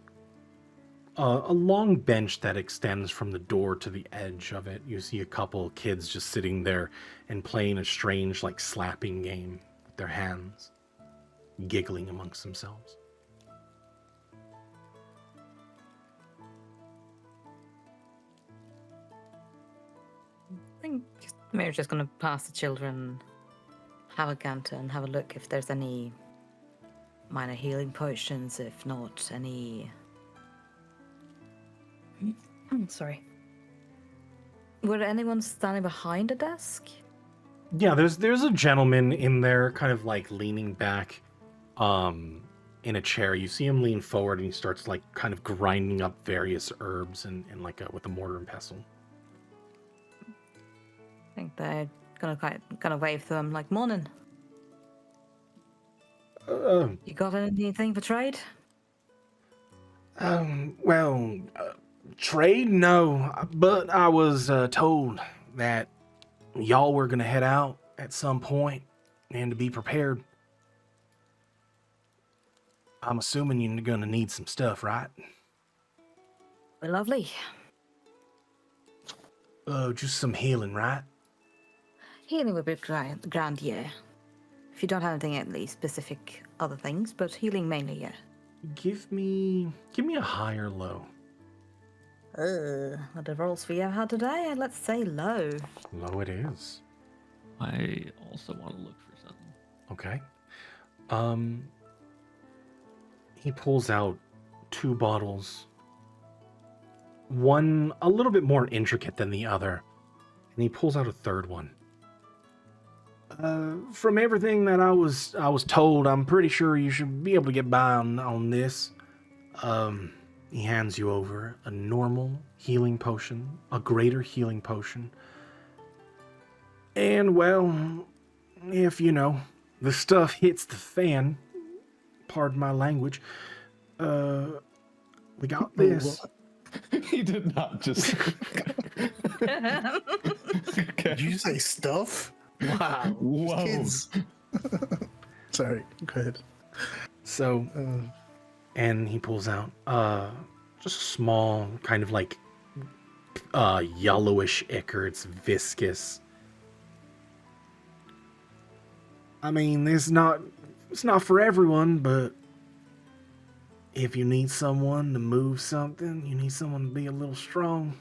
a long bench that extends from the door to the edge of it. You see a couple kids just sitting there and playing a strange like slapping game with their hands, giggling amongst themselves. I think Mary's just going to pass the children, have a canter, and have a look if there's any minor healing potions. If not, any. Sorry. Were anyone standing behind a desk? Yeah, there's a gentleman in there, kind of like leaning back, in a chair. You see him lean forward, and he starts like kind of grinding up various herbs and like with a mortar and pestle. I think they're gonna kind of wave to them like, "Morning. You got anything for trade?" Well, trade? No, but I was told that y'all were gonna head out at some point and to be prepared. I'm assuming you're gonna need some stuff, right? Well, lovely. Just some healing, right? Healing would be grand, yeah. If you don't have anything, at least specific other things, but healing mainly, yeah. Give me a high or low. What the rolls we have had today? Let's say low. Low it is. I also want to look for something. Okay. He pulls out 2 bottles. One a little bit more intricate than the other, and he pulls out a third one. From everything that I was told, I'm pretty sure you should be able to get by on this. He hands you over a normal healing potion, a greater healing potion. And well, if the stuff hits the fan, pardon my language, we got this. He did not just. Did you say stuff? Wow. Whoa. Kids. Sorry, go ahead. So, and he pulls out just a small kind of like yellowish ichor. It's viscous. I mean, it's not for everyone, but if you need someone to move something, you need someone to be a little strong,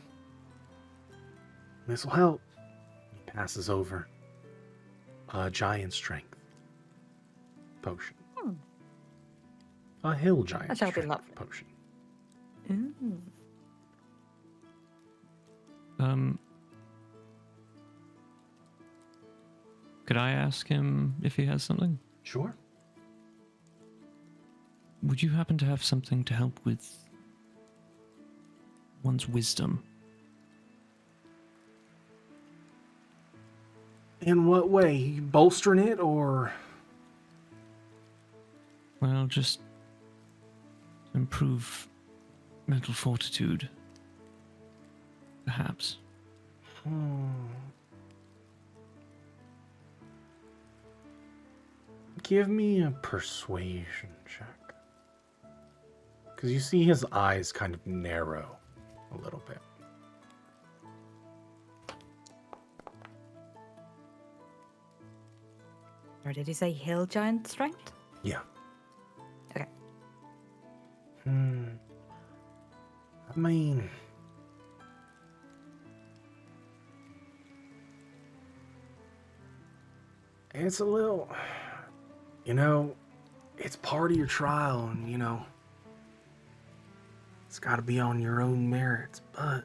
this will help. He passes over a giant strength potion. A hill giant That shall be strength lovely. potion. Could I ask him if he has something? Sure. Would you happen to have something to help with one's wisdom? In what way? You bolstering it, or? Well, just improve mental fortitude, perhaps. Give me a persuasion check. Because you see his eyes kind of narrow a little bit. Or did he say hill giant strength? Yeah. Okay. I mean, it's a little, it's part of your trial, and it's got to be on your own merits, but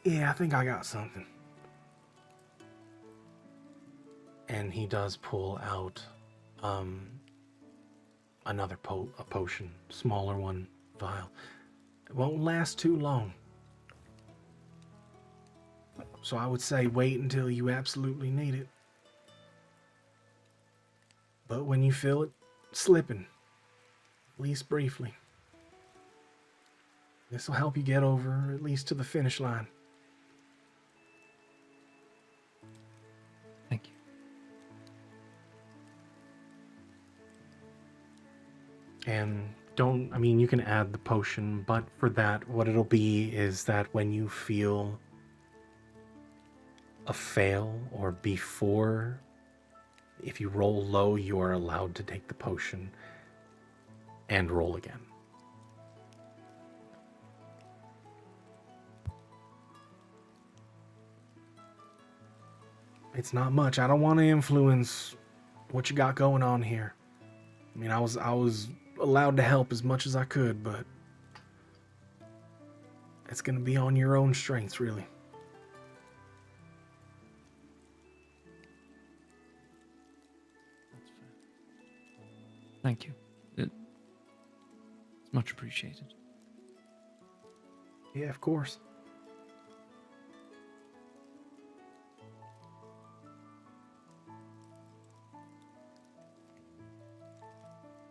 yeah, I think I got something. And he does pull out another a potion, smaller one, vial. It won't last too long. So I would say wait until you absolutely need it. But when you feel it slipping, at least briefly, This will help you get over at least to the finish line. Thank you. And you can add the potion, but for that, what it'll be is that when you feel a fail or before, if you roll low, you are allowed to take the potion and roll again. It's not much. I don't want to influence what you got going on here. I mean, I was allowed to help as much as I could, but it's going to be on your own strengths, really. That's fair. Thank you. It's much appreciated. Yeah, of course.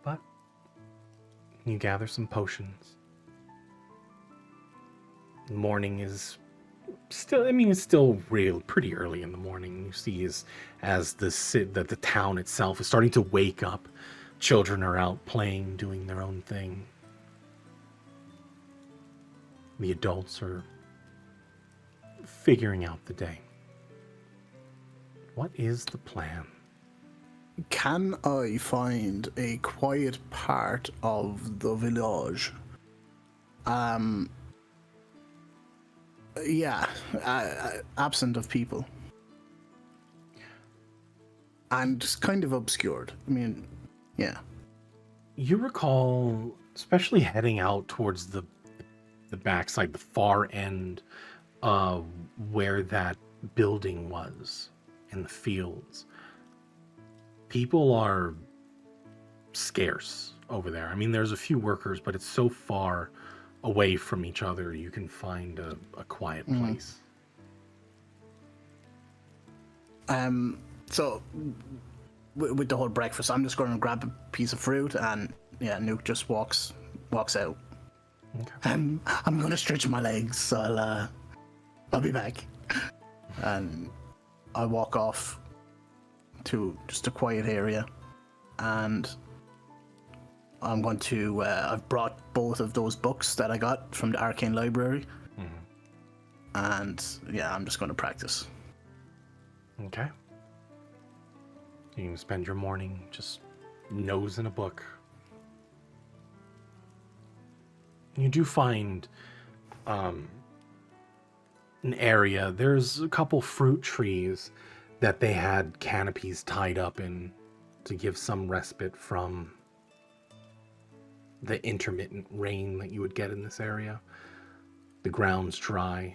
But you gather some potions. The morning is still, it's still pretty early in the morning. You see as the town itself is starting to wake up. Children are out playing, doing their own thing. The adults are figuring out the day. What is the plan? Can I find a quiet part of the village? Absent of people. And just kind of obscured. I mean, yeah. You recall, especially heading out towards the backside, the far end of where that building was in the fields. People are scarce over there. I mean, there's a few workers, but it's so far away from each other, you can find a quiet place. So, with the whole breakfast, I'm just going to grab a piece of fruit, and yeah, Nuke just walks out. Okay. I'm going to stretch my legs, so I'll be back. And I walk off to just a quiet area, and I'm going to I've brought both of those books that I got from the Arcane Library. And yeah, I'm just going to practice. Okay. You can spend your morning just nosing a book. You do find an area. There's a couple fruit trees that they had canopies tied up in to give some respite from the intermittent rain that you would get in this area. The ground's dry.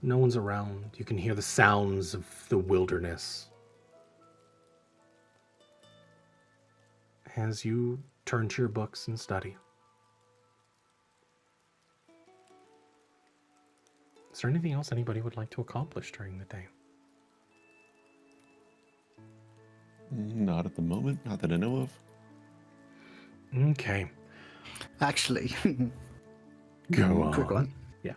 No one's around. You can hear the sounds of the wilderness as you turn to your books and study. Is there anything else anybody would like to accomplish during the day? Not at the moment, not that I know of. Okay. Actually, Go on. quick one. Yeah.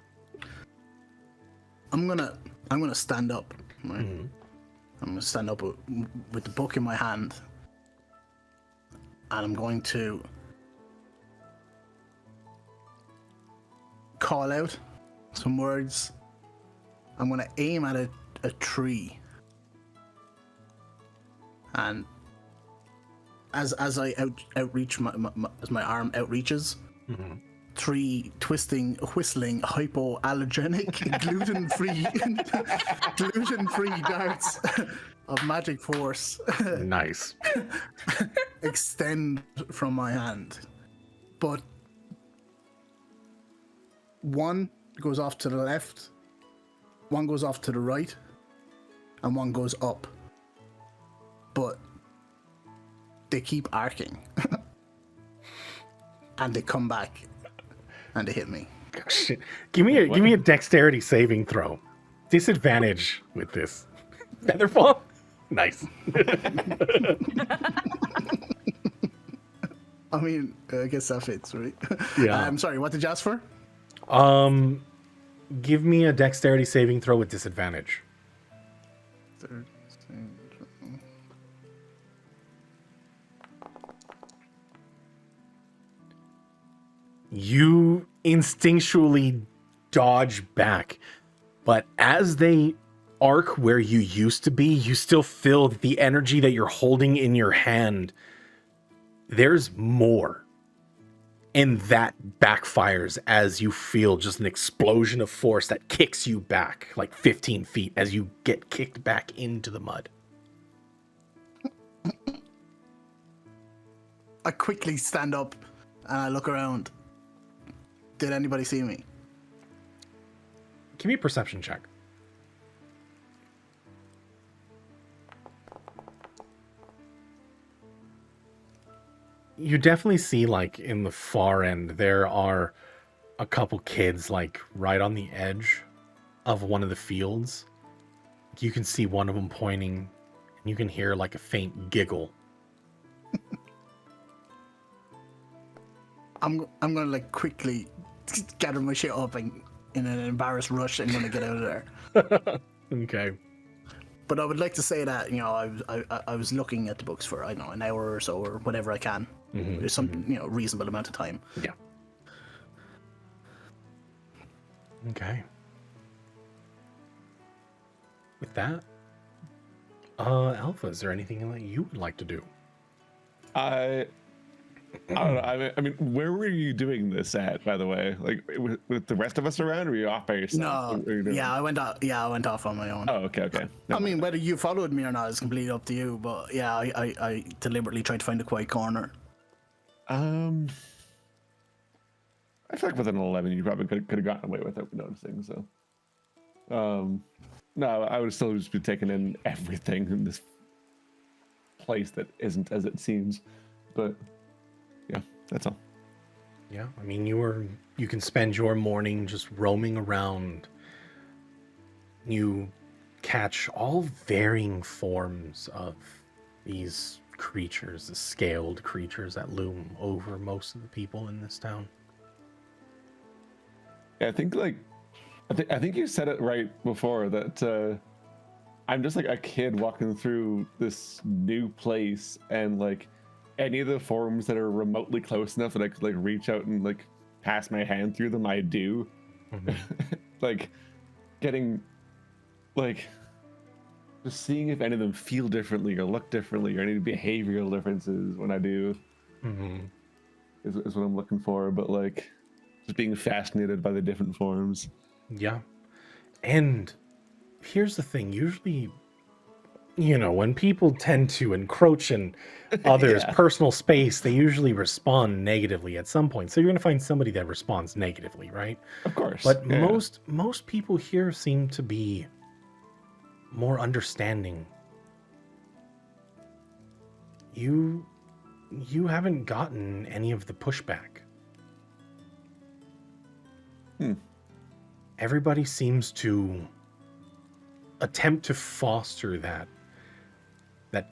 I'm gonna stand up. Right? I'm gonna stand up with the book in my hand, and I'm going to call out some words. I'm gonna aim at a tree, and as I outreach as my arm outreaches, three twisting, whistling, hypoallergenic, gluten-free darts of magic force Nice. extend from my hand. But one goes off to the left, one goes off to the right, and one goes up. But they keep arcing. And they come back and they hit me. Shit. Give me a dexterity saving throw. Disadvantage with this. Featherfall? Nice. I mean, I guess that fits, right? Yeah. I'm sorry, what did you ask for? Give me a dexterity saving throw with disadvantage. You instinctually dodge back, but as they arc where you used to be, you still feel the energy that you're holding in your hand. There's more. And that backfires as you feel just an explosion of force that kicks you back like 15 feet as you get kicked back into the mud. I quickly stand up and I look around. Did anybody see me? Give me a perception check. You definitely see, like, in the far end, there are a couple kids, like, right on the edge of one of the fields. You can see one of them pointing, and you can hear, like, a faint giggle. I'm gonna, like, quickly gather my shit up and in an embarrassed rush, I'm gonna get out of there. Okay. But I would like to say that, you know, I was looking at the books for, I don't know, an hour or so, or whatever I can. There's some, you know, reasonable amount of time. Yeah. Okay. With that, Alpha, is there anything that you would like to do? I don't know. I mean, where were you doing this at, by the way? Like, with the rest of us around, or were you off by yourself? No, What were you doing? yeah, I went off on my own. Oh, okay. I mean, whether you followed me or not is completely up to you. But yeah, I deliberately tried to find a quiet corner. I feel like with an 11, you probably could have gotten away without noticing. So, no, I would still just be taking in everything in this place that isn't as it seems. But yeah, that's all. Yeah, I mean, you can spend your morning just roaming around. You catch all varying forms of these creatures, the scaled creatures that loom over most of the people in this town. Yeah, I think you said it right before that I'm just like a kid walking through this new place, and like any of the forms that are remotely close enough that I could like reach out and like pass my hand through them, I do. Like getting like just seeing if any of them feel differently or look differently or any behavioral differences when I do is what I'm looking for. But like just being fascinated by the different forms. Yeah. And here's the thing, usually, you know, when people tend to encroach in others' personal space, they usually respond negatively at some point. So you're going to find somebody that responds negatively, right? Of course. But most people here seem to be more understanding. You haven't gotten any of the pushback. Everybody seems to attempt to foster that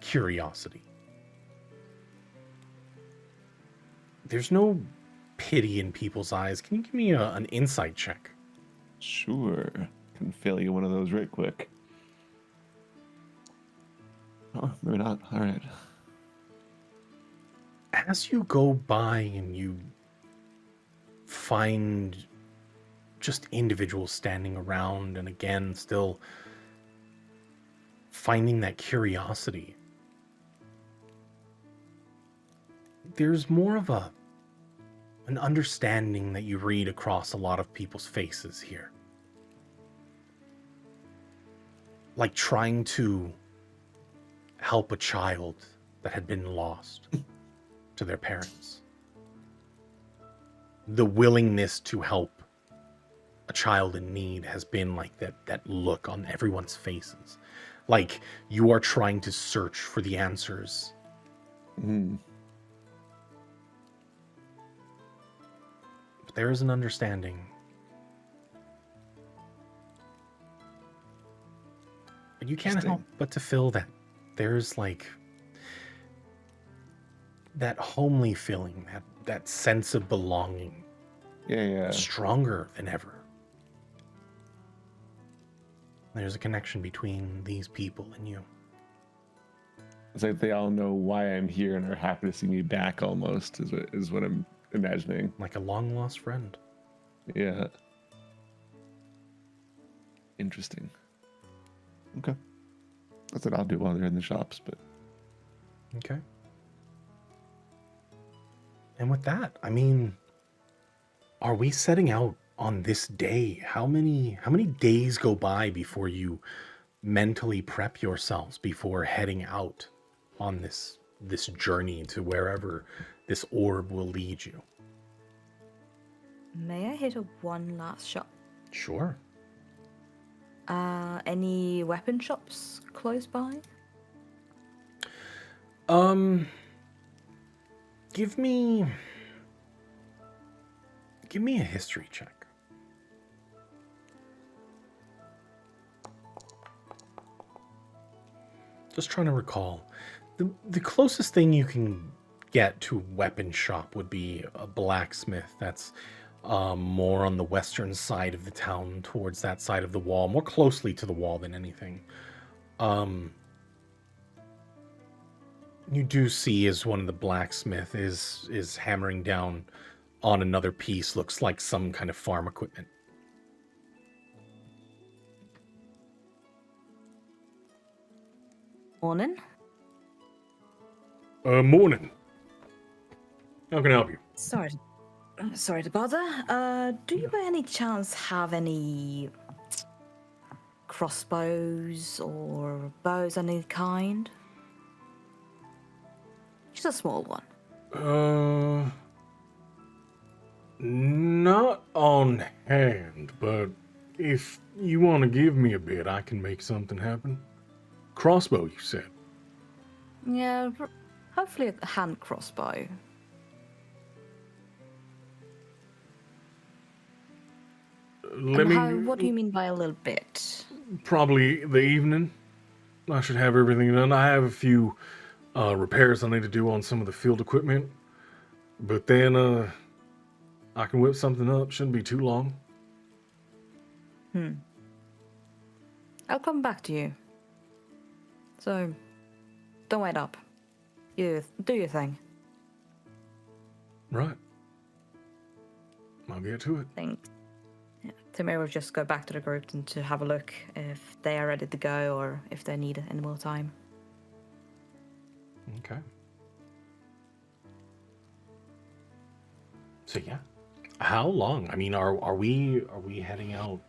curiosity. There's no pity in people's eyes. Can you give me an insight check? Sure. Can fail you one of those right quick. Oh, maybe not. All right. As you go by and you find just individuals standing around, and again, still finding that curiosity, there's more of an understanding that you read across a lot of people's faces here. Like trying to help a child that had been lost to their parents. The willingness to help a child in need has been like that look on everyone's faces. Like you are trying to search for the answers. But there is an understanding. But you can't help but to feel that there's like that homely feeling, that sense of belonging, Yeah. stronger than ever. There's a connection between these people and you. It's like they all know why I'm here and are happy to see me back. Almost is what I'm imagining. Like a long lost friend. Yeah. Interesting. Okay. That's what I'll do while they're in the shops, but Okay. And with that, I mean, are we setting out on this day? How many days go by before you mentally prep yourselves before heading out on this journey to wherever this orb will lead you? May I hit a one last shot? Sure. Any weapon shops close by? Give me a history check. Just trying to recall. The closest thing you can get to a weapon shop would be a blacksmith that's more on the western side of the town, towards that side of the wall, more closely to the wall than anything. You do see as one of the blacksmith is hammering down on another piece, looks like some kind of farm equipment. Morning. Morning. How can I help you? Sorry to bother. Do you by any chance have any crossbows or bows of any kind? Just a small one. Not on hand, but if you want to give me a bit, I can make something happen. Crossbow, you said? Yeah, hopefully a hand crossbow. What do you mean by a little bit? Probably the evening. I should have everything done. I have a few repairs I need to do on some of the field equipment, but then I can whip something up. Shouldn't be too long. I'll come back to you. So, don't wait up. You do your thing. Right. I'll get to it. Thanks. Yeah, Tamir will just go back to the group and to have a look if they are ready to go or if they need any more time. Okay. So yeah, how long? I mean, are we heading out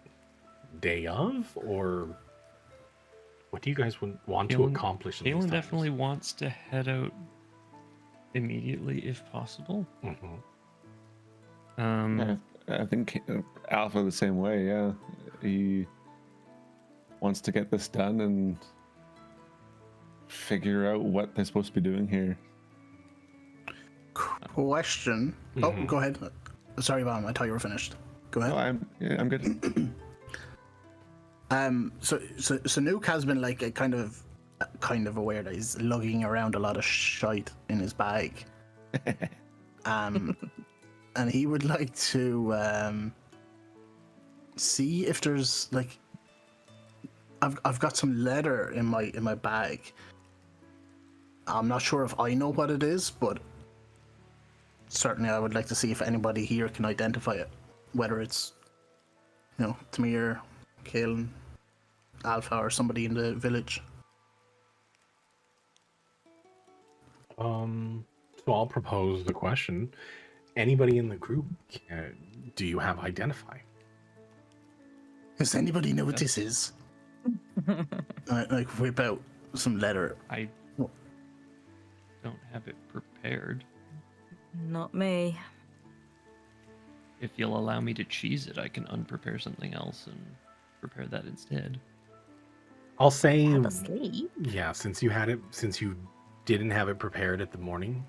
day of, or what do you guys want to accomplish? In these Galen times? definitely wants to head out immediately if possible. yeah, I think Alpha the same way. Yeah, he wants to get this done and figure out what they're supposed to be doing here. Question. Oh, go ahead. Sorry, Mom. I thought you were finished. Go ahead. Oh, I'm good. So Nuke has been like a kind of aware that he's lugging around a lot of shite in his bag. And he would like to see if there's like I've got some leather in my bag. I'm not sure if I know what it is, but certainly I would like to see if anybody here can identify it, whether it's Tamir, Kalen, Alpha, or somebody in the village. So I'll propose the question. Anybody in the group, do you have identify? Does anybody know what this is? I whip out some letter. I don't have it prepared. Not me. If you'll allow me to cheese it, I can unprepare something else and prepare that instead. I'll say, Have a sleep. yeah, since you didn't have it prepared at the morning,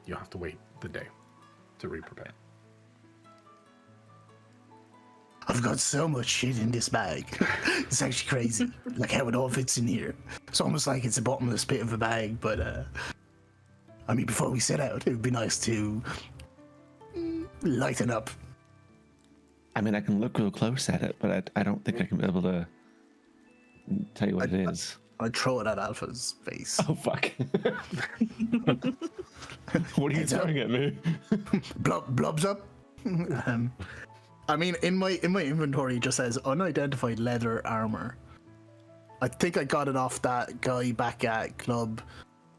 you'll have to wait the day to re-prepare. I've got so much shit in this bag. It's actually crazy. Like how it all fits in here. It's almost like it's a bottomless pit of a bag, but I mean, before we set out, it would be nice to lighten up. I mean, I can look real close at it, but I don't think I can be able to tell you what it is. I throw it at Alpha's face. Oh, fuck. What are you Heads up. throwing at me? Blobs up. I mean, in my inventory, it just says unidentified leather armor. I think I got it off that guy back at club.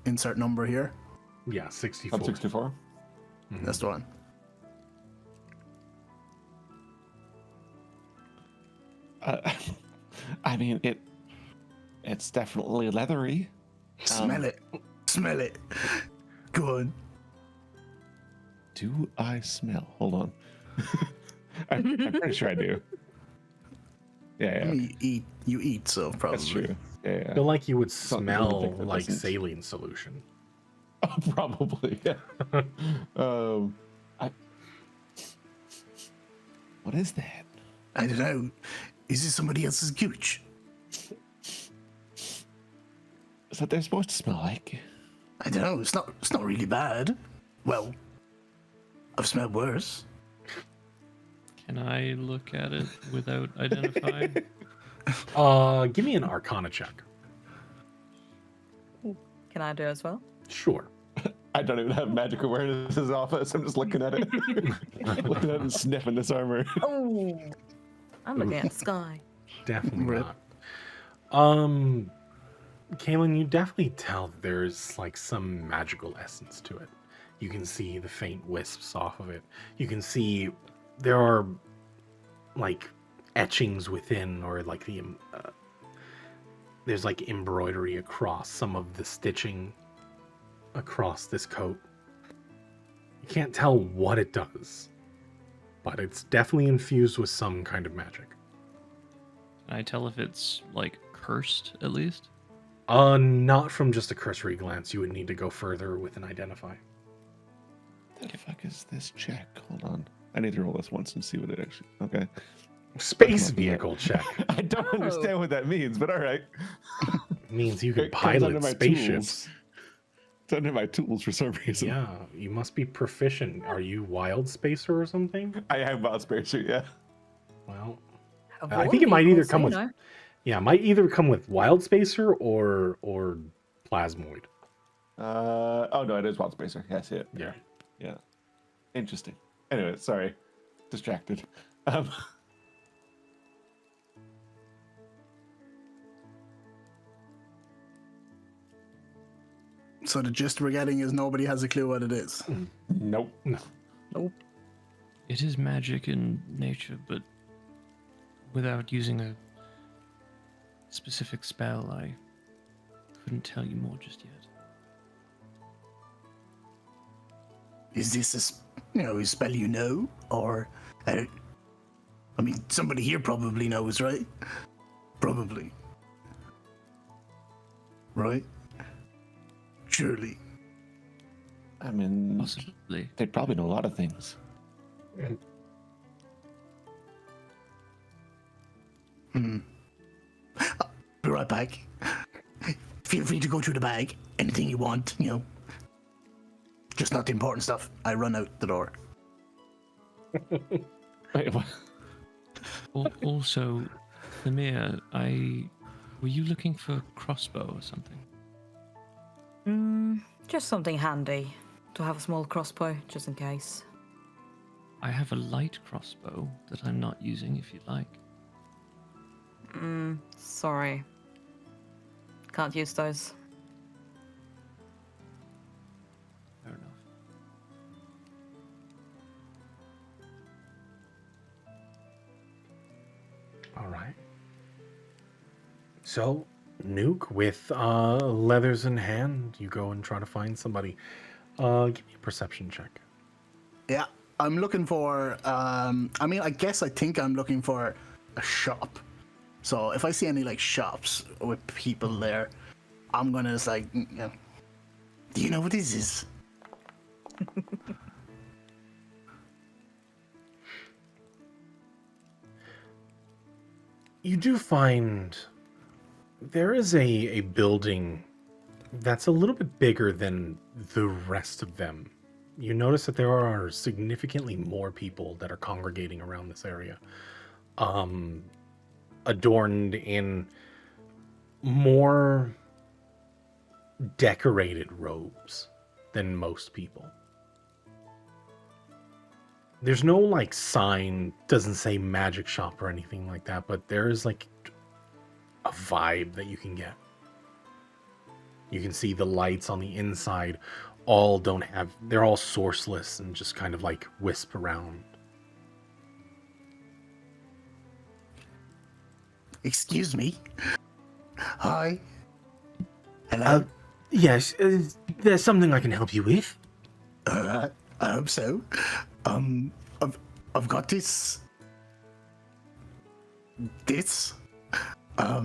Insert number here. Yeah, 64. I'm 64. That's the one. I mean, it's definitely leathery. Smell it. Smell it. Go on. Do I smell? Hold on. I'm pretty sure I do. Yeah, I mean, you eat, so probably. that's true. Yeah, I feel like you would Some people smell think that like doesn't. saline solution. Oh, probably. Yeah. What is that? I don't know. Is this somebody else's gooch? Is that what they're supposed to smell like? I don't know. It's not really bad. Well, I've smelled worse. Can I look at it without identifying? Give me an Arcana check. Can I do as well? Sure. I don't even have magic awareness in his office. I'm just looking at it. Looking at it and sniffing this armor. Oh, I'm looking at the sky. Definitely Rip. not. Kaylin, you definitely tell that there's like some magical essence to it. You can see the faint wisps off of it. You can see there are like etchings within, or like there's like embroidery across some of the stitching across this coat. You can't tell what it does, but it's definitely infused with some kind of magic. Can I tell if it's like cursed at least? Not from just a cursory glance. You would need to go further with an identify. The fuck is this check? Hold on. I need to roll this once and see what it actually. Okay. Space vehicle check I don't understand what that means, but all right. means you can It comes under pilot my spaceships. tools. It's under my tools for some reason. Yeah, you must be proficient. Are you wild spacer or something? I have wild spacer, yeah. Well, Of I all think it might either vehicles, come you with know. yeah, it might either come with wild spacer or plasmoid. Oh no, it is wild spacer. Yeah, I see it. Yeah. Yeah. Interesting. Anyway, sorry. Distracted. So the gist we're getting is nobody has a clue what it is. Nope. No. It is magic in nature, but without using a specific spell, I couldn't tell you more just yet. Is this a spell you know, or I mean, somebody here probably knows, right? Probably, right? Surely. I mean, Possibly. they probably know a lot of things. Be right back. Feel free to go through the bag. Anything you want, just not the important stuff. I run out the door. Wait, what? Also, Lemire, were you looking for a crossbow or something? Just something handy to have a small crossbow, just in case. I have a light crossbow that I'm not using if you'd like. Sorry. Can't use those. Fair enough. All right. So, Nuke, with leathers in hand, you go and try to find somebody. Give me a perception check. Yeah, I'm looking for. I think I'm looking for a shop. So if I see any like shops with people there, I'm gonna just like, do you know what this is? You do find there is a building that's a little bit bigger than the rest of them, you notice that there are significantly more people that are congregating around this area, adorned in more decorated robes than most people. There's no like sign, doesn't say magic shop or anything like that, but there is like a vibe that you can get. You can see the lights on the inside they're all sourceless and just kind of like wisp around. Excuse me. Hi. Hello. Yes, there's something I can help you with. I hope so. I've got this. I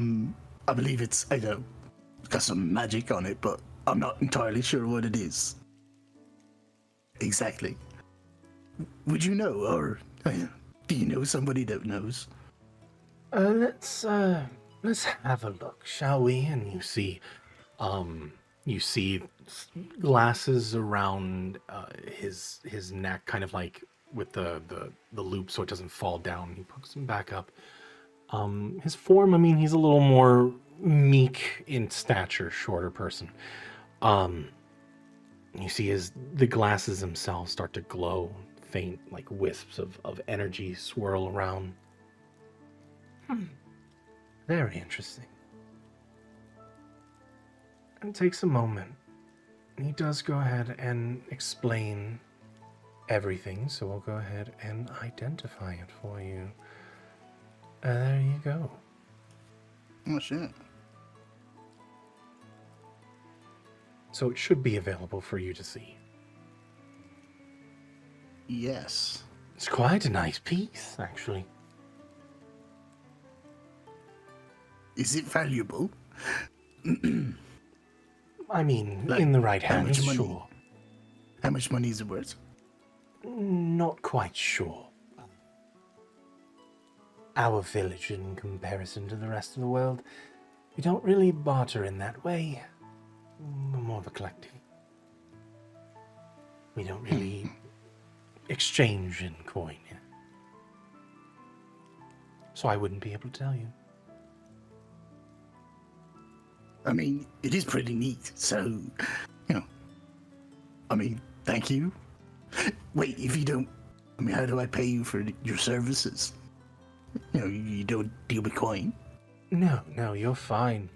believe it's, I don't know, it's got some magic on it, but I'm not entirely sure what it is. Exactly. Would you know, or do you know somebody that knows? Let's have a look, shall we? And you see glasses around his neck, kind of like with the loop, so it doesn't fall down. He pokes them back up. His form, I mean, he's a little more meek in stature, shorter person. You see the glasses themselves start to glow, faint like wisps of energy swirl around. Very interesting. And takes a moment. He does go ahead and explain everything, so we'll go ahead and identify it for you. There you go. Oh, shit. So it should be available for you to see. Yes. It's quite a nice piece, actually. Is it valuable? I mean, Like, in the right how much hands, money? sure. How much money is it worth? Not quite sure. Our village, in comparison to the rest of the world, we don't really barter in that way. We're more of a collective. We don't really exchange in coin here. So I wouldn't be able to tell you. I mean, it is pretty neat, so, thank you. Wait, if you don't, how do I pay you for your services? You don't deal with coin? No, you're fine.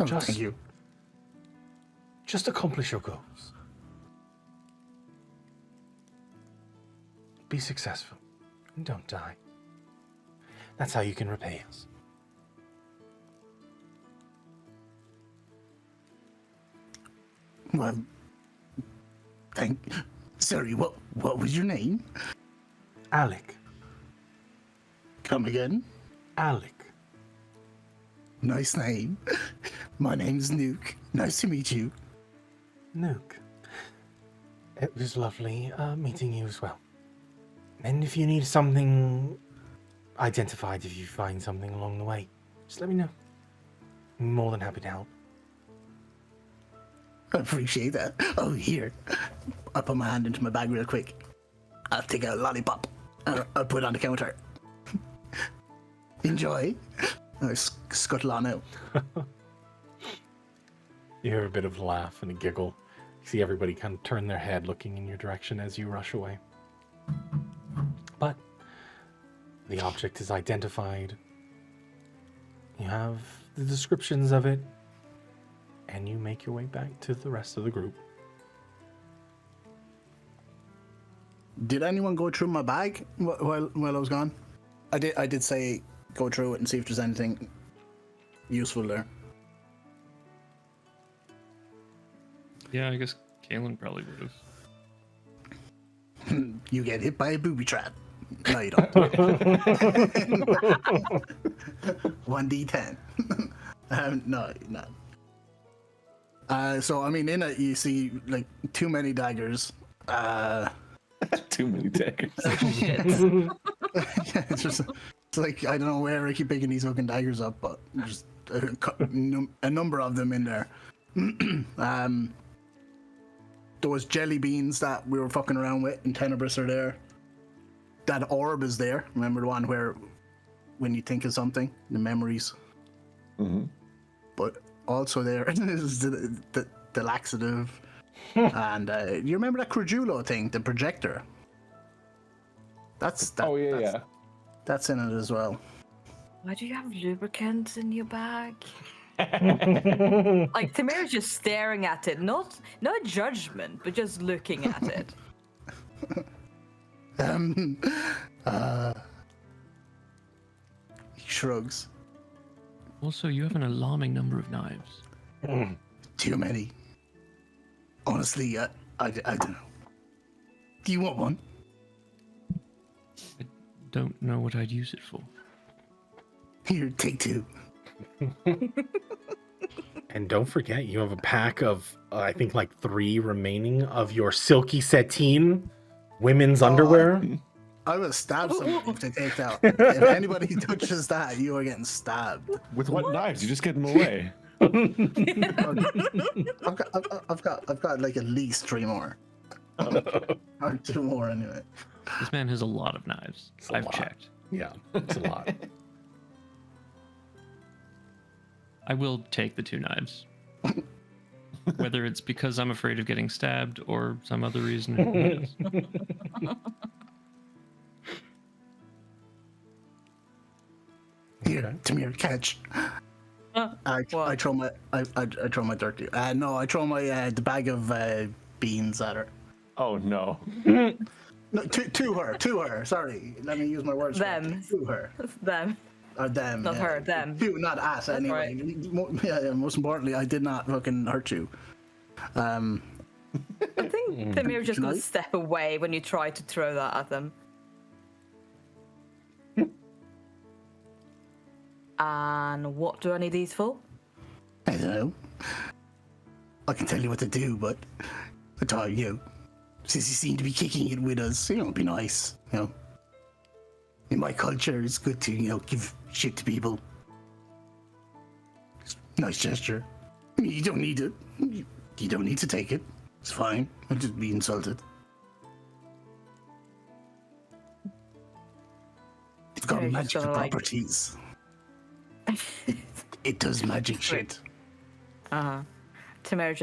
Oh, Just- thank you. Just accomplish your goals. Be successful, and don't die. That's how you can repay us. Well, sorry, what was your name? Alec. Come again? Alec. Nice name. My name's Nuke. Nice to meet you. Nuke. It was lovely meeting you as well. And if you need something identified, if you find something along the way, just let me know. I'm more than happy to help. I appreciate that. Oh, here. I put my hand into my bag real quick. I'll take out a lollipop. I'll put it on the counter. Enjoy. I scuttle on out. You hear a bit of a laugh and a giggle. You see everybody kind of turn their head looking in your direction as you rush away. But the object is identified. You have the descriptions of it, and you make your way back to the rest of the group. Did anyone go through my bag while I was gone? I did say go through it and see if there's anything useful there. Yeah, I guess Kalen probably would have. You get hit by a booby trap. No, you don't. 1d10. No. So, in it, you see, like, too many daggers. Too many daggers. Shit. Yeah, it's like, I don't know where I keep picking these fucking daggers up, but there's a number of them in there. those jelly beans that we were fucking around with in Tenebris are there. That orb is there. Remember the one where when you think of something, the memories. Mm-hmm. But also there is the laxative. And you remember that Crudulo thing, the projector? That's Oh yeah. That's in it as well. Why do you have lubricant in your bag? Like Tamir's just staring at it, not judgment, but just looking at it. He shrugs. Also, you have an alarming number of knives. Too many. Honestly, I don't know. Do you want one? I don't know what I'd use it for. Here, take two. And don't forget, you have a pack of, I think, like 3 remaining of your silky sateen women's underwear. I will stab someone if they take that. If anybody touches that, you are getting stabbed. With what knives? You just get them away. I've got like at least 3 more. Or 2 more anyway. This man has a lot of knives. It's a I've lot. checked. Yeah, it's a lot. I will take the 2 knives. Whether it's because I'm afraid of getting stabbed or some other reason. Who knows? Here, Tamir, catch. I throw my turkey. No, I throw my the bag of beans at her. Oh no. No, to her. Sorry, let me use my words. Them. To her. Them. Or them. Not her, them. To, not us, That's anyway. Yeah, most importantly, I did not fucking hurt you. I think Tamir just gonna Tonight? step away when you try to throw that at them. And what do I need these for? I don't know. I can tell you what to do, but I thought, since you seem to be kicking it with us, it'd be nice, In my culture, it's good to, give shit to people. It's a nice gesture. I mean, you don't need it. You don't need to take it. It's fine. I'll just be insulted. It's got Yeah, you're magical gonna, like- properties. It does magic shit. Tamir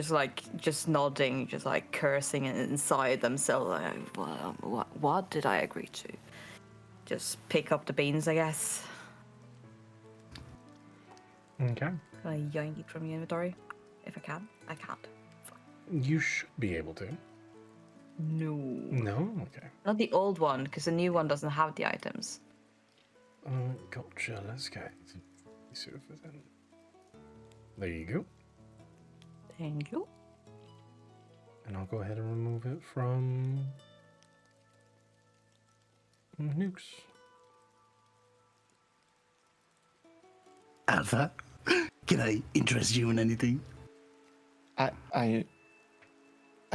just nodding, just like cursing inside themselves. Like, what did I agree to? Just pick up the beans, I guess. Okay. Can I yank it from the inventory? If I can. I can't. You should be able to. No. No? Okay. Not the old one, because the new one doesn't have the items. Gotcha. Let's go. See if it's in. There you go. Thank you. And I'll go ahead and remove it from Nukes. Alpha, can I interest you in anything? I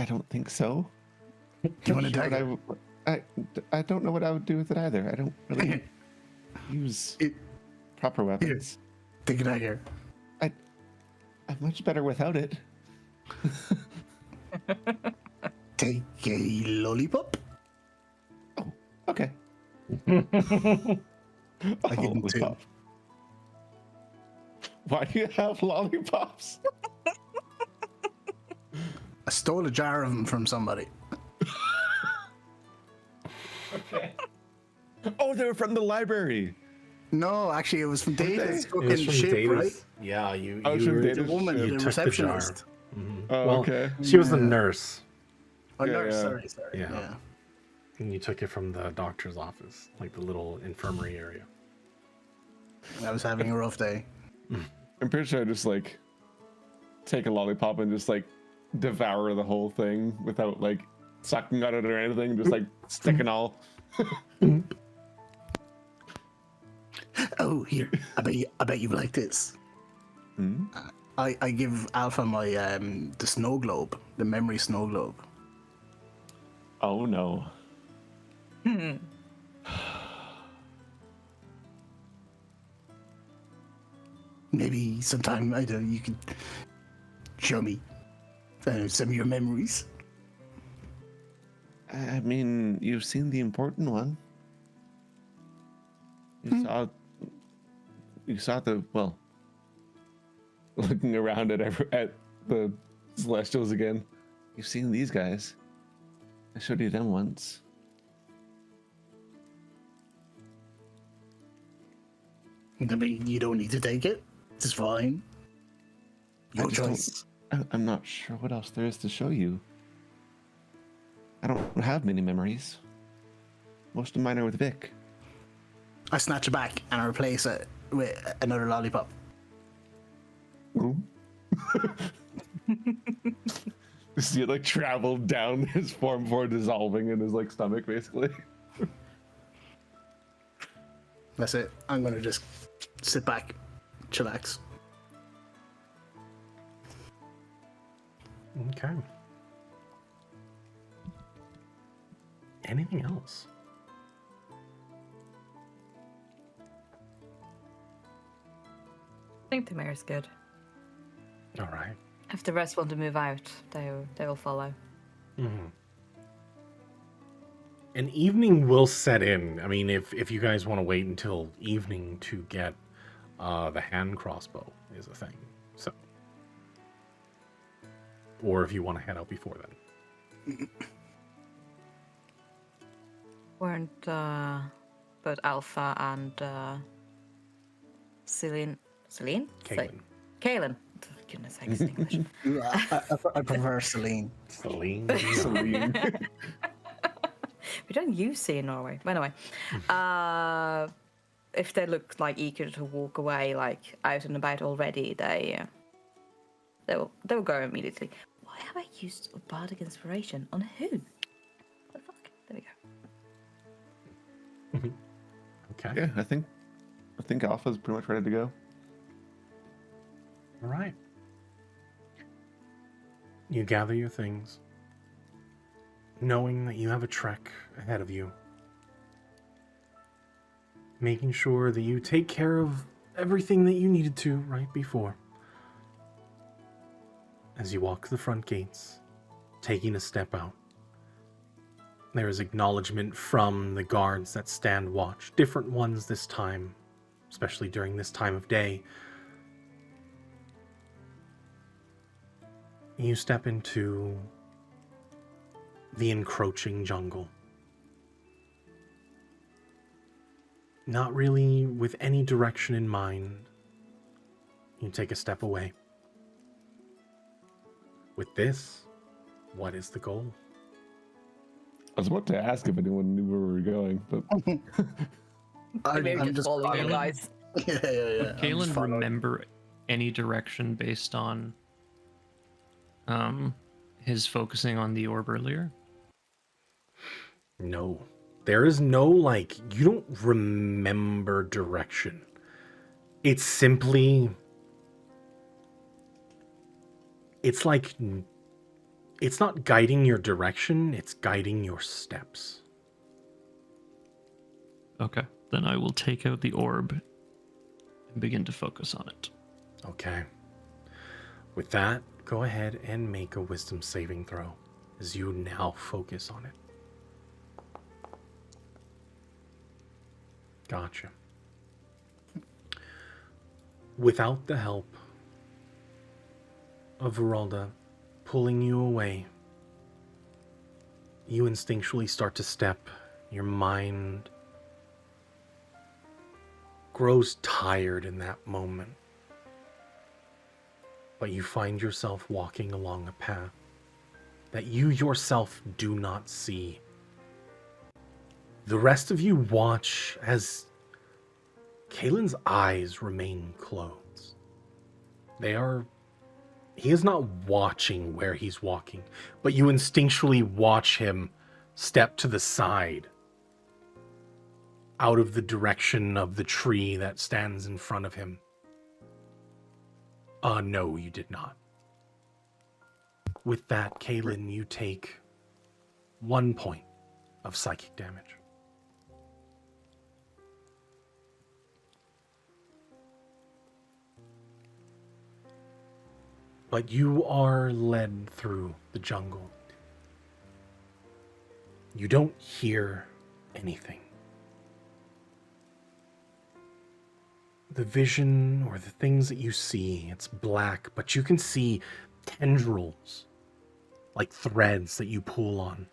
don't think so. Do you want a Sure what dagger? I don't know what I would do with it either. I don't really use proper weapons. Take a dagger. I'm much better without it. Take a lollipop. Okay. I give him 2. Why do you have lollipops? I stole a jar of them from somebody. Okay. Oh, they were from the library. No, actually, it was from Data's It fucking was from ship, Data's. right? Yeah, you. Oh, you from were- Data's The woman, ship. the You took the jar. receptionist. Oh, Well, okay. she was the Yeah. nurse, Oh, Yeah, nurse, yeah. sorry. Yeah. Yeah. and you took it from the doctor's office, like the little infirmary area. I was having a rough day. I'm pretty sure I just like take a lollipop and just like devour the whole thing without like sucking at it or anything, just like sticking all. Oh, here. I bet you like this. Hmm? I give Alpha my the snow globe, the memory snow globe. Oh no. Maybe sometime I don't know, you could show me some of your memories. I mean, you've seen the important one. You saw the, well, looking around at the Celestials again. You've seen these guys. I showed you them once. I mean, you don't need to take it. It's fine. Your just don't- choice. I'm not sure what else there is to show you. I don't have many memories. Most of mine are with Vic. I snatch it back and I replace it with another lollipop. See it like travel down his form before dissolving in his like stomach, basically. That's it. I'm gonna just sit back, chillax. Okay. Anything else? I think the mayor's good. All right. If the rest want to move out, they will follow. Mhm. An evening will set in. I mean, if you guys want to wait until evening to get the hand crossbow is a thing. So, or if you want to head out before then. Weren't both Alpha and Celine? Caitlin. Kaylin. Goodness sakes, English. I prefer Celine. Celine. Celine. We don't use C in Norway. But anyway, if they look like eager to walk away, like out and about already, they will go immediately. Why have I used a bardic inspiration on who? What the fuck? There we go. Okay. Yeah, I think Alpha's pretty much ready to go. All right. You gather your things, knowing that you have a trek ahead of you, making sure that you take care of everything that you needed to right before. As you walk the front gates, taking a step out, there is acknowledgement from the guards that stand watch, different ones this time, especially during this time of day. You step into the encroaching jungle. Not really with any direction in mind. You take a step away. With this, what is the goal? I was about to ask if anyone knew where we were going, but Maybe just follow you following. guys. Yeah. Would I'm just Kalen following. remember any direction based on his focusing on the orb earlier? No. There is no, like, you don't remember direction. It's simply... It's like... It's not guiding your direction, it's guiding your steps. Okay, then I will take out the orb and begin to focus on it. Okay. With that, go ahead and make a wisdom saving throw as you now focus on it. Gotcha. Without the help of Veralda pulling you away, you instinctually start to step. Your mind grows tired in that moment. But you find yourself walking along a path that you yourself do not see. The rest of you watch as Kalen's eyes remain closed. He is not watching where he's walking, but you instinctually watch him step to the side, out of the direction of the tree that stands in front of him. No, you did not. With that, Kalen, you take 1 point of psychic damage. But you are led through the jungle. You don't hear anything. The vision or the things that you see, it's black, but you can see tendrils, like threads that you pull on.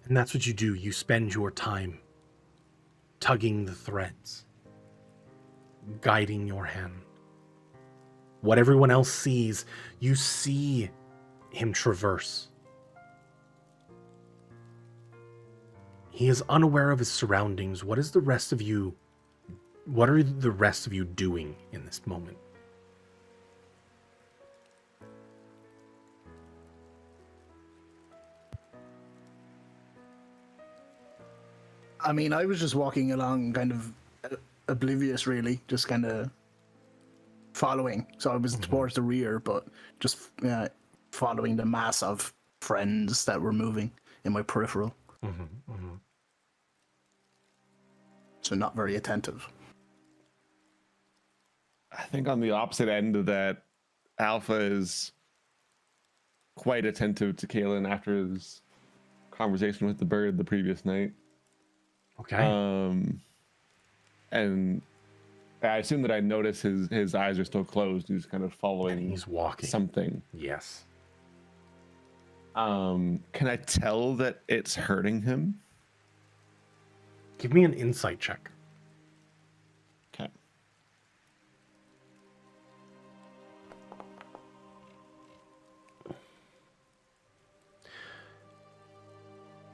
And that's what you do. You spend your time tugging the threads, guiding your hand. What everyone else sees, you see him traverse. He is unaware of his surroundings. What are the rest of you doing in this moment? I mean, I was just walking along, kind of oblivious, really, just kind of following. So I was towards the rear, but just following the mass of friends that were moving in my peripheral. So not very attentive. I think on the opposite end of that, Alpha is quite attentive to Kalen after his conversation with the bird the previous night. Okay. And I assume that I notice his eyes are still closed. He's kind of following. And he's walking. Something. Yes. Can I tell that it's hurting him? Give me an insight check. Okay.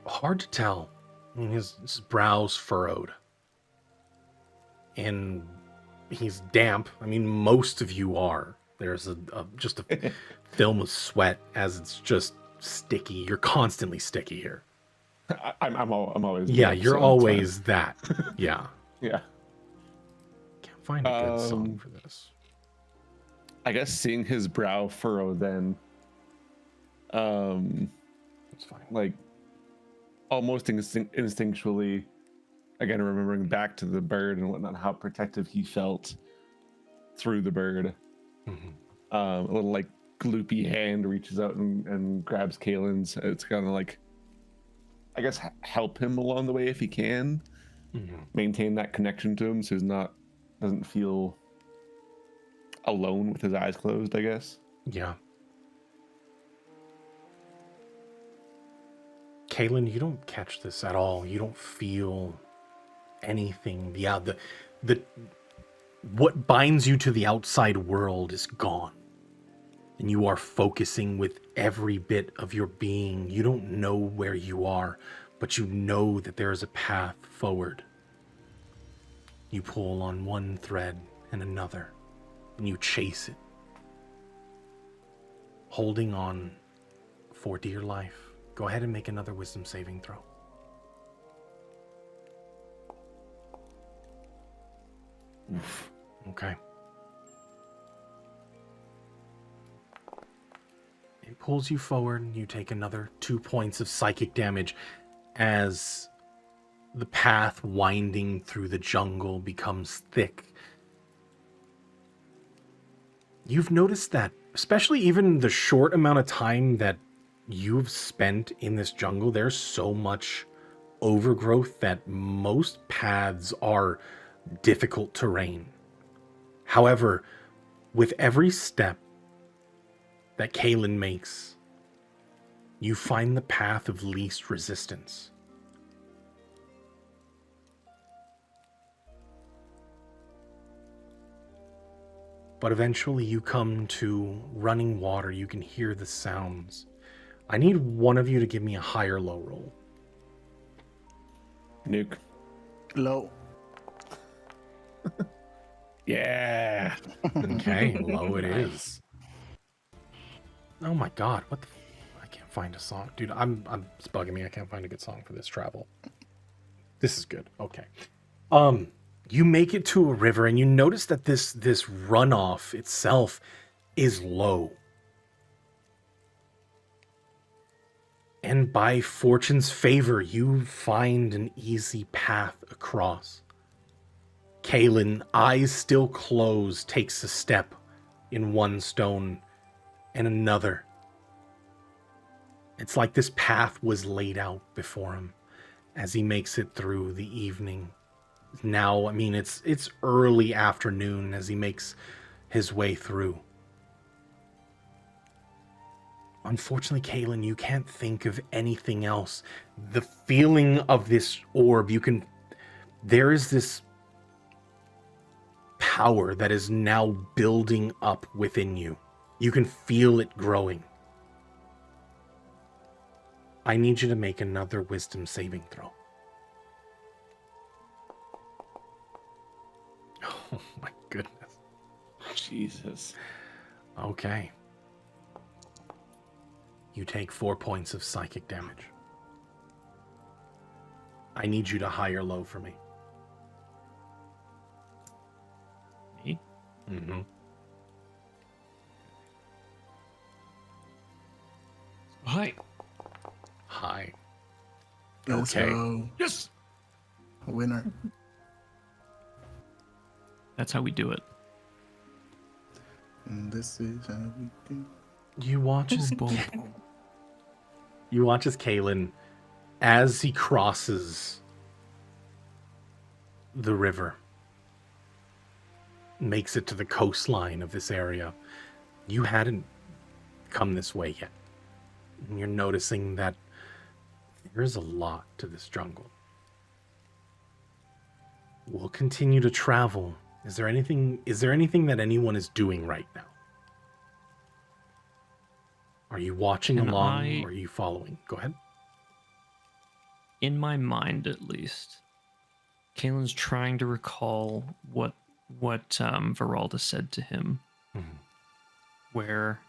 Hard to tell. I mean, his brow's furrowed. And he's damp. I mean, most of you are. There's just a film of sweat as it's just sticky. You're constantly sticky here. I'm always. Yeah, damp, you're so always that. Yeah. Yeah. Can't find a good song for this. I guess seeing his brow furrow then. That's fine. Like almost instinctually, again remembering back to the bird and whatnot, how protective he felt through the bird. A little like gloopy hand reaches out and grabs Kalen's. It's kind of like, I guess, help him along the way if he can. Maintain that connection to him so he's doesn't feel alone with his eyes closed, I guess. Yeah. Kalen, you don't catch this at all. You don't feel anything. Yeah, the what binds you to the outside world is gone. And you are focusing with every bit of your being. You don't know where you are, but you know that there is a path forward. You pull on one thread and another, and you chase it, holding on for dear life. Go ahead and make another wisdom saving throw. Oof. Okay. It pulls you forward, and you take another 2 points of psychic damage as the path winding through the jungle becomes thick. You've noticed that, especially even the short amount of time that you've spent in this jungle, there's so much overgrowth that most paths are difficult terrain. However, with every step that Kalen makes, you find the path of least resistance. But eventually you come to running water. You can hear the sounds. I need one of you to give me a high or low roll. Nuke. Low. Yeah. Okay, low it is. Oh my god, what the I can't find a song. Dude, it's bugging me. I can't find a good song for this travel. This is good. Okay. You make it to a river and you notice that this runoff itself is low. And by fortune's favor, you find an easy path across. Kalen, eyes still closed, takes a step in one stone and another. It's like this path was laid out before him as he makes it through the evening. Now, I mean, it's early afternoon as he makes his way through. Unfortunately, Kaylin, you can't think of anything else. The feeling of this orb, there is this power that is now building up within you. You can feel it growing. I need you to make another wisdom saving throw. Oh my goodness. Jesus. Okay. You take 4 points of psychic damage. I need you to high or low for me. Me? Mm-hmm. Hi. High. Let's Okay. go. Yes. Winner. That's how we do it. And this is how we do. You watch as Boom. You watch as Kalen, as he crosses the river, makes it to the coastline of this area. You hadn't come this way yet. And you're noticing that there's a lot to this jungle. We'll continue to travel. Is there anything that anyone is doing right now? Are you watching Can along or are you following? Go ahead. In my mind, at least, Kalen's trying to recall what Veralda said to him, where,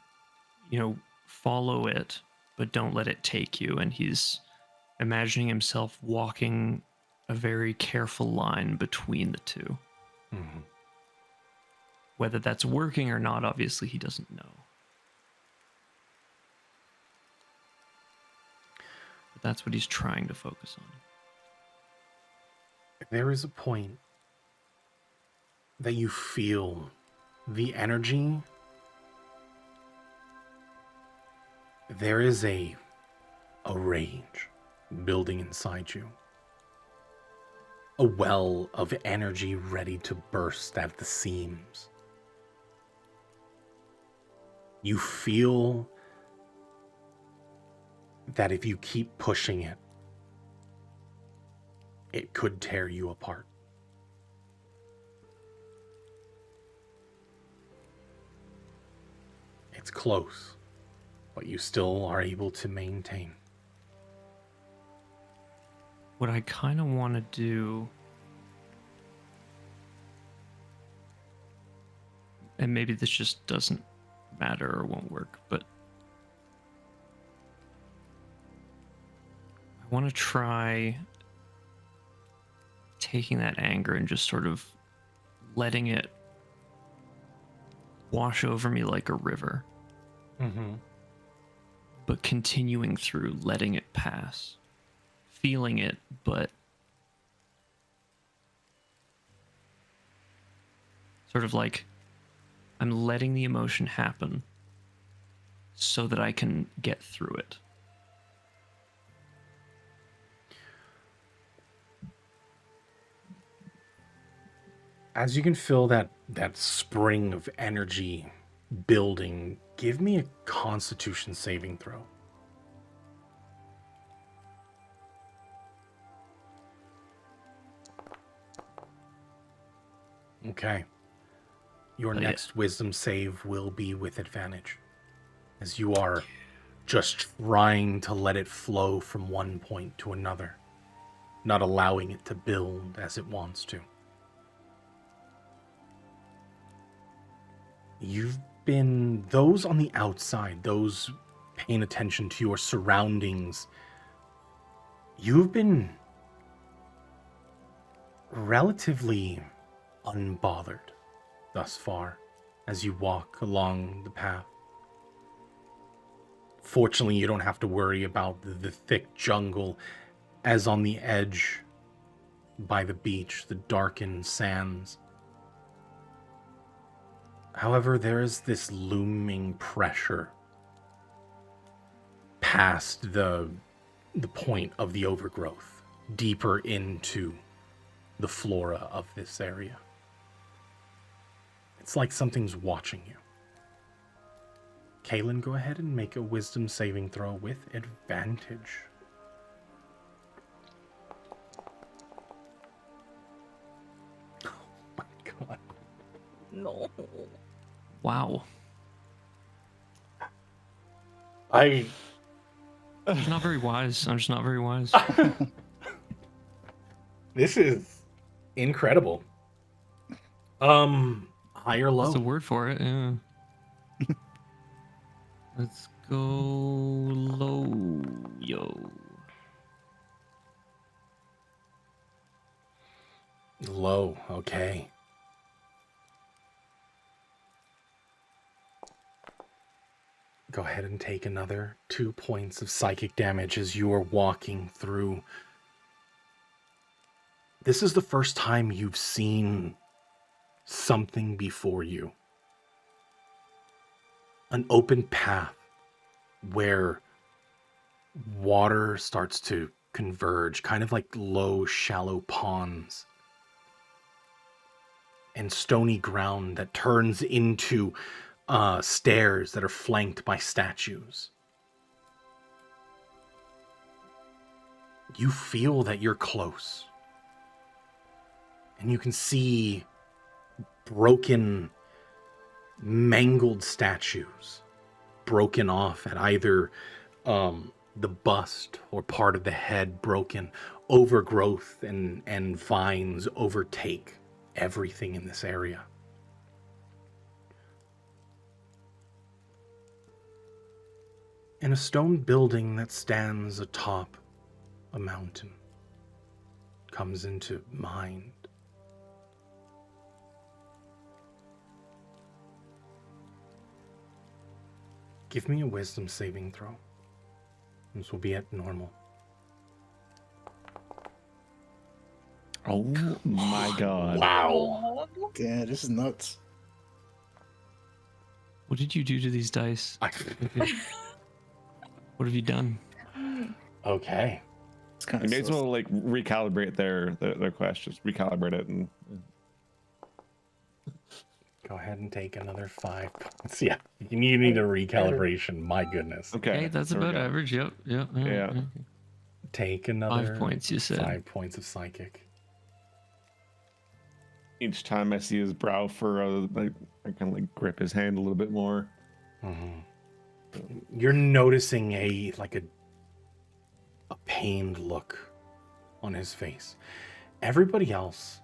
follow it, but don't let it take you. And he's imagining himself walking a very careful line between the two. Mm-hmm. Whether that's working or not, obviously, he doesn't know. But that's what he's trying to focus on. There is a point that you feel the energy. There is a rage building inside you. A well of energy ready to burst at the seams. You feel that if you keep pushing it, it could tear you apart. It's close, but you still are able to maintain. What I kind of want to do, and maybe this just doesn't matter or won't work, but I want to try taking that anger and just sort of letting it wash over me like a river, but continuing through, letting it pass, feeling it, but sort of like I'm letting the emotion happen so that I can get through it. As you can feel that spring of energy building, give me a Constitution saving throw. Okay. Your next wisdom save will be with advantage, as you are just trying to let it flow from one point to another, not allowing it to build as it wants to. You've been, those on the outside, those paying attention to your surroundings, you've been relatively unbothered thus far as you walk along the path. Fortunately, you don't have to worry about the thick jungle as on the edge by the beach, the darkened sands. However, there is this looming pressure past the point of the overgrowth, deeper into the flora of this area. It's like something's watching you. Kaylin, go ahead and make a wisdom saving throw with advantage. Oh my god. No. Wow. I I'm not very wise. I'm just not very wise. this is incredible. High or low? That's the word for it. Yeah. Let's go low, yo. Low, okay. Go ahead and take another 2 points of psychic damage as you are walking through. This is the first time you've seen something before you. An open path where water starts to converge, kind of like low, shallow ponds. And stony ground that turns into stairs that are flanked by statues. You feel that you're close. And you can see broken, mangled statues broken off at either the bust or part of the head broken. Overgrowth and vines overtake everything in this area. And a stone building that stands atop a mountain comes into mind. Give me a wisdom saving throw. This will be at normal. Oh my god. wow. Yeah, this is nuts. What did you do to these dice? What have you done? Okay. It's kind You of may as well like recalibrate their questions. Recalibrate it and Go ahead and take another 5 points. Yeah, you need a recalibration. My goodness. okay. Hey, that's there we about go. average. Yep. Yep. Yeah. Okay. Take another 5 points, you said. 5 points of psychic. Each time I see his brow furrow, I kind of like grip his hand a little bit more. You're noticing a pained look on his face. Everybody else,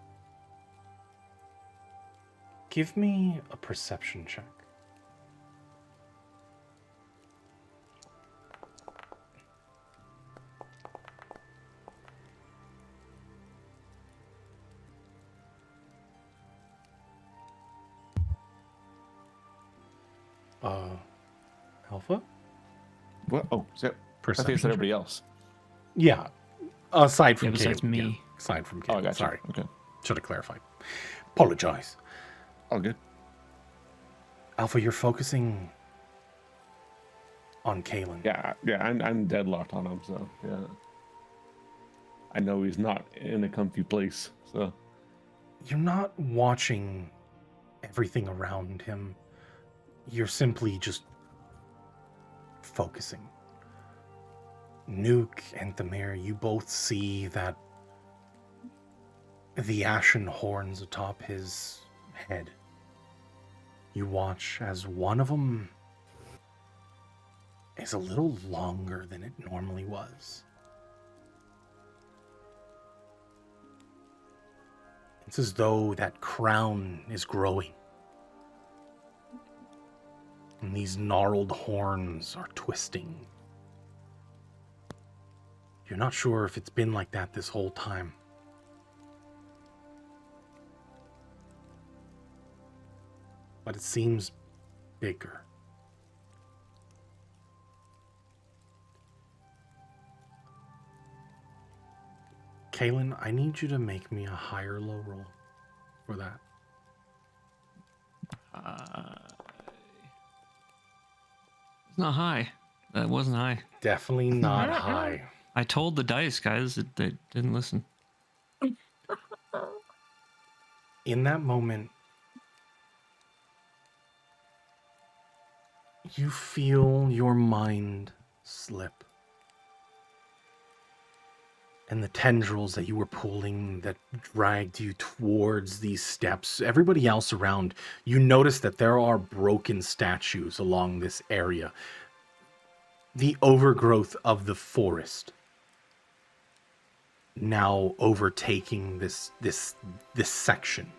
give me a perception check. Alpha? What? Oh, so I thought you Perception said everybody else. Yeah. Aside from Yeah, besides Caleb. me. Yeah, aside from Oh, I Caleb. got you. Sorry. Okay. Should have clarified. Apologize. All good. Alpha, you're focusing on Kalen. Yeah, I'm deadlocked on him, so yeah. I know he's not in a comfy place, so You're not watching everything around him. You're simply just focusing. Nuke and Thamir, you both see that the ashen horns atop his head. You watch as one of them is a little longer than it normally was. It's as though that crown is growing. And these gnarled horns are twisting. You're not sure if it's been like that this whole time. But it seems bigger. Kaylin, I need you to make me a high or low roll for that. It's not high. That wasn't high. Definitely not high. I told the dice guys that they didn't listen. In that moment, you feel your mind slip. And the tendrils that you were pulling that dragged you towards these steps, everybody else around, you notice that there are broken statues along this area. The overgrowth of the forest now overtaking this section.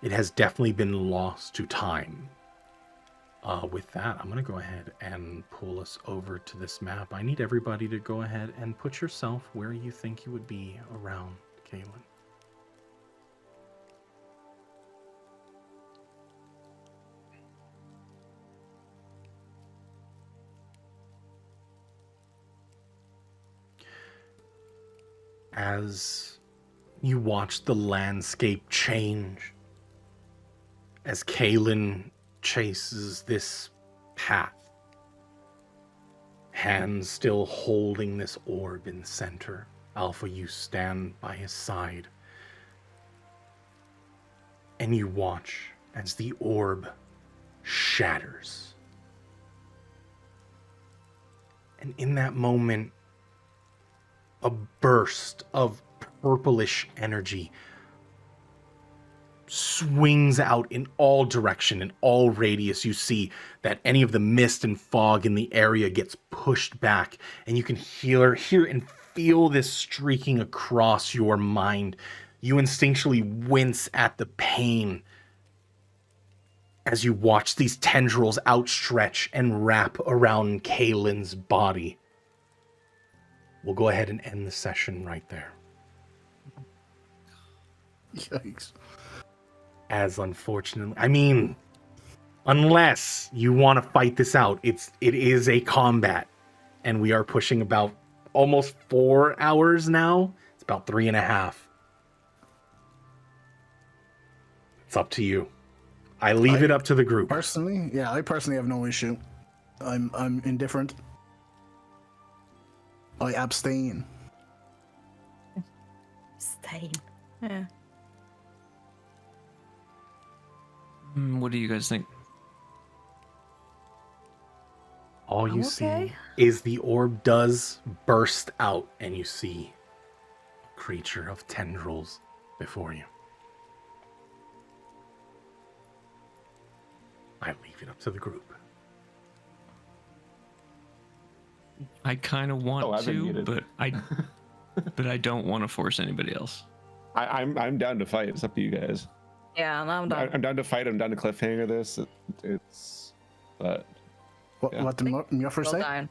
It has definitely been lost to time. With that, I'm going to go ahead and pull us over to this map. I need everybody to go ahead and put yourself where you think you would be around Kaylin. As you watch the landscape change, as Kaylin chases this path, hands still holding this orb in the center. Alpha, you stand by his side, and you watch as the orb shatters. And in that moment, a burst of purplish energy swings out in all direction, in all radius. You see that any of the mist and fog in the area gets pushed back, and you can hear and feel this streaking across your mind. You instinctually wince at the pain as you watch these tendrils outstretch and wrap around Kaylin's body. We'll go ahead and end the session right there. Yikes. As unfortunately, I mean, unless you want to fight this out, it is a combat, and we are pushing about almost 4 hours now. It's about 3.5. It's up to you. I leave it up to the group. Personally, yeah, I personally have no issue. I'm indifferent. I abstain. Stain. Yeah. What do you guys think? All you I'm see okay. is the orb does burst out, and you see a creature of tendrils before you. I leave it up to the group. I kind of want I've been to, muted. but I don't want to force anybody else. I'm down to fight. It's up to you guys. Yeah, and I'm done. I'm down to fight. I'm down to cliffhanger this. But What, Yeah. what did Muffer Well, say? down.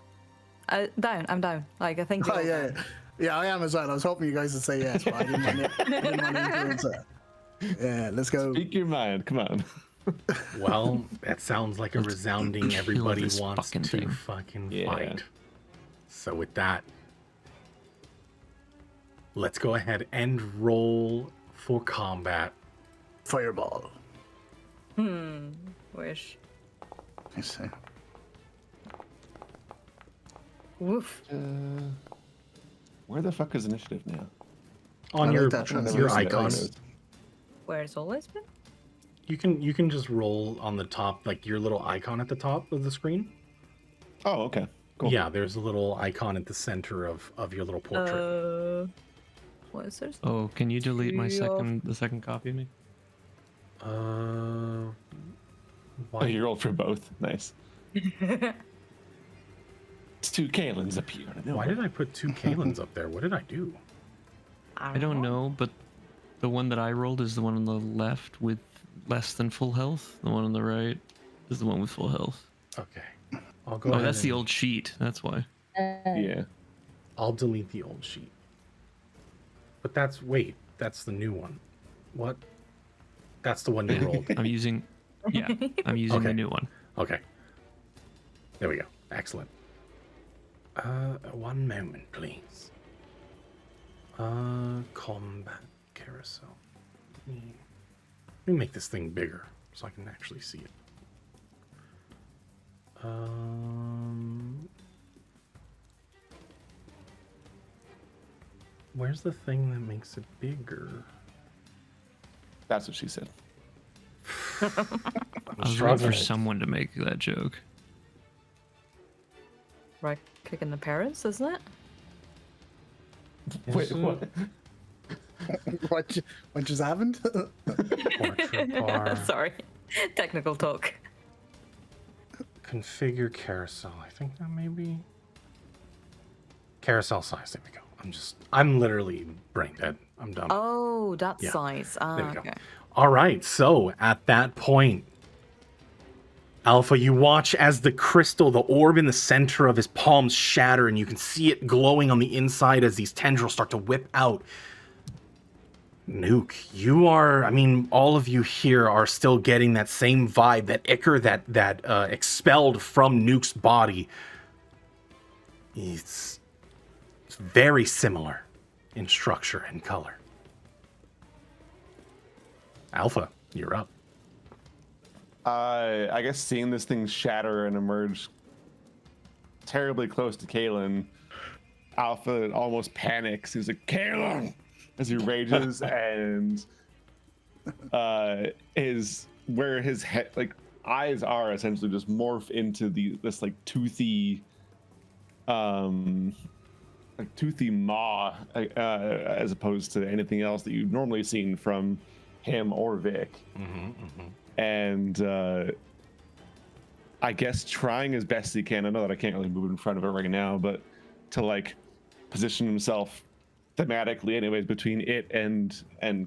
I'm down. Like, I think. Oh, you're yeah, down. yeah, I am as well. I was hoping you guys would say yes, but I didn't want to influence it. Yeah, let's go. speak your mind. Come on. Well, that sounds like a resounding kill everybody this wants fucking to thing. fucking Yeah. fight. So with that, let's go ahead and roll for combat. Fireball. Wish. Let's see. Woof. Where the fuck is initiative now? On I your like that translation. your Never seen it. icons, Where it's always been? you can just roll on the top, like your little icon at the top of the screen. Oh, okay. Cool. Yeah, there's a little icon at the center of your little portrait. What is this? Oh, can you delete my Yeah. the second copy of me? Oh, Why? you rolled for both. Nice. It's two Kalins up here. Why did I put 2 Kalins up there? What did I do? I don't know, but the one that I rolled is the one on the left with less than full health. The one on the right is the one with full health. Okay, I'll go Oh, ahead. that's the and- old sheet. That's why. Yeah. I'll delete the old sheet. But that's that's the new one. What? That's the one you rolled. I'm using. Yeah, I'm using the Okay. new one. Okay. There we go. Excellent. One moment, please. Combat carousel. Let me make this thing bigger so I can actually see it. Where's the thing that makes it bigger? That's what she said. I was waiting for someone to make that joke. Right click in the parents, isn't it? Wait, what? what just happened? Portrait bar. Sorry. Technical talk. Configure carousel. I think that may be carousel size. There we go. I'm literally brain dead. I'm done. Oh, that Yeah. size. There Ah, we go. okay. All right. So at that point, Alpha, you watch as the crystal, the orb in the center of his palms shatter, and you can see it glowing on the inside as these tendrils start to whip out. Nuke, you are, I mean, all of you here are still getting that same vibe, that ichor that expelled from Nuke's body. It's very similar in structure and color. Alpha, you're up. I guess seeing this thing shatter and emerge terribly close to Kalen, Alpha almost panics. He's like, Kalen! As he rages, and where his head, like, eyes are essentially just morph into this like toothy maw, as opposed to anything else that you've normally seen from him or Vic. And I guess trying as best he can. I know that I can't really move in front of it right now, but to like position himself thematically anyways between it and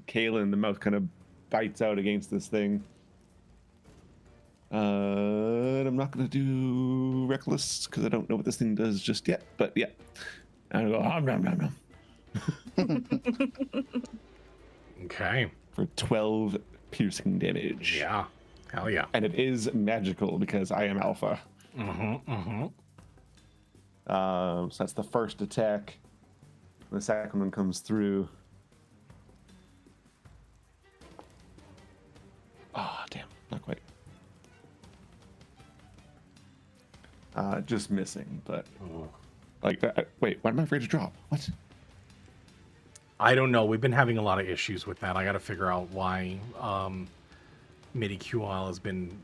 Kalen, the mouth kind of bites out against this thing. And I'm not going to do reckless because I don't know what this thing does just yet, but yeah. And I go, nom. Okay. For 12 piercing damage. Yeah. Hell yeah. And it is magical because I am Alpha. So that's the first attack. The second one comes through. Ah, damn, not quite. Just missing, but like that. Wait, why am I afraid to drop? What? I don't know. We've been having a lot of issues with that. I got to figure out why MIDI QL has been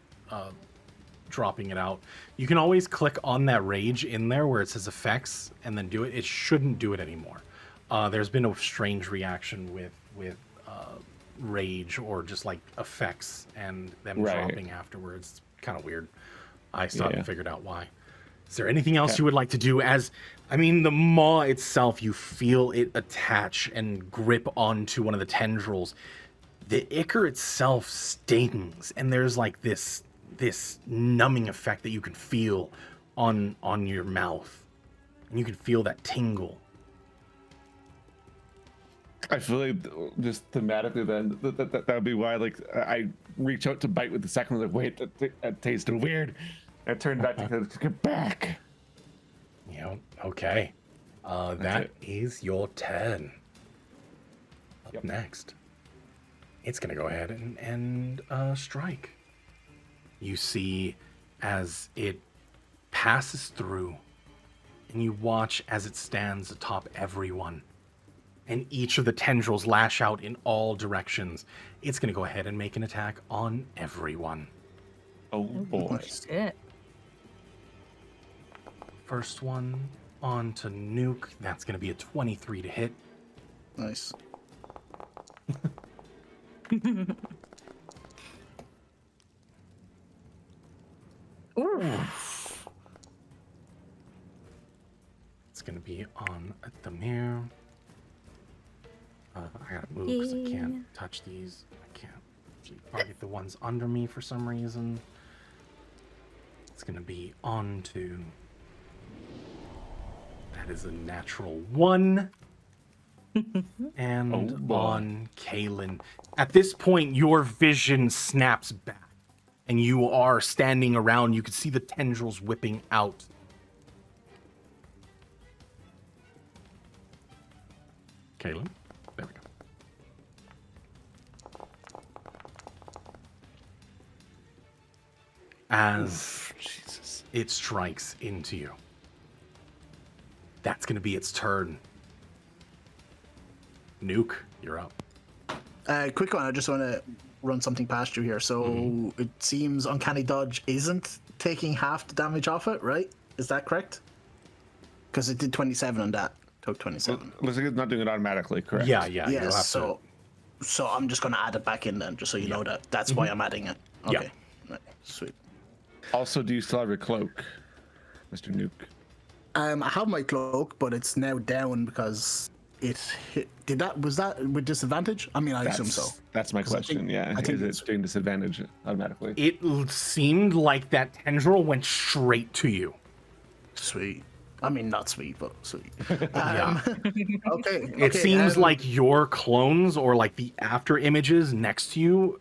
dropping it out. You can always click on that rage in there where it says effects and then do it. It shouldn't do it anymore. There's been a strange reaction with rage or just like effects and them dropping afterwards. It's kind of weird. I still haven't figured out why. Is there anything else you would like to do? The maw itself, you feel it attach and grip onto one of the tendrils. The ichor itself stings, and there's like this numbing effect that you can feel on your mouth, and you can feel that tingle. I feel like just thematically then that would be why like I reach out to bite with the second one, like wait, that tasted weird. I turned back to get back. Yeah, okay. That is your turn. Up next, it's gonna go ahead and strike. You see as it passes through, and you watch as it stands atop everyone. And each of the tendrils lash out in all directions. It's going to go ahead and make an attack on everyone. Oh boy. Shit. First one on to Nuke. That's going to be a 23 to hit. Nice. Ooh. It's going to be on Damir. I gotta move because I can't touch these. I can't target the ones under me for some reason. It's gonna be on to. That is a natural 1. And on Kalen. At this point, your vision snaps back, and you are standing around. You can see the tendrils whipping out. Kalen? There we go. As it strikes into you. That's going to be its turn. Nuke, you're up. Quick one, I just want to run something past you here. So it seems Uncanny Dodge isn't taking half the damage off it, right? Is that correct? Because it did 27 on that. Took 27. Looks like it's not doing it automatically, correct? Yeah. Yeah, You'll have so I'm just going to add it back in then, just so you know that. That's why I'm adding it. Yeah. Okay. Right. Sweet. Also, do you still have your cloak, Mr. Nuke? I have my cloak, but it's now down because it hit. Was that with disadvantage? I mean, I assume so. That's my 'Cause I question. think- Yeah, I think is it's- it doing disadvantage automatically? It seemed like that tendril went straight to you. Sweet. I mean, not sweet, but sweet. Yeah. Okay. It seems like your clones or like the after images next to you,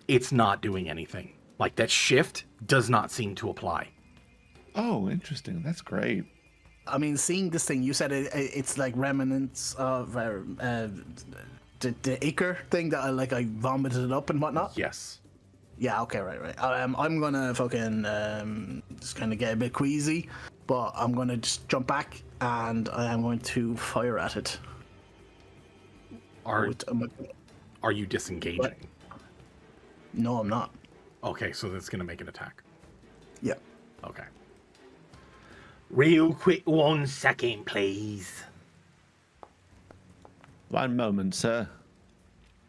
it's not doing anything. Like that shift does not seem to apply. Oh, interesting. That's great. I mean, seeing this thing, you said it's like remnants of the Icar thing that I vomited it up and whatnot. Yes. Yeah. Okay. Right. I'm gonna fucking just kind of get a bit queasy, but I'm gonna just jump back and I am going to fire at it. Are With, are you disengaging? What? No, I'm not. Okay, so that's gonna make an attack. Yeah. Okay. Real quick, 1 second, please. 1 moment, sir.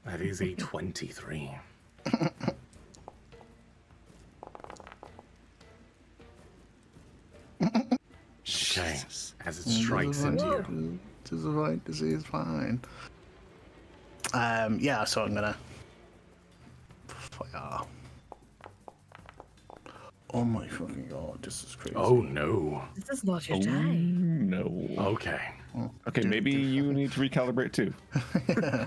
That is a 23. Okay, Jesus. as it strikes into you. This is fine. This is fine. Yeah. So I'm gonna fire. Oh my fucking god! This is crazy. Oh no. This is not your Oh, day. no. Okay. Okay, maybe you need to recalibrate too.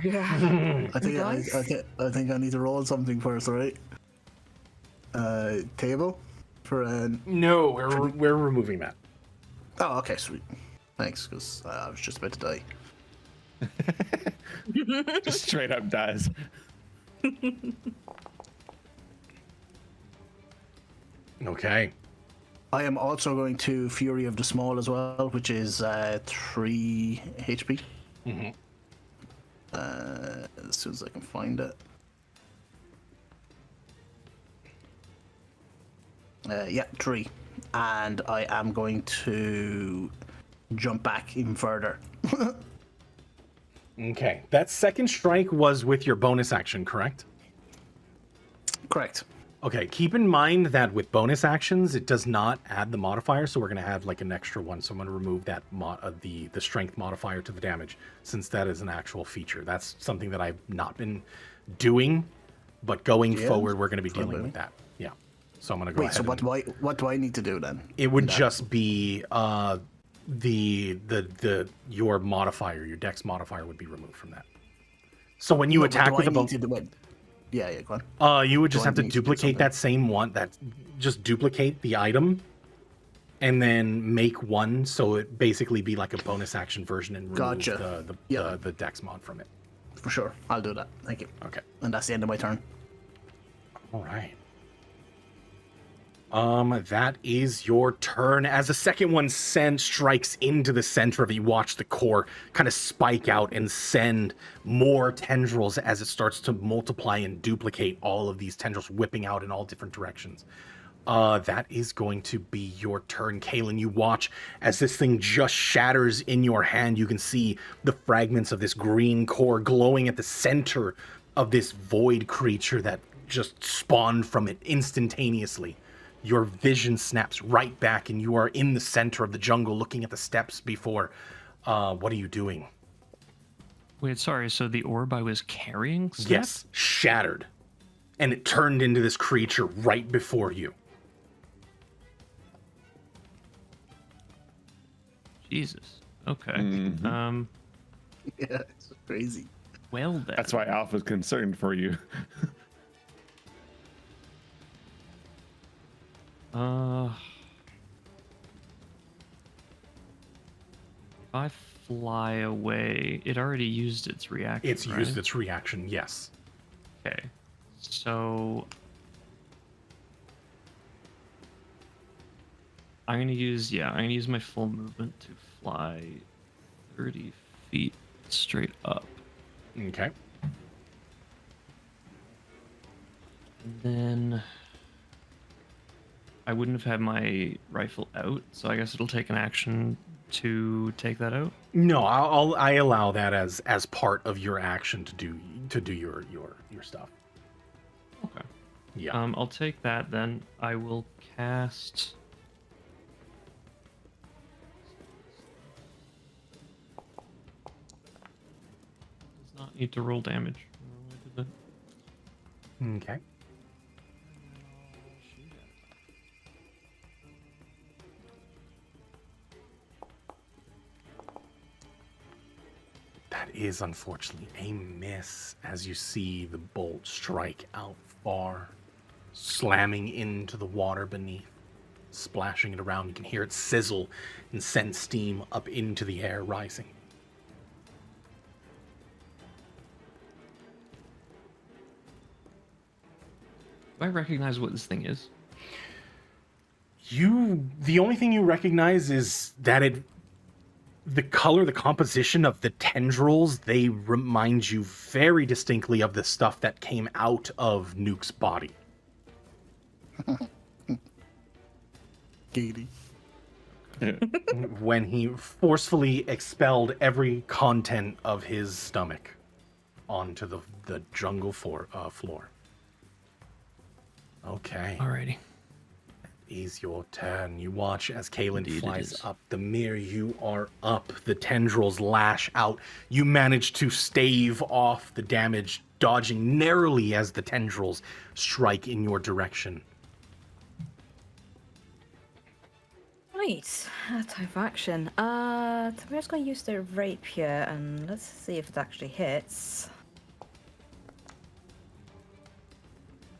Yeah. I think Guys? I think I need to roll something first, right? Table for No, we're removing that. Oh, okay, sweet. Thanks, because I was just about to die. Just straight up dies. Okay. I am also going to Fury of the Small as well, which is 3 HP. Mm-hmm. As soon as I can find it. Yeah, 3. And I am going to jump back even further. Okay. That second strike was with your bonus action, correct? Correct. Okay, keep in mind that with bonus actions, it does not add the modifier, so we're going to have like an extra one. So I'm going to remove that the strength modifier to the damage, since that is an actual feature. That's something that I've not been doing, but going forward, we're going to be dealing with that. Yeah. So I'm going to go Wait, ahead. so what do I need to do then? It would just be your modifier, your dex modifier would be removed from that. So when you No, attack with a bow, Yeah, go on. you would just Do I have to need to do duplicate something? that same one. Just duplicate the item, and then make one, so it basically be like a bonus action version and remove Gotcha. Yeah. the dex mod from it. For sure. I'll do that. Thank you. Okay. And that's the end of my turn. All right. That is your turn. As the second one strikes into the center of it, you watch the core kind of spike out and send more tendrils as it starts to multiply and duplicate all of these tendrils, whipping out in all different directions. That is going to be your turn, Kaylin. You watch as this thing just shatters in your hand. You can see the fragments of this green core glowing at the center of this void creature that just spawned from it instantaneously. Your vision snaps right back, and you are in the center of the jungle looking at the steps before. What are you doing? Wait, sorry. So the orb I was carrying? snapped? Yes, shattered. And it turned into this creature right before you. Jesus. Okay. Mhm. Yeah, it's crazy. Well then. That's why Alpha's concerned for you. If I fly away, it already used its reaction. It's right? used its reaction, yes. Okay. So I'm gonna use my full movement to fly 30 feet straight up. Okay. And then I wouldn't have had my rifle out, so I guess it'll take an action to take that out. No, I allow that as part of your action to do your stuff. Okay. Yeah. I'll take that then. I will cast. Does not need to roll damage. I did that. Okay. That is unfortunately a miss as you see the bolt strike out far, slamming into the water beneath, splashing it around. You can hear it sizzle and send steam up into the air, rising. Do I recognize what this thing is? The only thing you recognize is that the color, the composition of the tendrils, they remind you very distinctly of the stuff that came out of Nuke's body. Giggity. When he forcefully expelled every content of his stomach onto the jungle floor. Okay. Alrighty. Is your turn. You watch as Kalen Indeed it flies is. up. The mirror, you are up. The tendrils lash out. You manage to stave off the damage, dodging narrowly as the tendrils strike in your direction. Right, type of action. We're just going to use the rapier and let's see if it actually hits.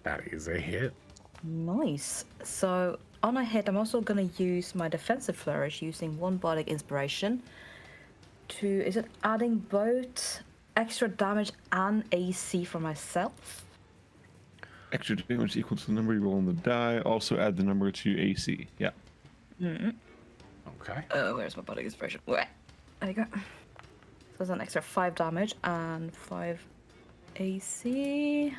That is a hit. Nice. So on a hit, I'm also going to use my defensive flourish using one bardic inspiration to, is it adding both extra damage and AC for myself? Extra damage equal to the number you roll on the die. Also add the number to AC. Yeah. Okay. Where's my bardic inspiration? Where? There you go. So there's an extra 5 damage and 5 AC.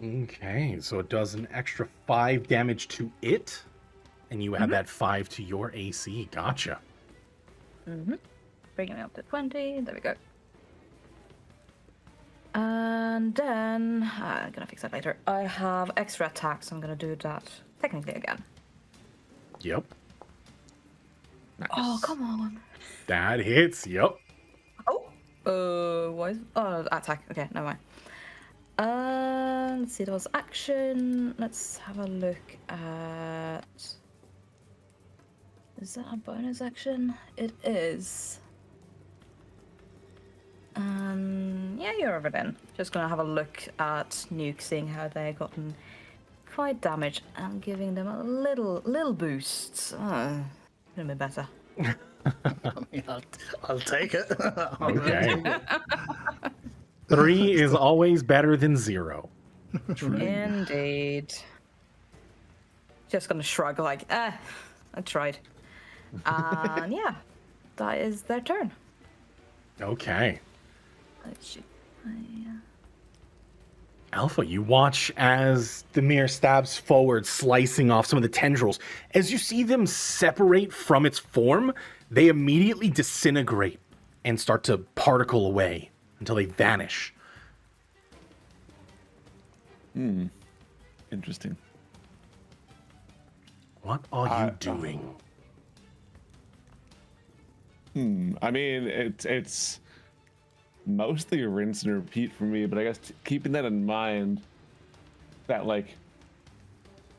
Okay, so it does an extra 5 damage to it, and you add that 5 to your AC. Gotcha. Bringing it up to 20. There we go. And then I'm gonna fix that later. I have extra attacks, so I'm gonna do that technically again. Yep. Oh, come on. That hits. Yep. Why is... Oh, attack. Okay, never mind. Let's see, there was action. Let's have a look at... Is that a bonus action? It is. Yeah, you're over then. Just gonna have a look at Nuke, seeing how they've gotten quite damage and giving them a little boost. Gonna be better. I'll take it. Okay. 3 is always better than 0. Indeed. Just gonna shrug like, I tried. And yeah, that is their turn. Okay. Let's see. Alpha, you watch as the mirror stabs forward, slicing off some of the tendrils. As you see them separate from its form, they immediately disintegrate and start to particle away until they vanish. Interesting. What are you doing? I mean, it's mostly a rinse and repeat for me, but I guess keeping that in mind, that like,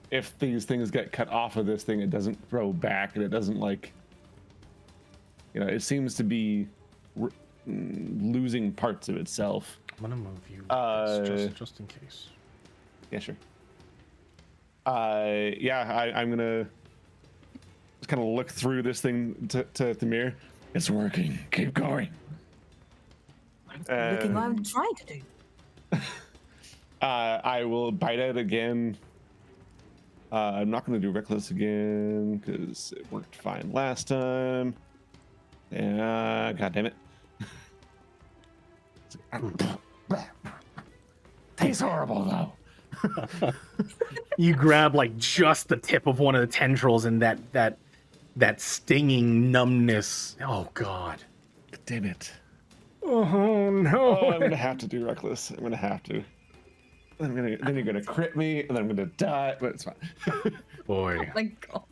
if these things get cut off of this thing, it doesn't throw back, and it doesn't like, it seems to be losing parts of itself. I'm gonna move you just in case. Yeah, sure. I'm gonna just kind of look through this thing to the mirror. It's working. Keep going. Looking what I'm trying to do. I will bite out again I'm not going to do reckless again because it worked fine last time. Yeah, god damn it. Tastes horrible though. You grab like just the tip of one of the tendrils, and that stinging numbness. Oh God. Damn it. Oh no. Oh, I'm gonna have to do reckless. I'm gonna have to. Then you're gonna crit me, and then I'm gonna die. But it's fine. Boy. Oh my god.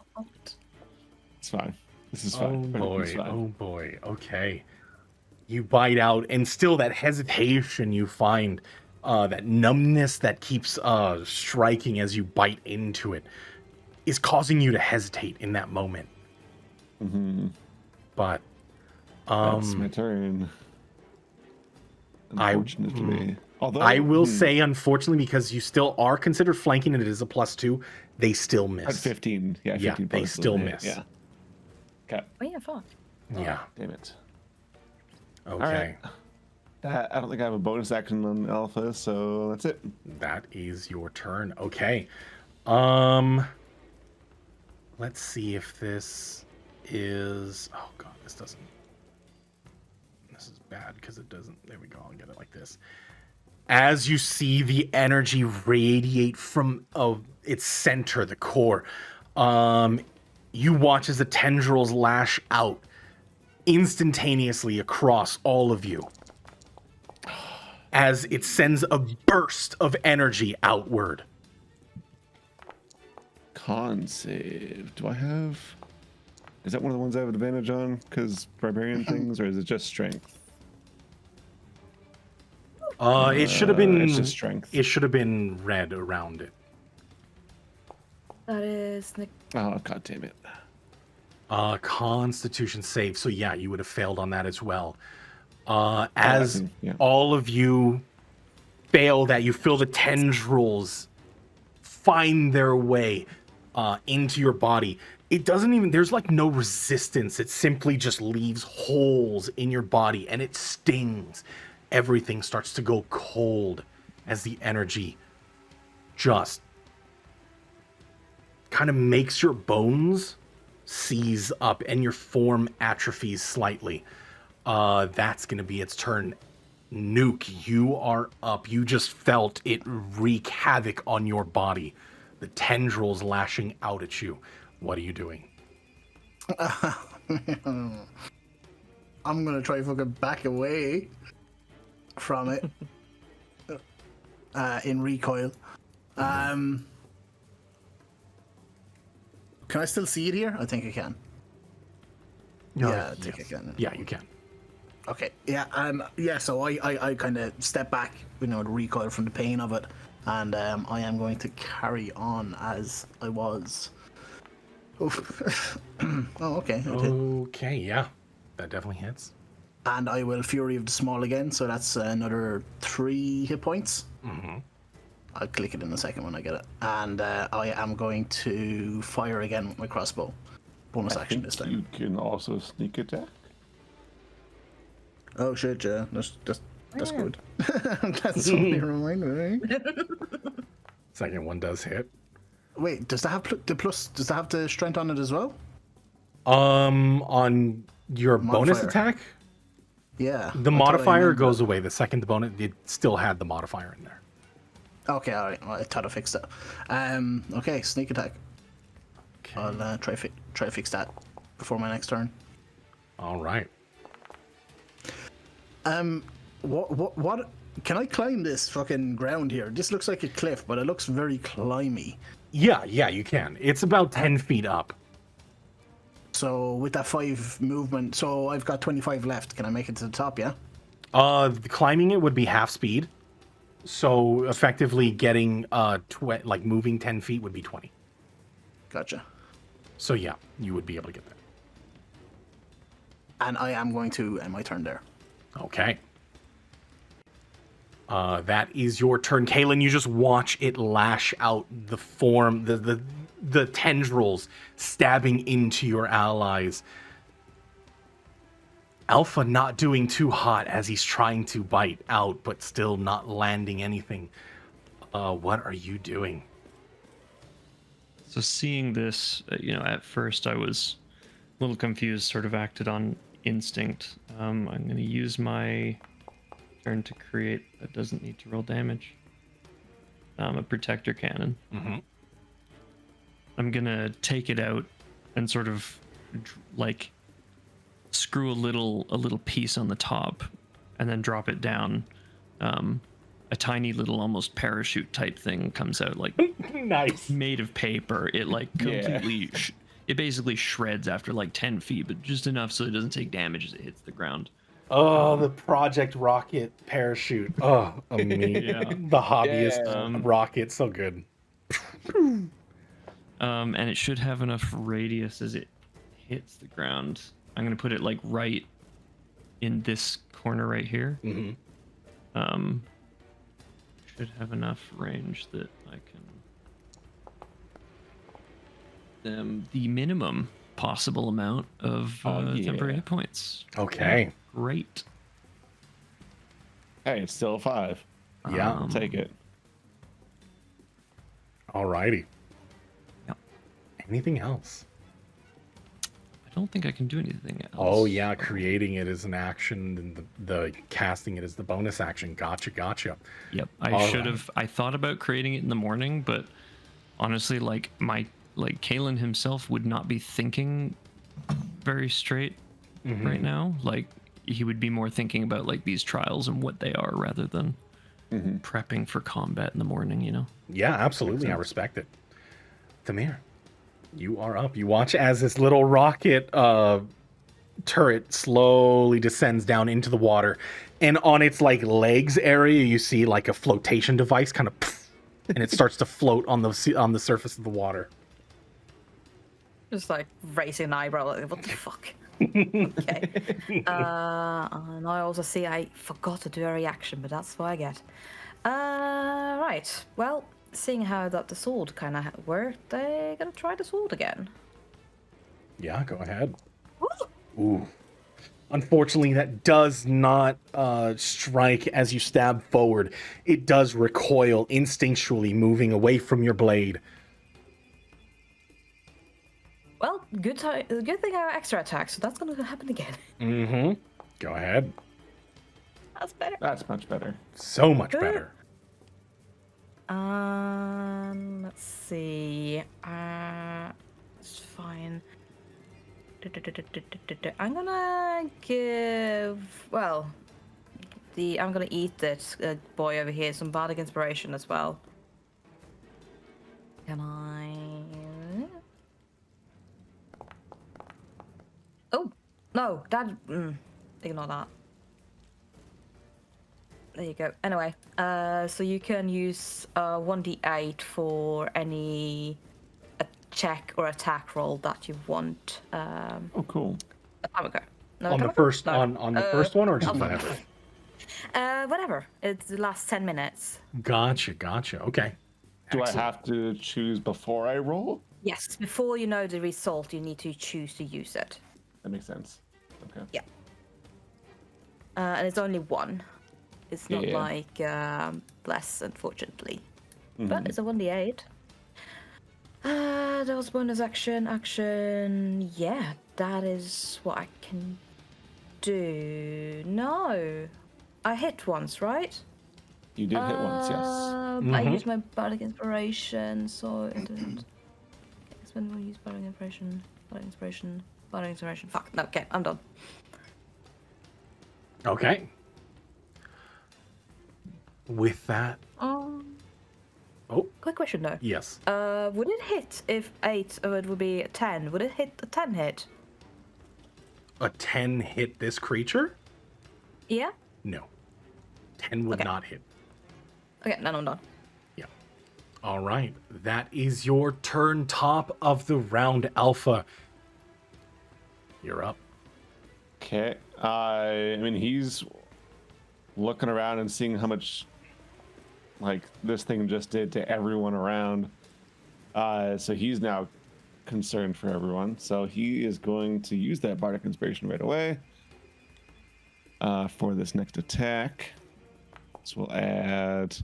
It's fine. This is Oh fine. boy. It's fine. Oh boy. Okay. You bite out, and still that hesitation you find, that numbness that keeps striking as you bite into it, is causing you to hesitate in that moment. Mm-hmm. But That's my turn. Unfortunately. Although I will say, unfortunately, because you still are considered flanking and it is a +2, they still miss. at 15. Yeah, 15 Yeah, they plus still the- miss. Yeah. Okay. Oh yeah, fuck. Yeah. Damn it. Okay. I don't think I have a bonus action on Alpha, so that's it. That is your turn. Okay. Let's see if this is. Oh God, this doesn't. This is bad because it doesn't. There we go. I'll get it like this. As you see the energy radiate from its center, the core, you watch as the tendrils lash out instantaneously across all of you as it sends a burst of energy outward. Con save. Do I have? Is that one of the ones I have advantage on? Because barbarian things, or is it just strength? It should have been. It's just strength. It should have been red around it. That is Oh god damn it! Constitution save. So yeah, you would have failed on that as well. As yeah. all of you fail that, you feel the tendrils find their way into your body. It doesn't even, there's like no resistance. It simply just leaves holes in your body and it stings. Everything starts to go cold as the energy just kind of makes your bones seize up and your form atrophies slightly. That's going to be its turn. Nuke, you are up. You just felt it wreak havoc on your body. The tendrils lashing out at you. What are you doing? I'm gonna try fucking back away from it in recoil. Can I still see it here? I think I can. Yeah, I think I can. Yeah, you can. Okay. Yeah. Yeah. So I kind of step back, you know, to recoil from the pain of it, and I am going to carry on as I was. Oof. Oh, okay. It hit. Okay, yeah. That definitely hits. And I will Fury of the Small again, so that's another 3 hit points. Mm-hmm. I'll click it in a second when I get it. And I am going to fire again with my crossbow. Bonus action this time. You can also sneak attack. Oh shit, yeah. That's good. That's only a reminder, eh? Second one does hit. Wait, does that have the plus? Does that have the strength on it as well? On your bonus Modifier. attack, Yeah. the modifier goes away. The second bonus, it still had the modifier in there. Okay, alright. Well, I thought I fixed that. Okay, sneak attack. Okay. I'll try to fix that before my next turn. All right. What? Can I climb this fucking ground here? This looks like a cliff, but it looks very climby. Yeah, you can. It's about 10 feet up. So with that 5 movement, so I've got 25 left. Can I make it to the top? Yeah. Climbing it would be half speed. So effectively getting like moving 10 feet would be 20. Gotcha. So yeah, you would be able to get there. And I am going to end my turn there. Okay. That is your turn, Kaylin. You just watch it lash out, the form, the tendrils stabbing into your allies. Alpha not doing too hot as he's trying to bite out, but still not landing anything. What are you doing? So seeing this, at first I was a little confused, sort of acted on instinct. I'm going to use my turn to create, that doesn't need to roll damage, a protector cannon. Mm-hmm. I'm going to take it out and sort of like screw a little piece on the top and then drop it down. A tiny little almost parachute type thing comes out, like Nice. made of paper. It like Yeah. completely it basically shreds after like 10 feet, but just enough so it doesn't take damage as it hits the ground. Oh, the Project Rocket parachute. Oh, amazing. Yeah. The hobbyist Yeah. rocket, so good. And it should have enough radius as it hits the ground. I'm gonna put it like right in this corner right here. Mm-hmm. Should have enough range that I can the minimum possible amount of temporary hit points. Okay. Great. Hey, it's still a 5. Yeah. I'll take it. Alrighty. Yep. Anything else? I don't think I can do anything else. Oh yeah, creating it is an action, and the casting it is the bonus action. Gotcha. Yep. All I should right. have. I thought about creating it in the morning, but honestly, like Kalen himself would not be thinking very straight Mm-hmm. right now. Like he would be more thinking about like these trials and what they are rather than prepping for combat in the morning. Yeah, absolutely. I respect it. Tamir, you are up. You watch as this little rocket turret slowly descends down into the water, and on its like legs area, you see like a flotation device kind of, and it starts to float on the surface of the water. Just like raising an eyebrow, like, what the fuck? Okay. And I also see I forgot to do a reaction, but that's what I get. Right. Well, seeing how that the sword kind of worked, they're gonna try the sword again. Yeah, go ahead. Ooh. Unfortunately, that does not strike as you stab forward. It does recoil instinctually, moving away from your blade. Well, good thing I have extra attack, so that's gonna happen again. Mm-hmm. Go ahead. That's better. That's much better. So much Good. better. Let's see. It's fine. I'm gonna give. Well, I'm gonna eat this boy over here some bardic inspiration as well. Can I? Oh no, that. Ignore that. There you go. Anyway, so you can use 1d8 for any check or attack roll that you want. Oh, cool. Have a go. No, On the have a go? first No. on the first one, or just I'll- whatever? Whatever. It's the last 10 minutes. Gotcha. Okay. Do I Excellent. have to choose before I roll? Yes, before you know the result, you need to choose to use it. That makes sense. Okay. Yeah. And it's only one. It's not Yeah. like bless, unfortunately. Mm-hmm. But it's a 1d8. That was bonus action. Yeah, that is what I can do. No. I hit once, right? You did hit once, yes. I used my bardic inspiration, so it didn't. When we use bardic inspiration. Fuck. No, okay, I'm done. Okay. With that, Oh. Quick question though. yes. Would it hit if 8, or it would be 10? Would it hit a 10 hit? A 10 hit this creature? Yeah? No. 10 would Okay. not hit. Okay, then I'm done. Yeah. All right. That is your turn, top of the round, Alpha. You're up. Okay. I mean, he's looking around and seeing how much, like, this thing just did to everyone around. So he's now concerned for everyone. So he is going to use that bardic inspiration right away for this next attack. So we'll add.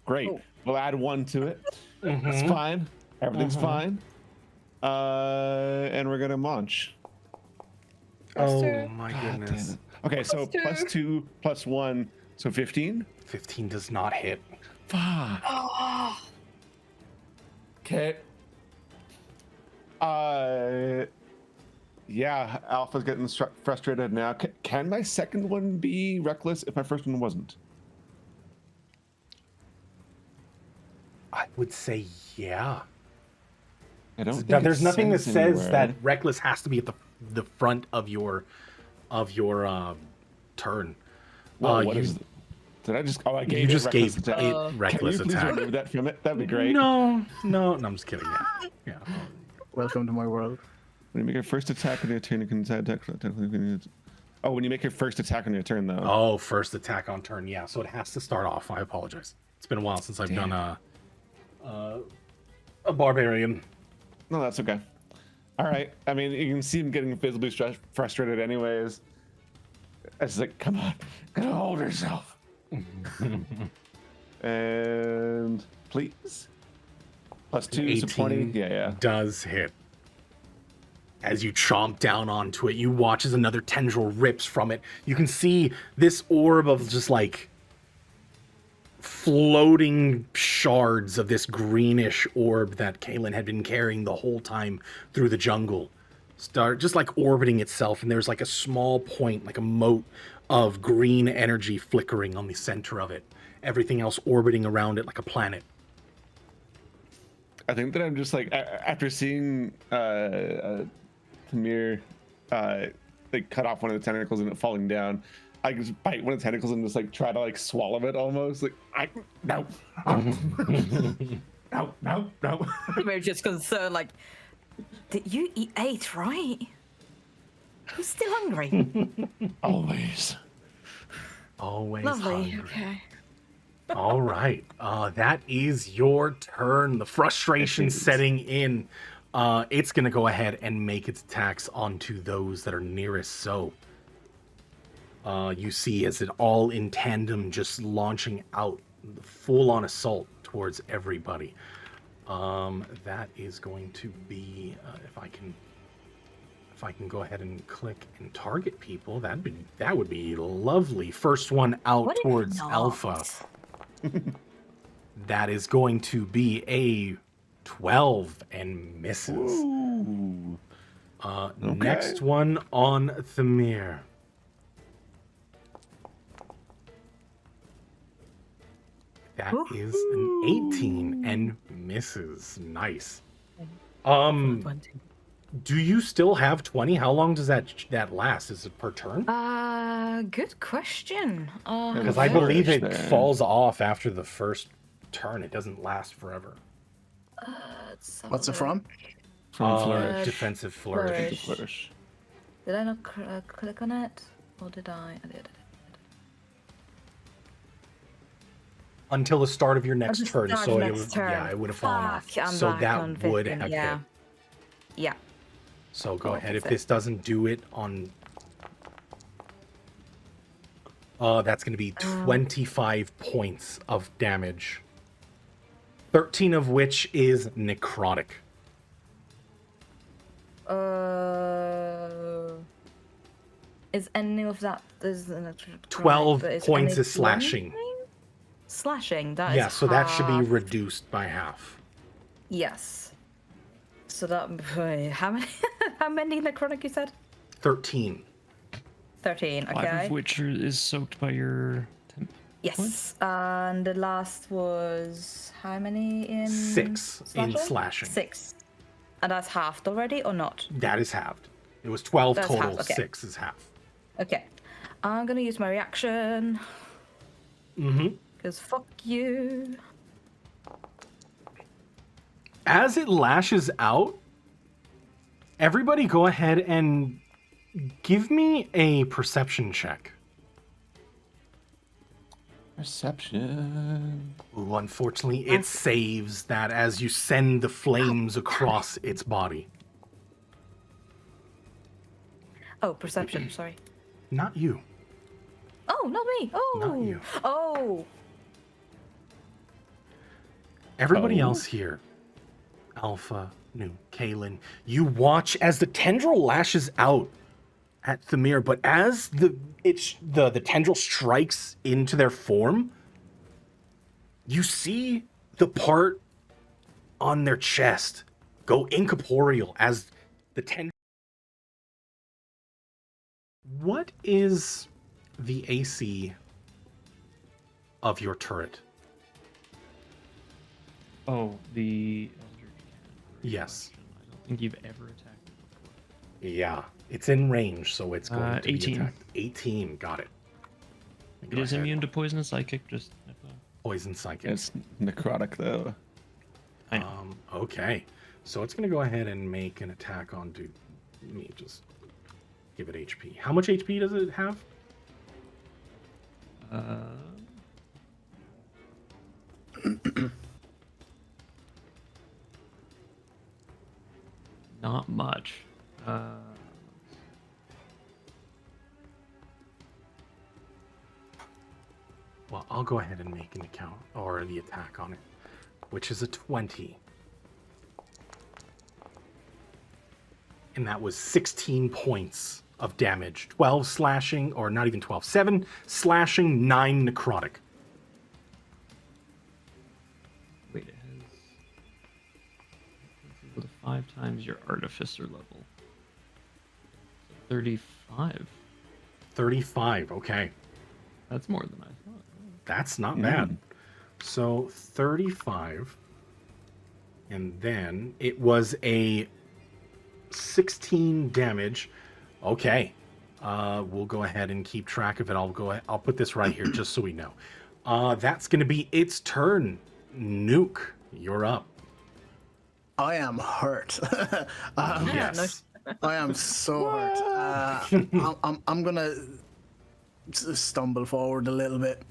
Great. Oh. We'll add 1 to it. It's fine. Everything's fine. And we're gonna launch. Oh my God damn goodness. it. Okay, so plus 2, plus 1, so 15. 15 does not hit. Fuck. Okay. Yeah, Alpha's getting frustrated now. Can my second one be reckless if my first one wasn't? I would say yeah. I don't. Now, think there's it nothing that says anywhere. that reckless has to be at the front of your turn. Well, what you, is? Did I just? Oh, I gave you it just reckless gave attack. it Can you reckless please attack. remove that from it? That'd be great. No, I'm just kidding. Yeah. Welcome to my world. When you make your first attack on your turn, you can attack. Oh, when you make your first attack on your turn, though. Oh, first attack on turn. Yeah, so it has to start off. I apologize. It's been a while since I've done a barbarian. No, that's okay. All right. I mean, you can see him getting visibly frustrated, anyways. It's like, come on, gotta hold yourself. And please, plus 2, so 20. Yeah. Does hit. As you chomp down onto it, you watch as another tendril rips from it. You can see this orb of just like floating shards of this greenish orb that Kaelin had been carrying the whole time through the jungle start just like orbiting itself, and there's like a small point, like a mote of green energy flickering on the center of it. Everything else orbiting around it like a planet. I think that I'm just like, after seeing Tamir like cut off one of the tentacles and it falling down, I just bite one of the tentacles and just like try to like swallow it almost. Like, no. No. We're just concerned, like, did you eat 8, right? Who's still hungry? Always. Always Lovely, hungry. okay. All right. That is your turn. The frustration setting in. It's going to go ahead and make its attacks onto those that are nearest. So you see as it all in tandem just launching out full-on assault towards everybody. That is going to be, if I can go ahead and click and target people, that would be lovely. First one out What if towards not? Alpha. That is going to be a 12 and misses. Ooh. Next one on Thamir. That is an 18 and misses. Nice. Do you still have 20? How long does that last? Is it per turn? Good question. Because I believe it falls off after the first turn. It doesn't last forever. What's it from? From Flourish. Defensive flourish. Flourish. Did I not click on it? Or did I? I did. Until the start of your next Until turn. the start So of it next would, turn. yeah, it would have fallen off. Fuck, I'm So back that on would 15, have yeah. hit. Yeah. So go Oh, ahead. If fix it. this doesn't do it on... that's going to be 25 points of damage. 13 of which is necrotic. Is any of that... There's an 12 but is points any is slashing. bludgeoning? Slashing, that is Yeah, so that should be half. reduced by half. Yes. So that... Wait, how many how many necrotic you said? 13. 13, Five okay. of which is soaked by your. Yes. And the last was how many in 6 in slashing. 6. And that's halved already or not? That is halved. It was 12 That's total. half, okay. 6 is half. Okay. I'm gonna use my reaction. Because fuck you. As it lashes out, everybody go ahead and give me a perception check. Perception. Ooh, unfortunately, it saves that as you send the flames across its body. Oh, perception, sorry. Not you. Oh, not me. Oh. Not you. Oh. Everybody Oh. else here, Alpha, No, Kaylin, you watch as the tendril lashes out at Thamir, but as the tendril strikes into their form, you see the part on their chest go incorporeal as the tendril. What is the AC of your turret? Oh, the Eldritch Cannon. Yes. I don't think you've ever attacked it before. Yeah, it's in range, so it's going to 18. be attacked. 18, got it. It is immune to poison and psychic, just Poison psychic. It's necrotic though. I know. Okay, so it's going to go ahead and make an attack on dude. Let me just give it HP. How much HP does it have? Not much. Well, I'll go ahead and make an account or the attack on it, which is a 20. And that was 16 points of damage. 12 slashing, or not even 12, 7 slashing, 9 necrotic. Wait, it has it's equal to 5 times your artificer level. 35. 35, okay. That's more than I thought. That's not bad. So 35. And then it was a 16 damage. Okay. We'll go ahead and keep track of it. I'll put this right here just so we know. That's going to be its turn. Nuke, you're up. I am hurt. Yes. I am so hurt. I'm gonna stumble forward a little bit,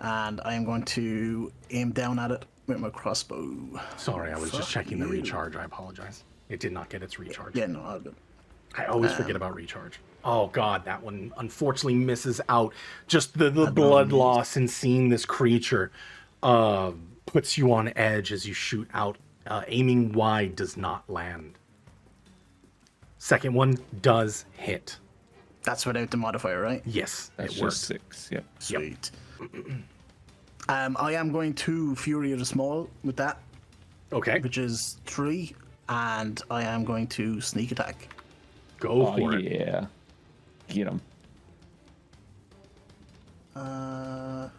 and I am going to aim down at it with my crossbow. Sorry, I was just Fuck checking the you. recharge. I apologize. It did not get its recharge. Yeah, no, all good. I always forget about recharge. Oh god, that one unfortunately misses out. Just the blood loss and seeing this creature puts you on edge as you shoot out. Aiming wide does not land. Second one does hit. That's without the modifier, right? Yes, That's it just works. 6. Yep. Sweet. I am going to Fury of the Small with that, Okay, which is 3, and I am going to sneak attack. go Oh for it. yeah. Get him. I'm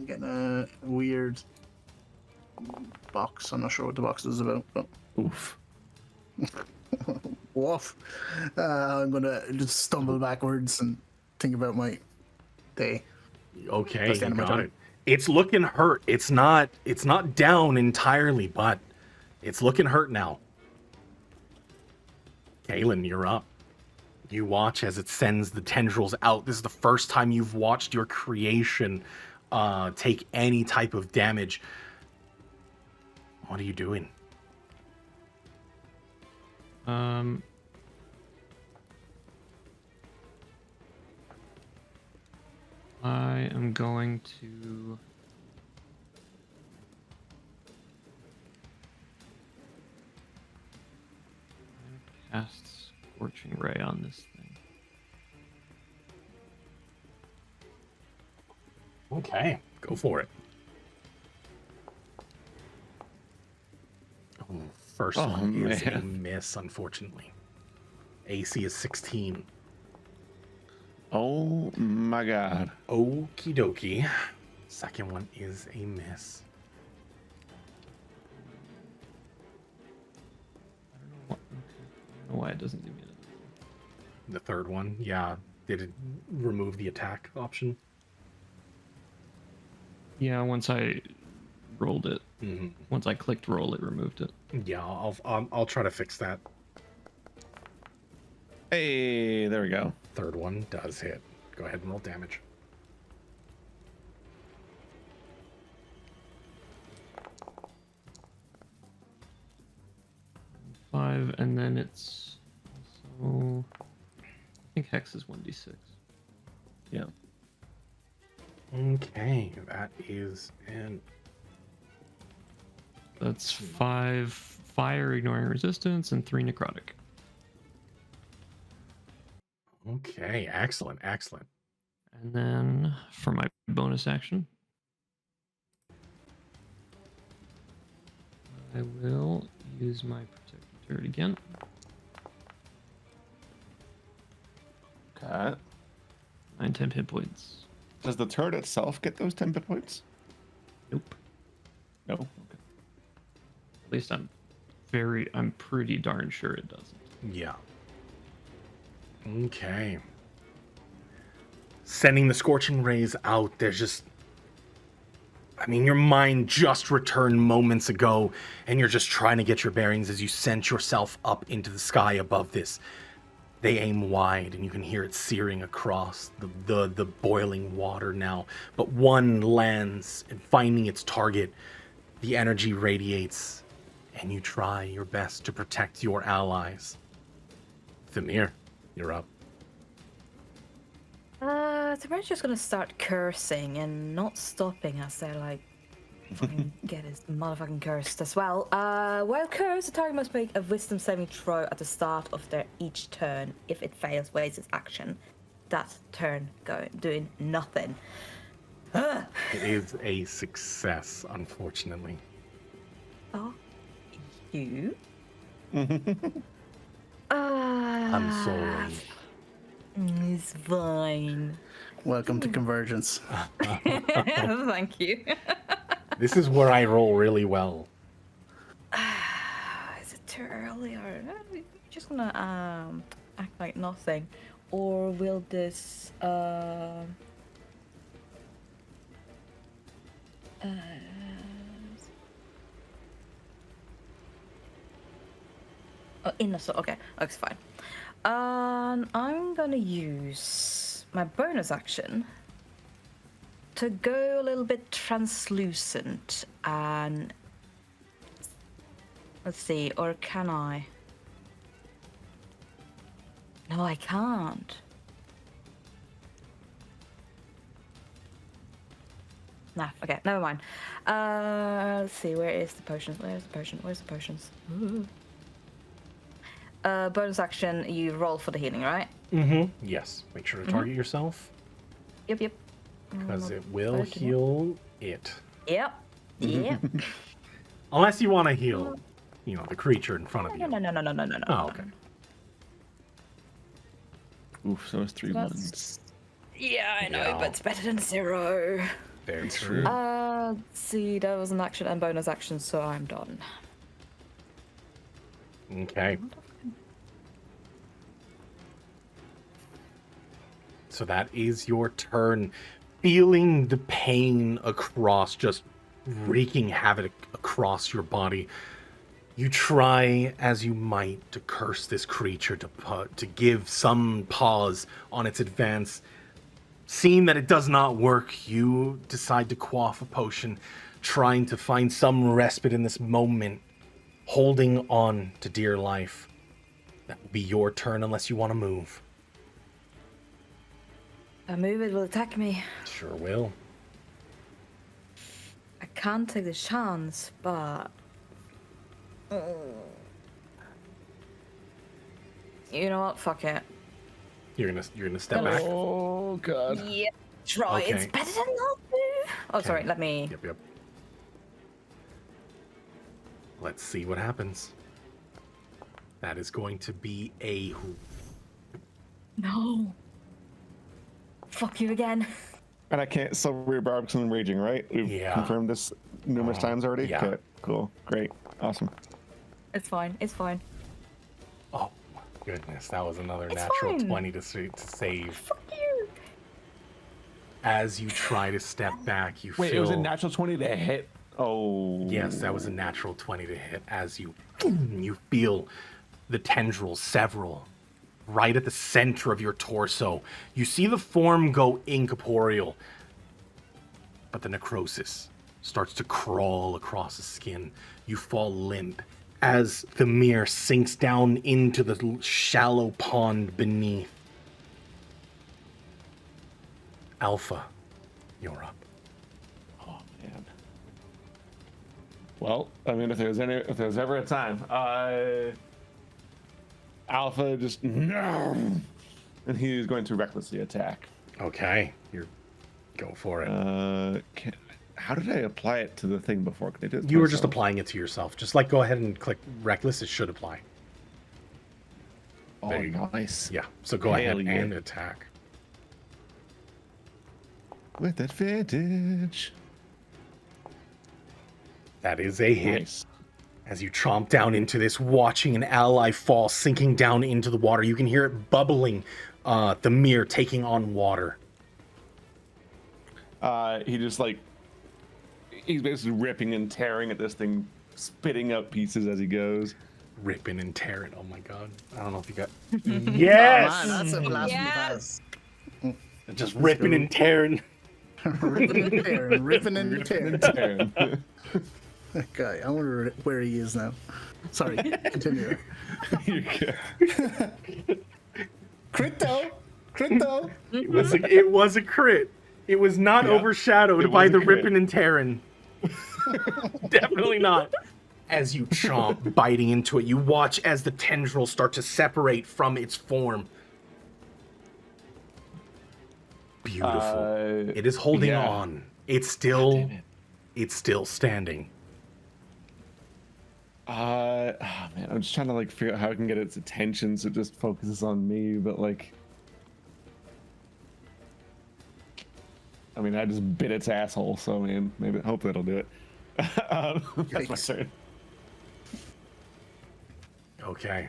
getting a weird box. I'm not sure what the box is about, but Oof. woof. I'm gonna just stumble backwards and think about my day. Okay, That's the you end of my got turn. it. It's looking hurt. It's not down entirely, but it's looking hurt now. Kaylin, you're up. You watch as it sends the tendrils out. This is the first time you've watched your creation take any type of damage. What are you doing? I am going to cast Scorching Ray on this thing. Okay, go for it. Oh, first Oh, one is a man. miss, unfortunately. AC is 16. Oh my god. Okie dokie. Second one is a miss. I don't know why it doesn't give me another one. The third one, yeah. Did it remove the attack option? Yeah, once I rolled it, Mm-hmm. once I clicked roll, it removed it. Yeah, I'll try to fix that. Hey, there we go. Third one does hit. Go ahead and roll damage. Five, and then it's also I think Hex is 1d6. Yeah. Okay, that is an That's 5 fire, ignoring resistance, and 3 necrotic. Okay, excellent, excellent. And then for my bonus action, I will use my protective turret again. Okay. 9 temp hit points. Does the turret itself get those 10 hit points? Nope. No. Okay. At least I'm pretty darn sure it doesn't. Yeah. Okay. Sending the scorching rays out, there's just... I mean, your mind just returned moments ago, and you're just trying to get your bearings as you sent yourself up into the sky above this. They aim wide, and you can hear it searing across the boiling water now. But one lands, and finding its target, the energy radiates, and you try your best to protect your allies. Thamir, you're up. Tamar's just gonna start cursing and not stopping as they're like fucking get his motherfucking cursed as well. While cursed, the target must make a wisdom saving throw at the start of their each turn. If it fails, wastes its action. That turn doing nothing. It is a success, unfortunately. Oh, you? I'm sorry. It's fine. Welcome to Convergence. Thank you. This is where I roll really well. Is it too early or we're just gonna act like nothing, or will this oh, innocent. Okay, that's fine. I'm gonna use my bonus action to go a little bit translucent and let's see, or can I? No, I can't. Nah, okay, never mind. Let's see, where is the potion? Where's the potion? Where's the potions? Ooh. Bonus action, you roll for the healing, right? Mm-hmm. Yes. Make sure to target yourself, Yep. because it will heal it. Yep. Yep. Unless you want to heal, the creature in front of you. No. Oh, okay. Oof, so it's 3 That's- ones. Yeah, I know, Yeah. but it's better than 0. Very It's true. true. See, that was an action and bonus action, so I'm done. Okay. So that is your turn. Feeling the pain just wreaking havoc across your body. You try as you might to curse this creature, to give some pause on its advance. Seeing that it does not work, you decide to quaff a potion, trying to find some respite in this moment, holding on to dear life. That will be your turn unless you want to move. If I move, it will attack me. Sure will. I can't take the chance, but... You know what? Fuck it. You're gonna step back. Oh god. Yeah, try. Okay. It's better than not to. Oh, sorry. Okay. Let me... Yep. Let's see what happens. That is going to be a... No. Fuck you again. And I can't silver your barb because I'm raging, right? We've Yeah. confirmed this numerous times already? yeah. Okay, cool. Great. Awesome. It's fine. It's fine. Oh, my goodness. That was another It's natural fine. 20 to save. Fuck you. As you try to step back, you Wait, feel... it was a natural 20 to hit. Oh. Yes, that was a natural 20 to hit. As you feel the tendrils several right at the center of your torso. You see the form go incorporeal, but the necrosis starts to crawl across the skin. You fall limp as the mirror sinks down into the shallow pond beneath. Alpha, you're up. Oh, man. Well, I mean, if there's ever a time, Alpha just no, and he's going to recklessly attack. Okay, go for it. How did I apply it to the thing before? Can I do it to You were just myself? applying it to yourself. Just like go ahead and click reckless. It should apply. Oh, There you go. nice. Yeah. So go Hell ahead yeah. and attack. With advantage. That is a hit. Nice. As you chomp down into this, watching an ally fall, sinking down into the water. You can hear it bubbling, the mirror taking on water. He just like he's basically ripping and tearing at this thing, spitting out pieces as he goes. Ripping and tearing. Oh my god. I don't know if you got... Oh, Yes! man, that's a blast from the Yes. past. Just ripping and tearing. Ripping and tearing, ripping and tearing. Tearing. Okay, I wonder where he is now. Sorry, continue. You're good. Crypto! Crypto! It was a crit. It was not Yeah, overshadowed it by was a the crit. ripping and tearing. Definitely not. As you chomp, biting into it, you watch as the tendrils start to separate from its form. Beautiful. It is holding yeah. on. It's still, damn it. it's still standing. Oh man, I'm just trying to like figure out how I can get its attention so it just focuses on me, but like, I mean, I just bit its asshole, so I mean, hopefully it'll do it. That's my Yikes. turn. Okay.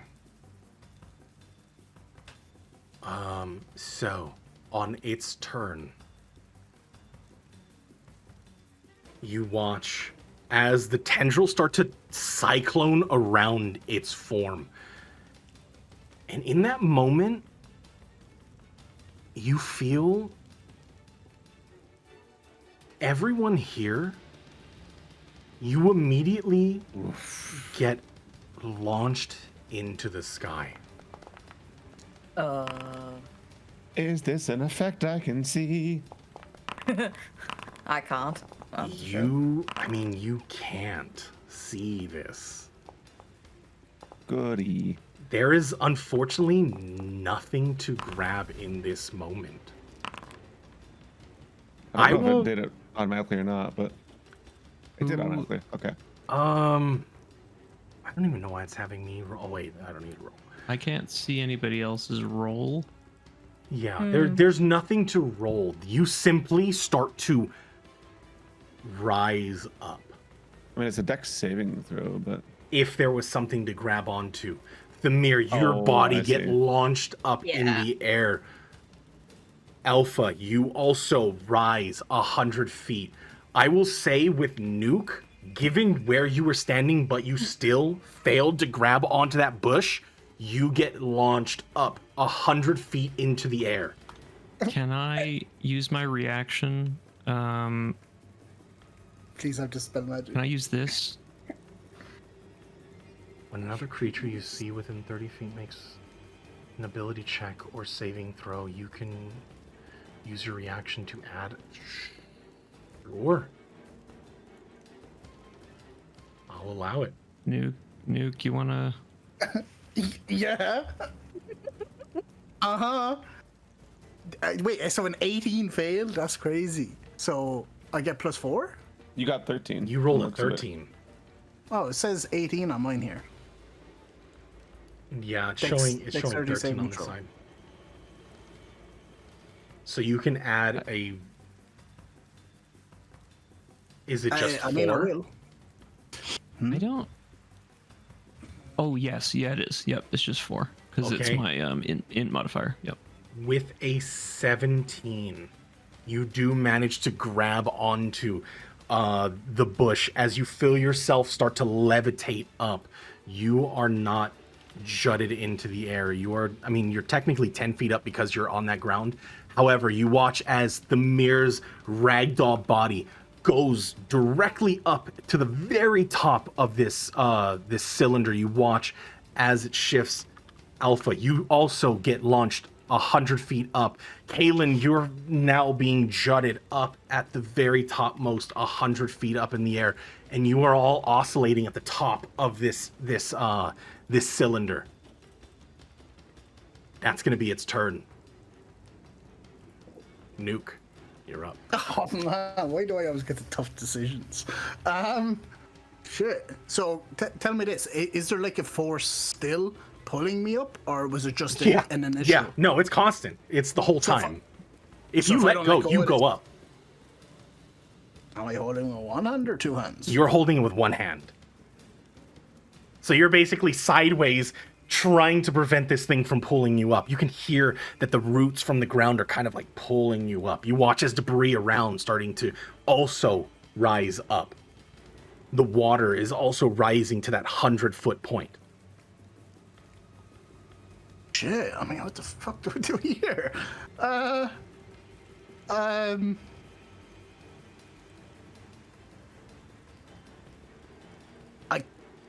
So on its turn, you watch as the tendrils start to cyclone around its form. And in that moment, you feel everyone here, you immediately get launched into the sky. Is this an effect I can see? I can't. You can't see this. Goody. There is unfortunately nothing to grab in this moment. I don't know will- if it did it automatically or not, but it did automatically. Okay. I don't even know why it's having me roll. Oh wait, I don't need to roll. I can't see anybody else's roll. Yeah, there's nothing to roll. You simply start to rise up. I mean, it's a dex saving throw, but If there was something to grab onto, Thamir, your Oh, body I get see. launched up in Yeah. the air. Alpha, you also rise 100 feet. I will say with Nuke, given where you were standing, but you still failed to grab onto that bush, you get launched up 100 feet into the air. Can I use my reaction? Can Please have to spell magic. I use this? When another creature you see within 30 feet makes an ability check or saving throw, you can use your reaction to add. Sure. I'll allow it. Nuke, you wanna? Yeah. Uh-huh. Wait, so an 18 failed? That's crazy. So I get +4? you got 13. You rolled a Looks of it. 13. Oh, it says 18 on mine here. Yeah, it's Dex- showing 13 dexterity on saving the throw. side. So you can add a. Is it just I mean, I 4? will. I don't. Oh yes, yeah it is. Yep, it's just 4 because it's Okay. my int modifier. Yep. With a 17, you do manage to grab onto the bush. As you feel yourself start to levitate up, you are not jutted into the air. You're technically 10 feet up because you're on that ground. However, you watch as the mirror's ragdoll body goes directly up to the very top of this cylinder. You watch as it shifts. Alpha, you also get launched 100 feet up. Kalen, you're now being jutted up at the very topmost 100 feet up in the air, and you are all oscillating at the top of this cylinder. That's going to be its turn. Nuke, you're up. Oh man, why do I always get the tough decisions? Shit. So tell me this: is there like a force still pulling me up, or was it just an initial? Yeah, no, it's constant. It's the whole time. If so you if I let don't go, let go, you it go is- up. Am I holding with one hand or two hands? You're holding it with one hand. So you're basically sideways trying to prevent this thing from pulling you up. You can hear that the roots from the ground are kind of like pulling you up. You watch as debris around starting to also rise up. The water is also rising to that 100-foot point. Shit. I mean, what the fuck do we do here? I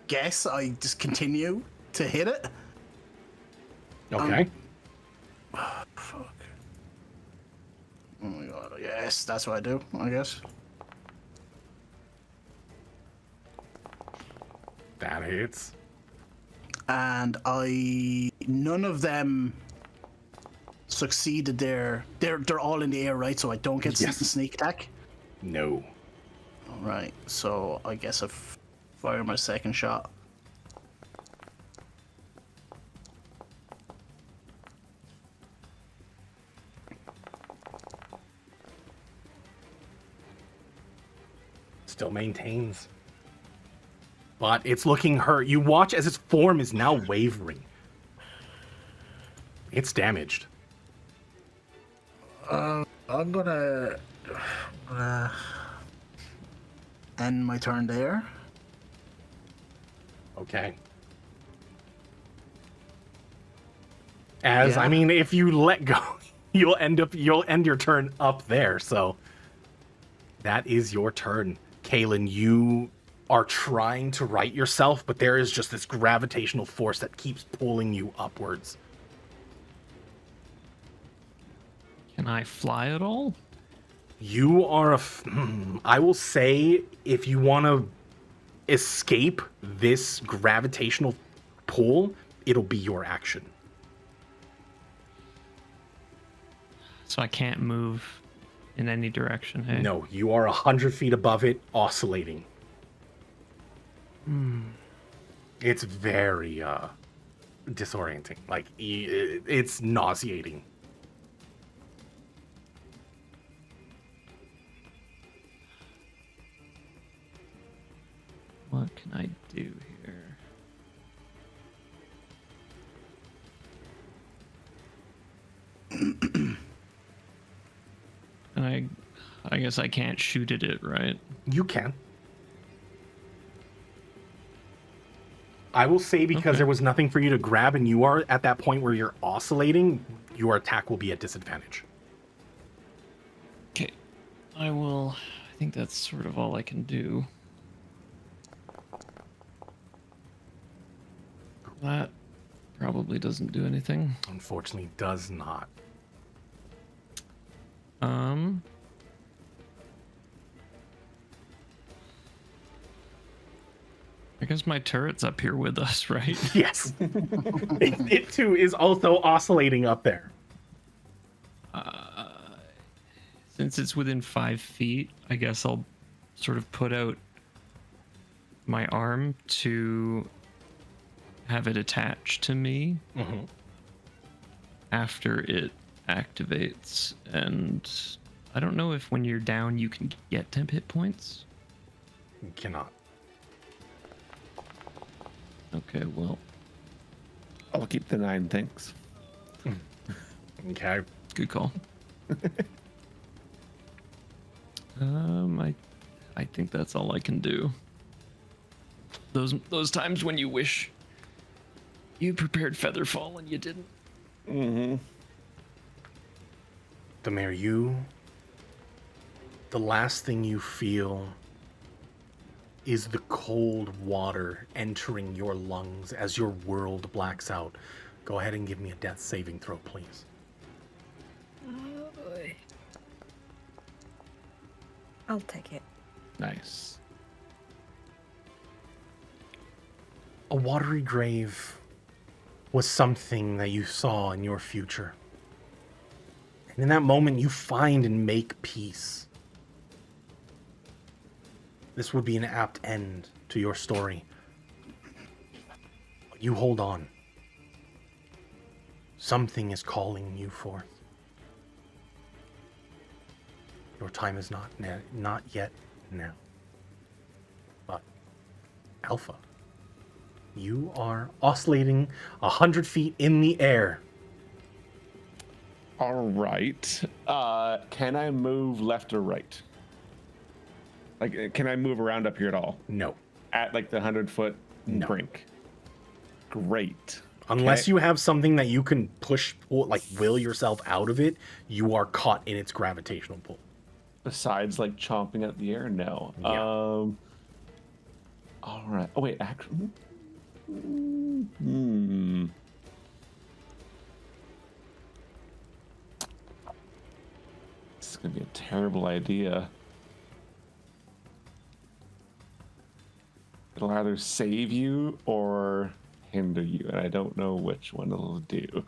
guess I just continue to hit it. Okay. Fuck. Oh my god. Yes, that's what I do, I guess. That hits. And none of them succeeded there. They're all in the air, right? So I don't get Yes. sneak attack. No. All right. So I guess I fire my second shot. Still maintains. But it's looking hurt. You watch as its form is now wavering. It's damaged. I'm gonna end my turn there. Okay. As I Yeah. mean, if you let go, you'll end your turn up there. So that is your turn, Kalen. You are trying to right yourself, but there is just this gravitational force that keeps pulling you upwards. Can I fly at all? You are I will say, if you want to escape this gravitational pull, it'll be your action. So I can't move in any direction, hey? No, you are 100 feet above it, oscillating. It's very disorienting. Like, it's nauseating. What can I do here? And I guess I can't shoot at it, right? You can. I will say, because Okay. there was nothing for you to grab and you are at that point where you're oscillating, your attack will be at disadvantage. Okay. I think that's sort of all I can do. That probably doesn't do anything. Unfortunately, does not. I guess my turret's up here with us, right? Yes. it too is also oscillating up there. Since it's within 5 feet, I guess I'll sort of put out my arm to have it attached to me after it activates. And I don't know if when you're down you can get temp hit points. You cannot. Okay, well, I'll keep the 9, thanks. Okay. good call. I think that's all I can do. Those times when you wish you prepared Featherfall and you didn't. Mm-hmm. Demare, the last thing you feel is the cold water entering your lungs as your world blacks out. Go ahead and give me a death saving throw, please. Oh boy. I'll take it. Nice. A watery grave was something that you saw in your future. And in that moment, you find and make peace. This would be an apt end to your story. But you hold on. Something is calling you forth. Your time is not yet now. But, Alpha, you are oscillating 100 feet in the air. All right. Can I move left or right? Like, can I move around up here at all? No. At like the 100-foot No. brink. Great. Unless Okay. you have something that you can push, pull, like will yourself out of it, you are caught in its gravitational pull. Besides like chomping at the air, no. Yeah. All right. Oh wait, actually. This is gonna be a terrible idea. It'll either save you or hinder you, and I don't know which one it'll do.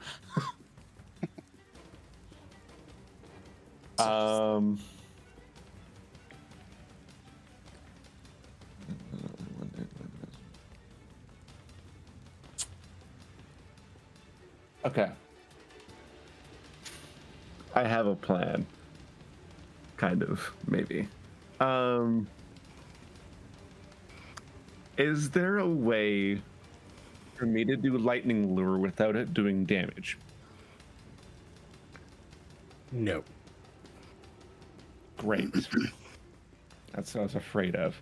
Okay. I have a plan. Kind of, maybe. Is there a way for me to do lightning lure without it doing damage? No. Great. That's what I was afraid of.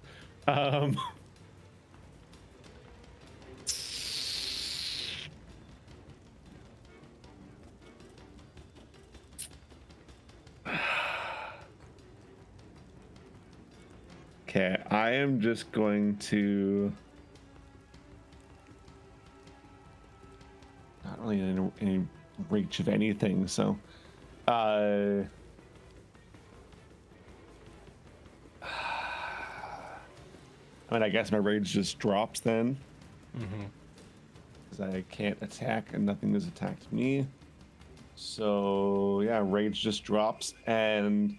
Okay, I am just going to not really in any reach of anything, so I mean, I guess my rage just drops then. Because I can't attack and nothing has attacked me. So yeah, rage just drops and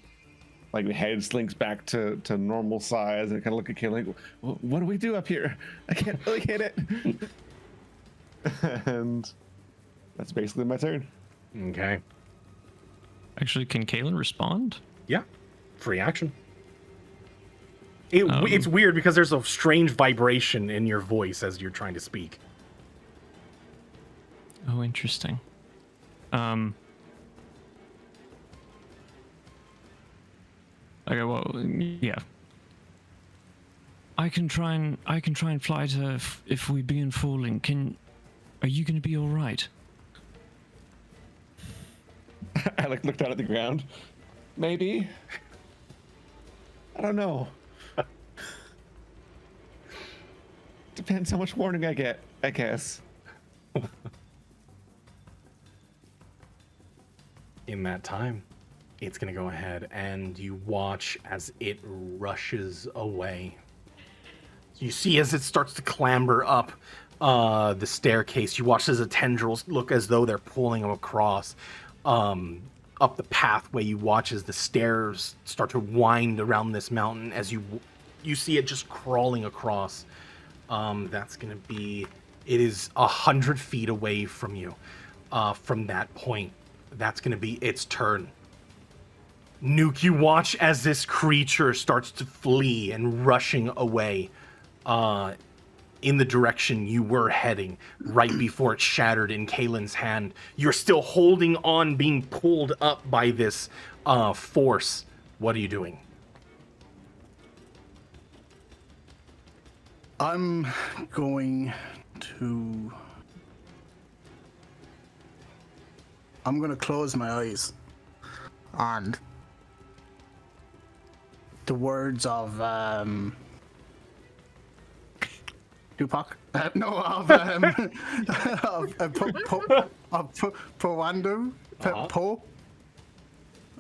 like the head slinks back to normal size and kind of look at Kayla like, what do we do up here? I can't really hit it. And that's basically my turn. Okay. Actually, can Kaylin respond? Yeah. Free action. It's weird because there's a strange vibration in your voice as you're trying to speak. Oh, interesting. Okay, well, yeah. I can try and fly to her if we begin falling. Are you going to be all right? I like looked down at the ground. Maybe. I don't know. Depends how much warning I get, I guess. In that time, it's going to go ahead and you watch as it rushes away. You see as it starts to clamber up the staircase, you watch as the tendrils look as though they're pulling them across up the pathway. You watch as the stairs start to wind around this mountain as you see it just crawling across. That's going to be, it is 100 feet away from you from that point. That's going to be its turn. Nuke, you watch as this creature starts to flee and rushing away in the direction you were heading right before it shattered in Kaylin's hand. You're still holding on, being pulled up by this force. What are you doing? I'm going to close my eyes and the words of Tupac? No, of Powando? Uh-huh. Poe?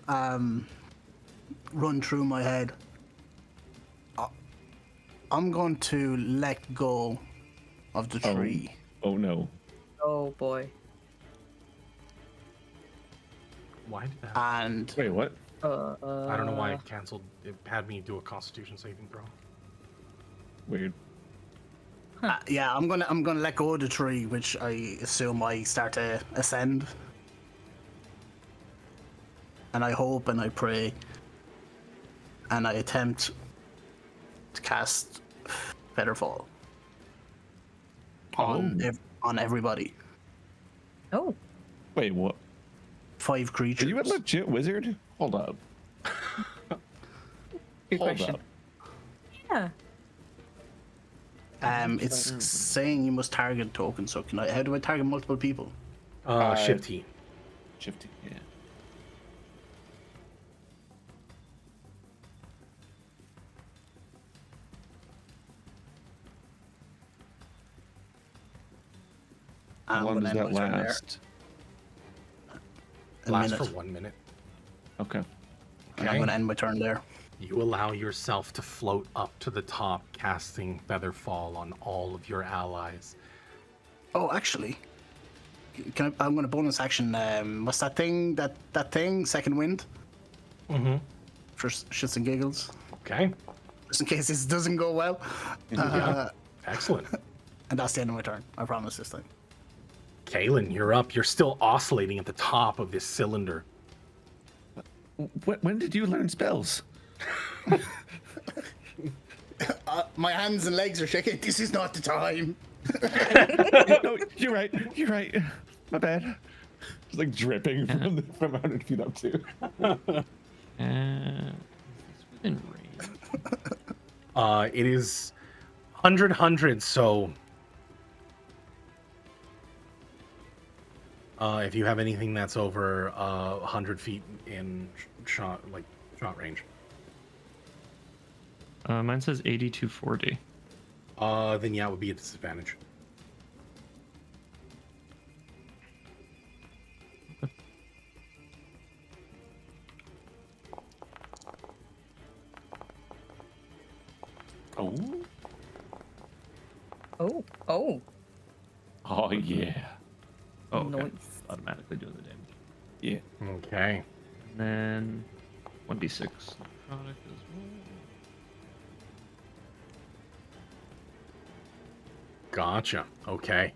run through my head. I'm going to let go of the tree. Oh no. Oh boy. Why did that? And Wait, what? I don't know why it canceled. It had me do a Constitution saving throw. Weird. yeah, I'm gonna let go of the tree, which I assume I start to ascend. And I hope and I pray and I attempt to cast Featherfall on everybody. Oh. Wait, what? 5 Are creatures. you a legit wizard? Hold up. Good Hold question. up. Yeah. It's saying you must target tokens. So how do I target multiple people? Shift T. Shifty, yeah. How I'm long gonna does end that my turn there. last? A Lasts minute. for 1 minute. Okay. And I'm Okay. gonna end my turn there. You allow yourself to float up to the top, casting Featherfall on all of your allies. Oh, actually, I'm gonna bonus action. What's that thing? That thing? Second wind Mm-hmm. for shits and giggles, Okay. just in case this doesn't go well. Yeah. Excellent. And that's the end of my turn. I promise this time. Kaylin, you're up. You're still oscillating at the top of this cylinder. When did you learn spells? My hands and legs are shaking. This is not the time. No, you're right. You're right. My bad. It's like dripping from 100 feet up too. Is this within range? It is 100, so if you have anything that's over 100 feet in shot range, Mine says 80 to 40. then yeah, it would be a disadvantage. Oh. Oh. Oh. Oh yeah. Oh, okay. Nice. Automatically doing the damage. Yeah. Okay. And then 1d6 necrotic as well. Gotcha. Okay.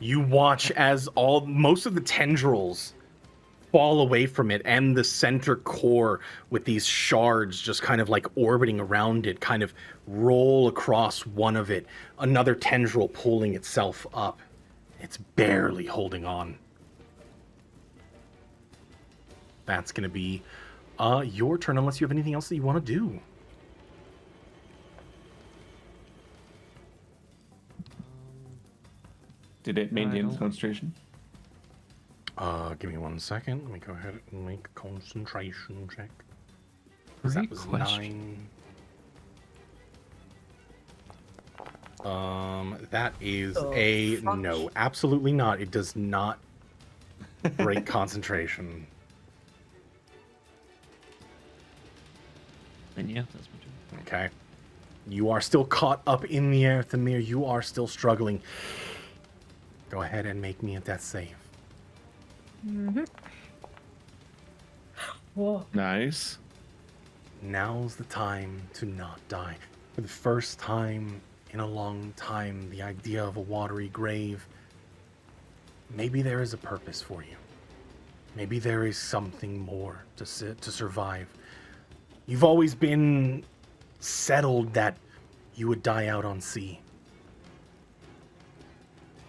You watch as most of the tendrils fall away from it, and the center core with these shards just kind of like orbiting around it kind of roll across one of it, another tendril pulling itself up. It's barely holding on. That's going to be your turn, unless you have anything else that you want to do. Did it maintain its don't- concentration? Give me 1 second. Let me go ahead and make a concentration check. 'Cause Great that was question. 9. That is Oh, a fuck. no. Absolutely not. It does not break concentration. Then yeah, that's my turn. Okay. You are still caught up in the air, Thamir. You are still struggling. Go ahead and make me a death save. Whoa. Nice. Now's the time to not die. For the first time in a long time, the idea of a watery grave, maybe there is a purpose for you. Maybe there is something more to survive. You've always been settled that you would die out on sea.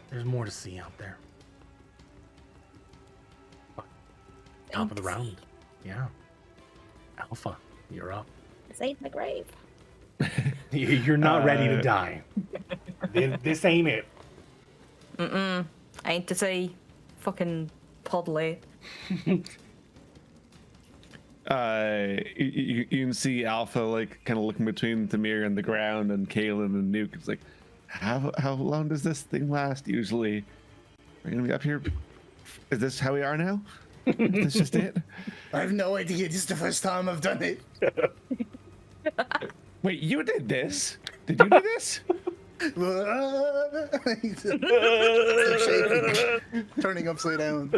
There's more to see out there. Top of the round. Yeah. Alpha, you're up. This ain't my grave. You're not ready to die. This ain't it. Ain't to say fucking podley. You can see Alpha like kind of looking between Thamir and the ground, and Kaelin and Nuke. It's like, how long does this thing last? Usually, we're gonna be up here. Is this how we are now? That's just it. I have no idea. This is the first time I've done it. Wait, you did this? Did you do this? Shaking, turning upside down.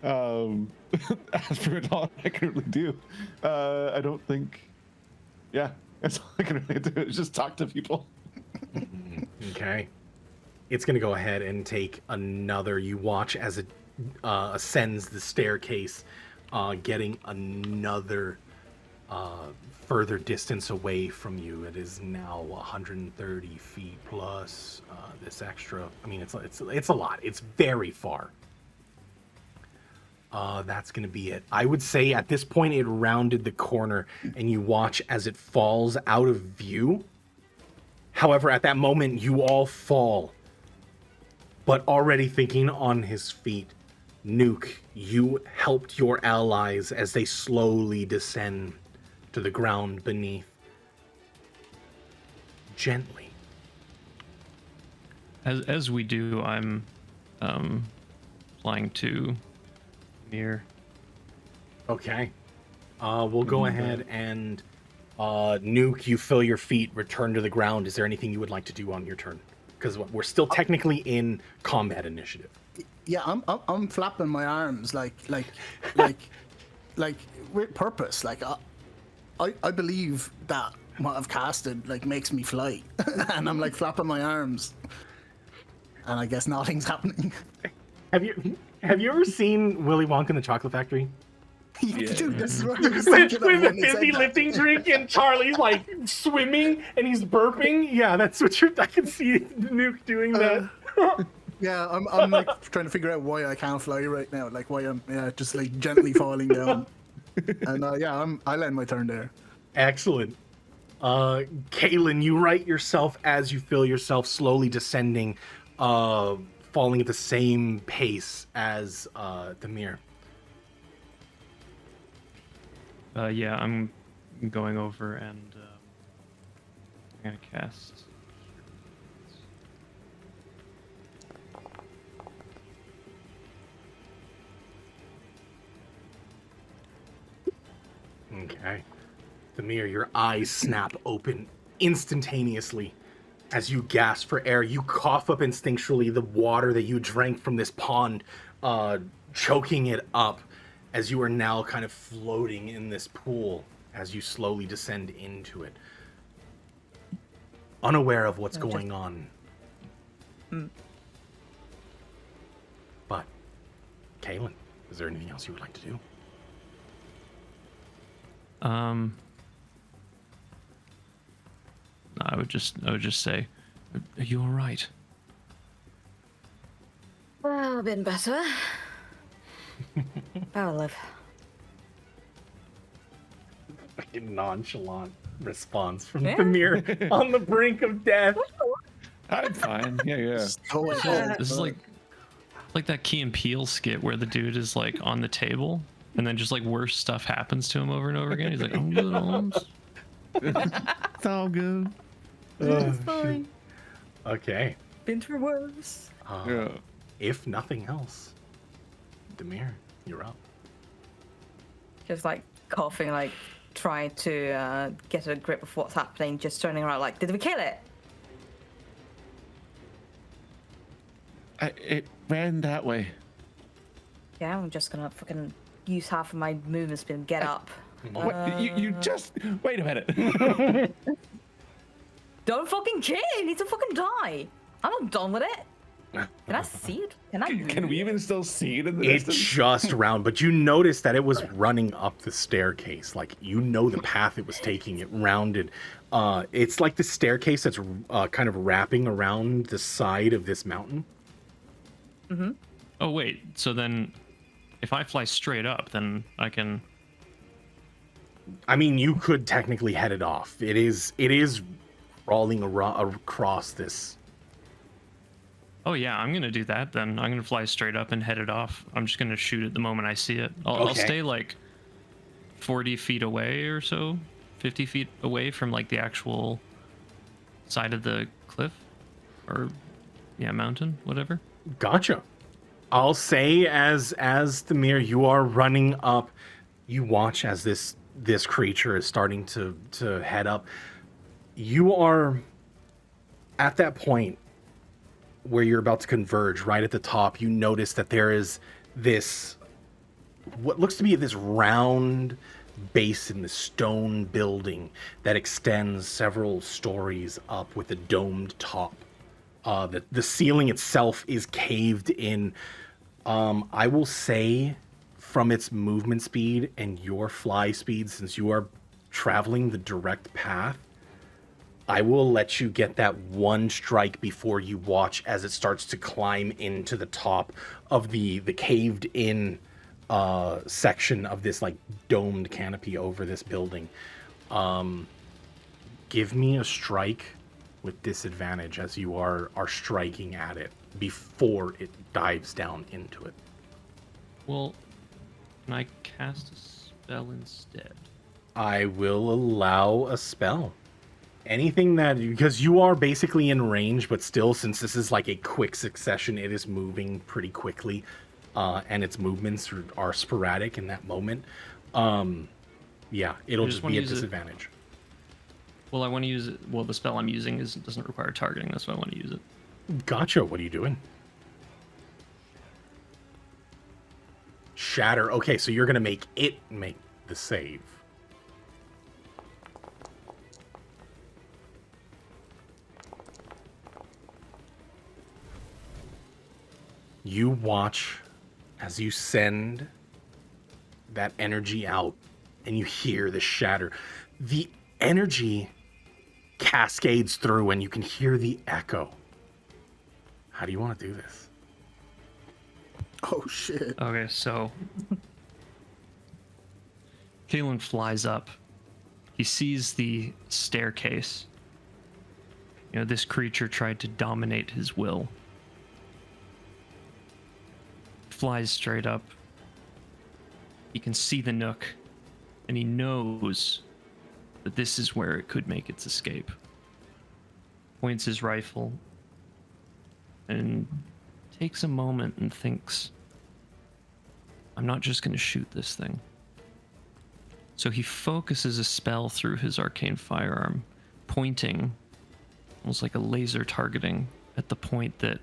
As for all I can really do, I don't think. Yeah, that's all I can really do is just talk to people. Okay. It's going to go ahead and take another. You watch as it ascends the staircase, getting another further distance away from you. It is now 130 feet plus this extra. I mean, it's a lot. It's very far. That's going to be it. I would say at this point it rounded the corner, and you watch as it falls out of view. However, at that moment, you all fall. But already thinking on his feet, Nuke, you helped your allies as they slowly descend to the ground beneath. Gently. As we do, I'm flying to near. Okay. We'll go ahead and Nuke, you feel your feet return to the ground. Is there anything you would like to do on your turn? Because we're still technically in combat initiative. Yeah, I'm flapping my arms like with purpose. Like I believe that what I've casted like makes me fly, and I'm like flapping my arms, and I guess nothing's happening. Have you ever seen Willy Wonka and the Chocolate Factory? Dude, this is what I was With thinking of the when he said fizzy that. lifting drink and Charlie's like swimming and he's burping. Yeah, that's what I can see Nuke doing that. Yeah, I'm like trying to figure out why I can't fly right now. Like why I'm just like gently falling down. And I'll end my turn there. Excellent. Kaylin, you right yourself as you feel yourself slowly descending, falling at the same pace as Demir. Yeah, I'm going over and I'm gonna cast. Okay. Demir, your eyes snap open instantaneously as you gasp for air. You cough up instinctually the water that you drank from this pond, choking it up as you are now kind of floating in this pool as you slowly descend into it, unaware of what's going on. But, Kaylin, is there anything else you would like to do? I would just say, are you all right? Well, been better. I'll live. Fucking nonchalant response from Demir on the brink of death. I'm fine. Yeah. This is like that Key and Peele skit where the dude is like on the table and then just like worse stuff happens to him over and over again. He's like, I'm good, Holmes. It's all good. It's fine. Okay. Been through worse. Yeah. If nothing else, Demir, you're up. Just like coughing, like trying to get a grip of what's happening, just turning around like, did we kill it? It ran that way. Yeah, I'm just gonna fucking use half of my movement speed and get up. What? You just wait a minute. Don't fucking kill it! It needs to fucking die! I'm not done with it! Can I see it? Can I move? Can we even still see it in the It distance? just round, but you noticed that it was running up the staircase. Like, you know the path it was taking. It rounded. It's like the staircase that's kind of wrapping around the side of this mountain. Mm-hmm. Oh wait, so then if I fly straight up, then I can. I mean, you could technically head it off. It is crawling across this. Oh yeah, I'm gonna do that then. I'm gonna fly straight up and head it off. I'm just gonna shoot it the moment I see it. I'll Okay. stay like 40 feet away or so, 50 feet away from like the actual side of the cliff or mountain, whatever. Gotcha. I'll say as Thamir, you are running up, you watch as this creature is starting to head up. You are at that point where you're about to converge, right at the top. You notice that there is this, what looks to be this round base in the stone building that extends several stories up with a domed top. The ceiling itself is caved in. I will say, from its movement speed and your fly speed, since you are traveling the direct path, I will let you get that one strike before you watch as it starts to climb into the top of the caved in section of this like domed canopy over this building. Give me a strike with disadvantage as you are striking at it before it dives down into it. Well, can I cast a spell instead? I will allow a spell. Anything that, because you are basically in range, but still, since this is like a quick succession, it is moving pretty quickly, and its movements are sporadic in that moment. Yeah, it'll just be a disadvantage. Well, I want to use it. Well, the spell I'm using doesn't require targeting. That's why I want to use it. Gotcha. What are you doing? Shatter. Okay, so you're gonna make it make the save. You watch as you send that energy out and you hear the shatter. The energy cascades through and you can hear the echo. How do you want to do this? Oh shit. Okay, so Kalen flies up. He sees the staircase. You know, this creature tried to dominate his will. Flies straight up. He can see the nook, and he knows that this is where it could make its escape. Points his rifle and takes a moment and thinks, I'm not just going to shoot this thing. So he focuses a spell through his arcane firearm, pointing, almost like a laser targeting, at the point that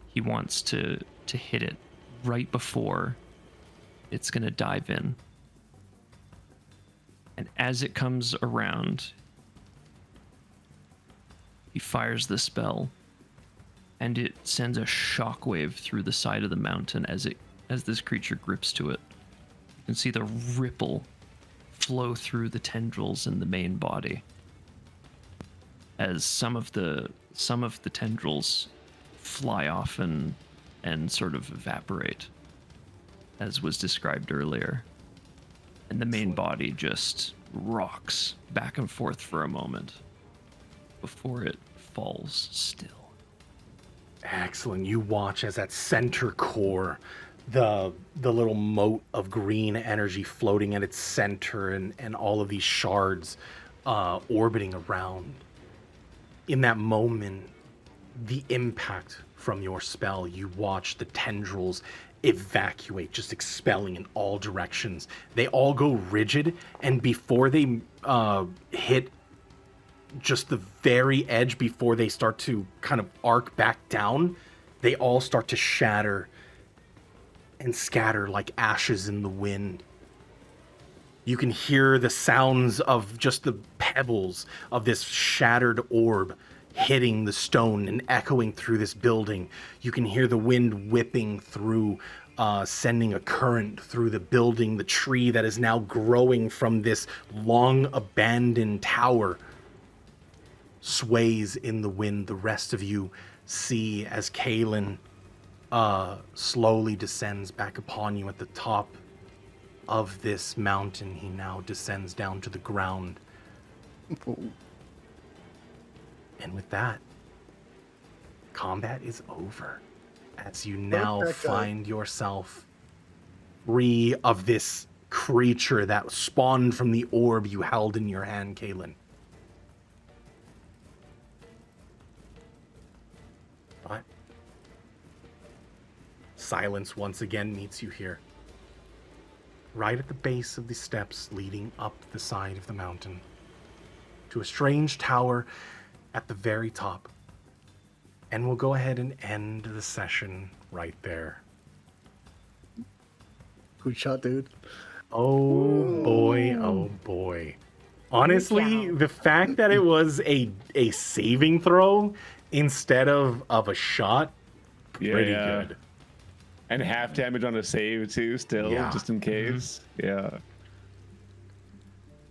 he wants to hit it right before it's going to dive in. And as it comes around, he fires the spell, and it sends a shockwave through the side of the mountain as this creature grips to it. You can see the ripple flow through the tendrils in the main body as some of the tendrils fly off and sort of evaporate, as was described earlier. And the main body just rocks back and forth for a moment before it falls still. Excellent. You watch as that center core, the little moat of green energy floating at its center, and all of these shards orbiting around. In that moment, the impact from your spell, you watch the tendrils evacuate, just expelling in all directions. They all go rigid, and before they hit just the very edge, before they start to kind of arc back down, they all start to shatter and scatter like ashes in the wind. You can hear the sounds of just the pebbles of this shattered orb hitting the stone and echoing through this building. You can hear the wind whipping through, sending a current through the building. The tree that is now growing from this long abandoned tower sways in the wind. The rest of you see as Kalen slowly descends back upon you at the top of this mountain. He now descends down to the ground. And with that, combat is over, as you now find yourself free of this creature that spawned from the orb you held in your hand, Kalen. But Silence once again meets you here. Right at the base of the steps leading up the side of the mountain to a strange tower at the very top. And we'll go ahead and end the session right there. Good shot, dude. Oh boy, oh boy. Honestly, the fact that it was a saving throw instead of a shot, pretty good. And half damage on a save too, still, Yeah. just in case. Yeah.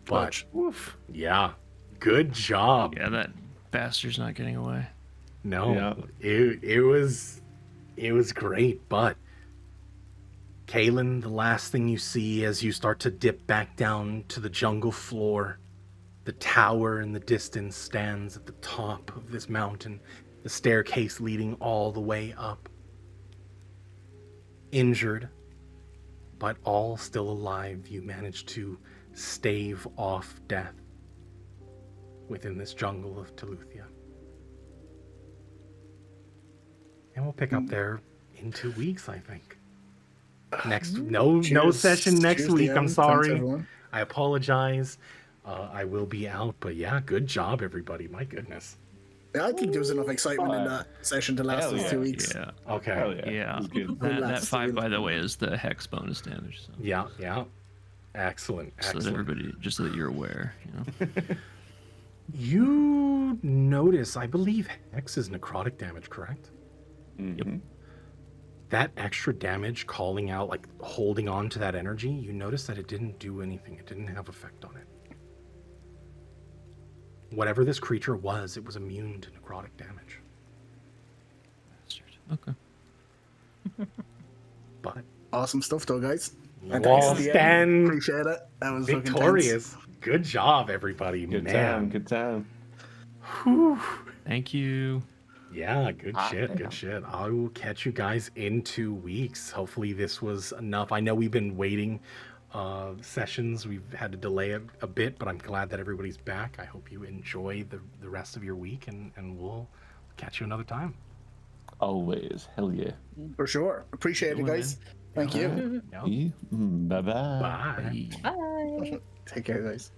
But, oof, yeah, good job. Yeah, that bastard's not getting away. No, it was great, but Kalen, the last thing you see as you start to dip back down to the jungle floor, the tower in the distance stands at the top of this mountain, the staircase leading all the way up. Injured, but all still alive, you manage to stave off death within this jungle of Teluthia. And we'll pick up there in 2 weeks, I think. No Cheers. session next Cheers, week. DM. I'm Thanks, sorry. everyone. I apologize. I will be out, but yeah, good job, everybody. My goodness. Yeah, I think there was enough excitement in that session to last Hell us yeah. 2 weeks. Yeah. Okay. Hell yeah. Yeah. It was good. That Relax, 5, by relax. the way, is the hex bonus damage. So, Yeah. Excellent. so that Excellent. everybody, just so that you're aware, You notice, I believe Hex is necrotic damage, correct? Mhm. That extra damage calling out, like holding on to that energy, you notice that it didn't do anything. It didn't have effect on it. Whatever this creature was, it was immune to necrotic damage. Okay. But Awesome stuff, though, guys. And you all thanks to the DM. stand Appreciate it. That was fucking victorious. Good job, everybody. Good Man. time. Good time. Whew. Thank you. Yeah, good shit, yeah. good shit. I will catch you guys in 2 weeks. Hopefully this was enough. I know we've been waiting sessions. We've had to delay a bit, but I'm glad that everybody's back. I hope you enjoy the rest of your week, and we'll catch you another time. Always. Hell yeah. tense. For sure. Appreciate it, Good guys. Thank you. Yeah. Bye-bye. Bye. Bye. Take care, guys.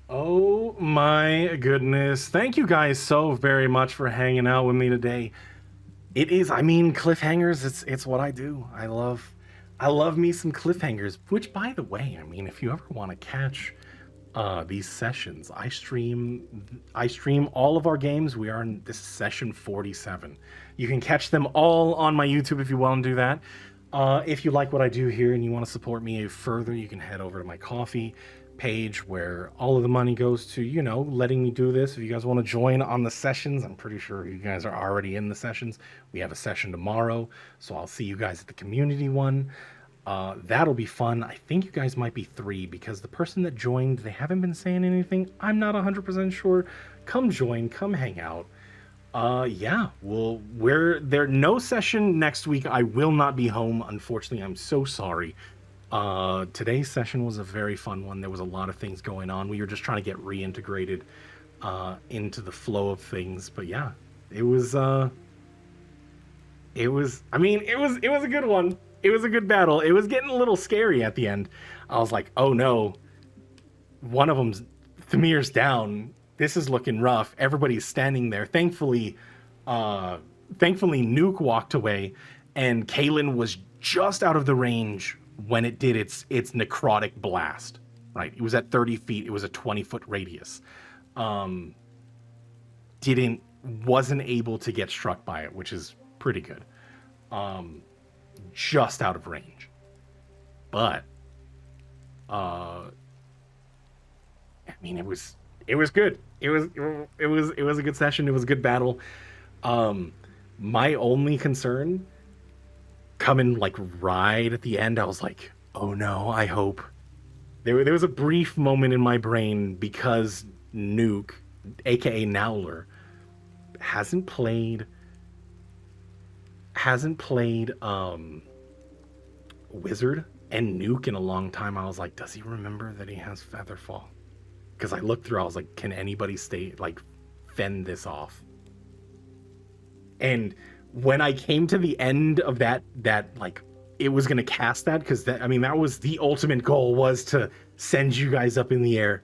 Oh my goodness. Thank you guys so very much for hanging out with me today. It is, I mean, cliffhangers, it's what I do. I love me some cliffhangers, which by the way, I mean, if you ever want to catch these sessions, I stream all of our games. We are in this session 47. You can catch them all on my YouTube if you want to do that. If you like what I do here and you want to support me further, you can head over to my Ko-fi page where all of the money goes to, you know, letting me do this. If you guys want to join on the sessions, I'm pretty sure you guys are already in the sessions. We have a session tomorrow, so I'll see you guys at the community one. That'll be fun. I think you guys might be 3 because the person that joined, they haven't been saying anything. I'm not 100% sure. Come join, come hang out. Yeah, we're there. No session next week. I will not be home, unfortunately. I'm so sorry. Today's session was a very fun one. There was a lot of things going on. We were just trying to get reintegrated into the flow of things. But yeah, it was a good one. It was a good battle. It was getting a little scary at the end. I was like, oh no, one of them's Thamir's down. This is looking rough. Everybody's standing there. Thankfully, Nuke walked away, and Kalen was just out of the range when it did its necrotic blast. Right, it was at 30 feet. It was a 20-foot radius. Wasn't able to get struck by it, which is pretty good. Just out of range, but I mean, it was good. It was a good session. It was a good battle. My only concern, coming like right at the end, I was like, oh no, I hope. There was a brief moment in my brain because Nuke, aka Nowler, hasn't played Wizard and Nuke in a long time. I was like, does he remember that he has Featherfall? Because I looked through, I was like, can anybody fend this off? And when I came to the end of that like it was gonna cast that, because that, I mean, that was the ultimate goal, was to send you guys up in the air,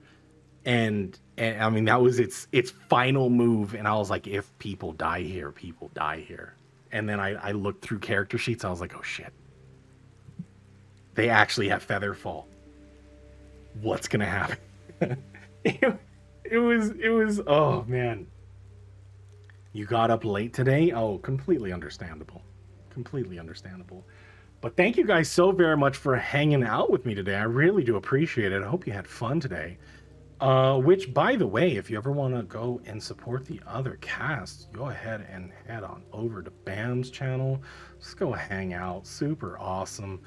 and I mean that was its final move, and I was like, if people die here, people die here. And then I looked through character sheets, I was like, oh shit, they actually have Featherfall. What's gonna happen? it was oh man. You got up late today? Oh, completely understandable. Completely understandable. But thank you guys so very much for hanging out with me today. I really do appreciate it. I hope you had fun today. Which, by the way, if you ever want to go and support the other casts, go ahead and head on over to Bam's channel. Just go hang out. Super awesome.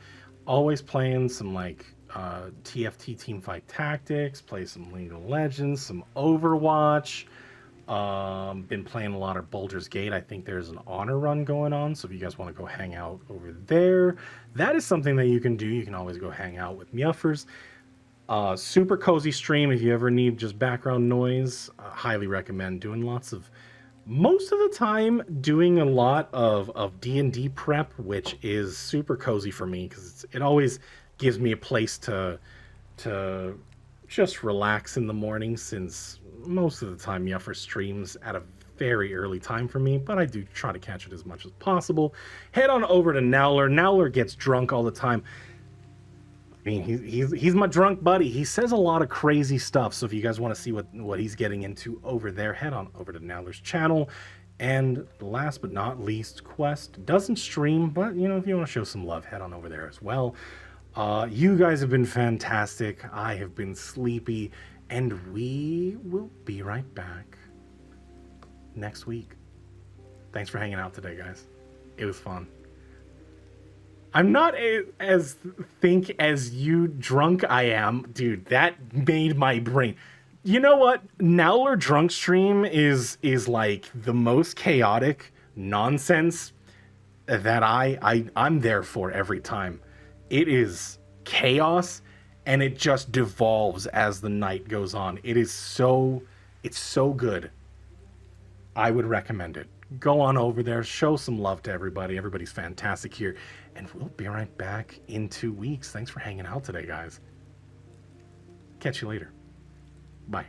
Always playing some like TFT Teamfight Tactics, play some League of Legends, some Overwatch. Been playing a lot of Baldur's Gate. I think there's an honor run going on, so if you guys want to go hang out over there, that is something that you can do. You can always go hang out with Muffers. Super cozy stream if you ever need just background noise. Highly recommend. Doing lots of, most of the time, doing a lot of D&D prep, which is super cozy for me because it always gives me a place to just relax in the morning, since most of the time Yuffer streams at a very early time for me, but I do try to catch it as much as possible. Head on over to Nowler. Nowler gets drunk all the time. I mean, he's my drunk buddy. He says a lot of crazy stuff, so if you guys want to see what he's getting into over there, head on over to Nowler's channel. And last but not least, Quest doesn't stream, but you know, if you want to show some love, head on over there as well. You guys have been fantastic. I have been sleepy, and we will be right back next week. Thanks for hanging out today, guys. It was fun. I'm not as think as you drunk I am. Dude, that made my brain. You know what? Nowler drunk stream is like the most chaotic nonsense that I'm there for every time. It is chaos, and it just devolves as the night goes on. It's so good. I would recommend it. Go on over there, show some love to everybody. Everybody's fantastic here, and we'll be right back in 2 weeks. Thanks for hanging out today, guys. Catch you later. Bye.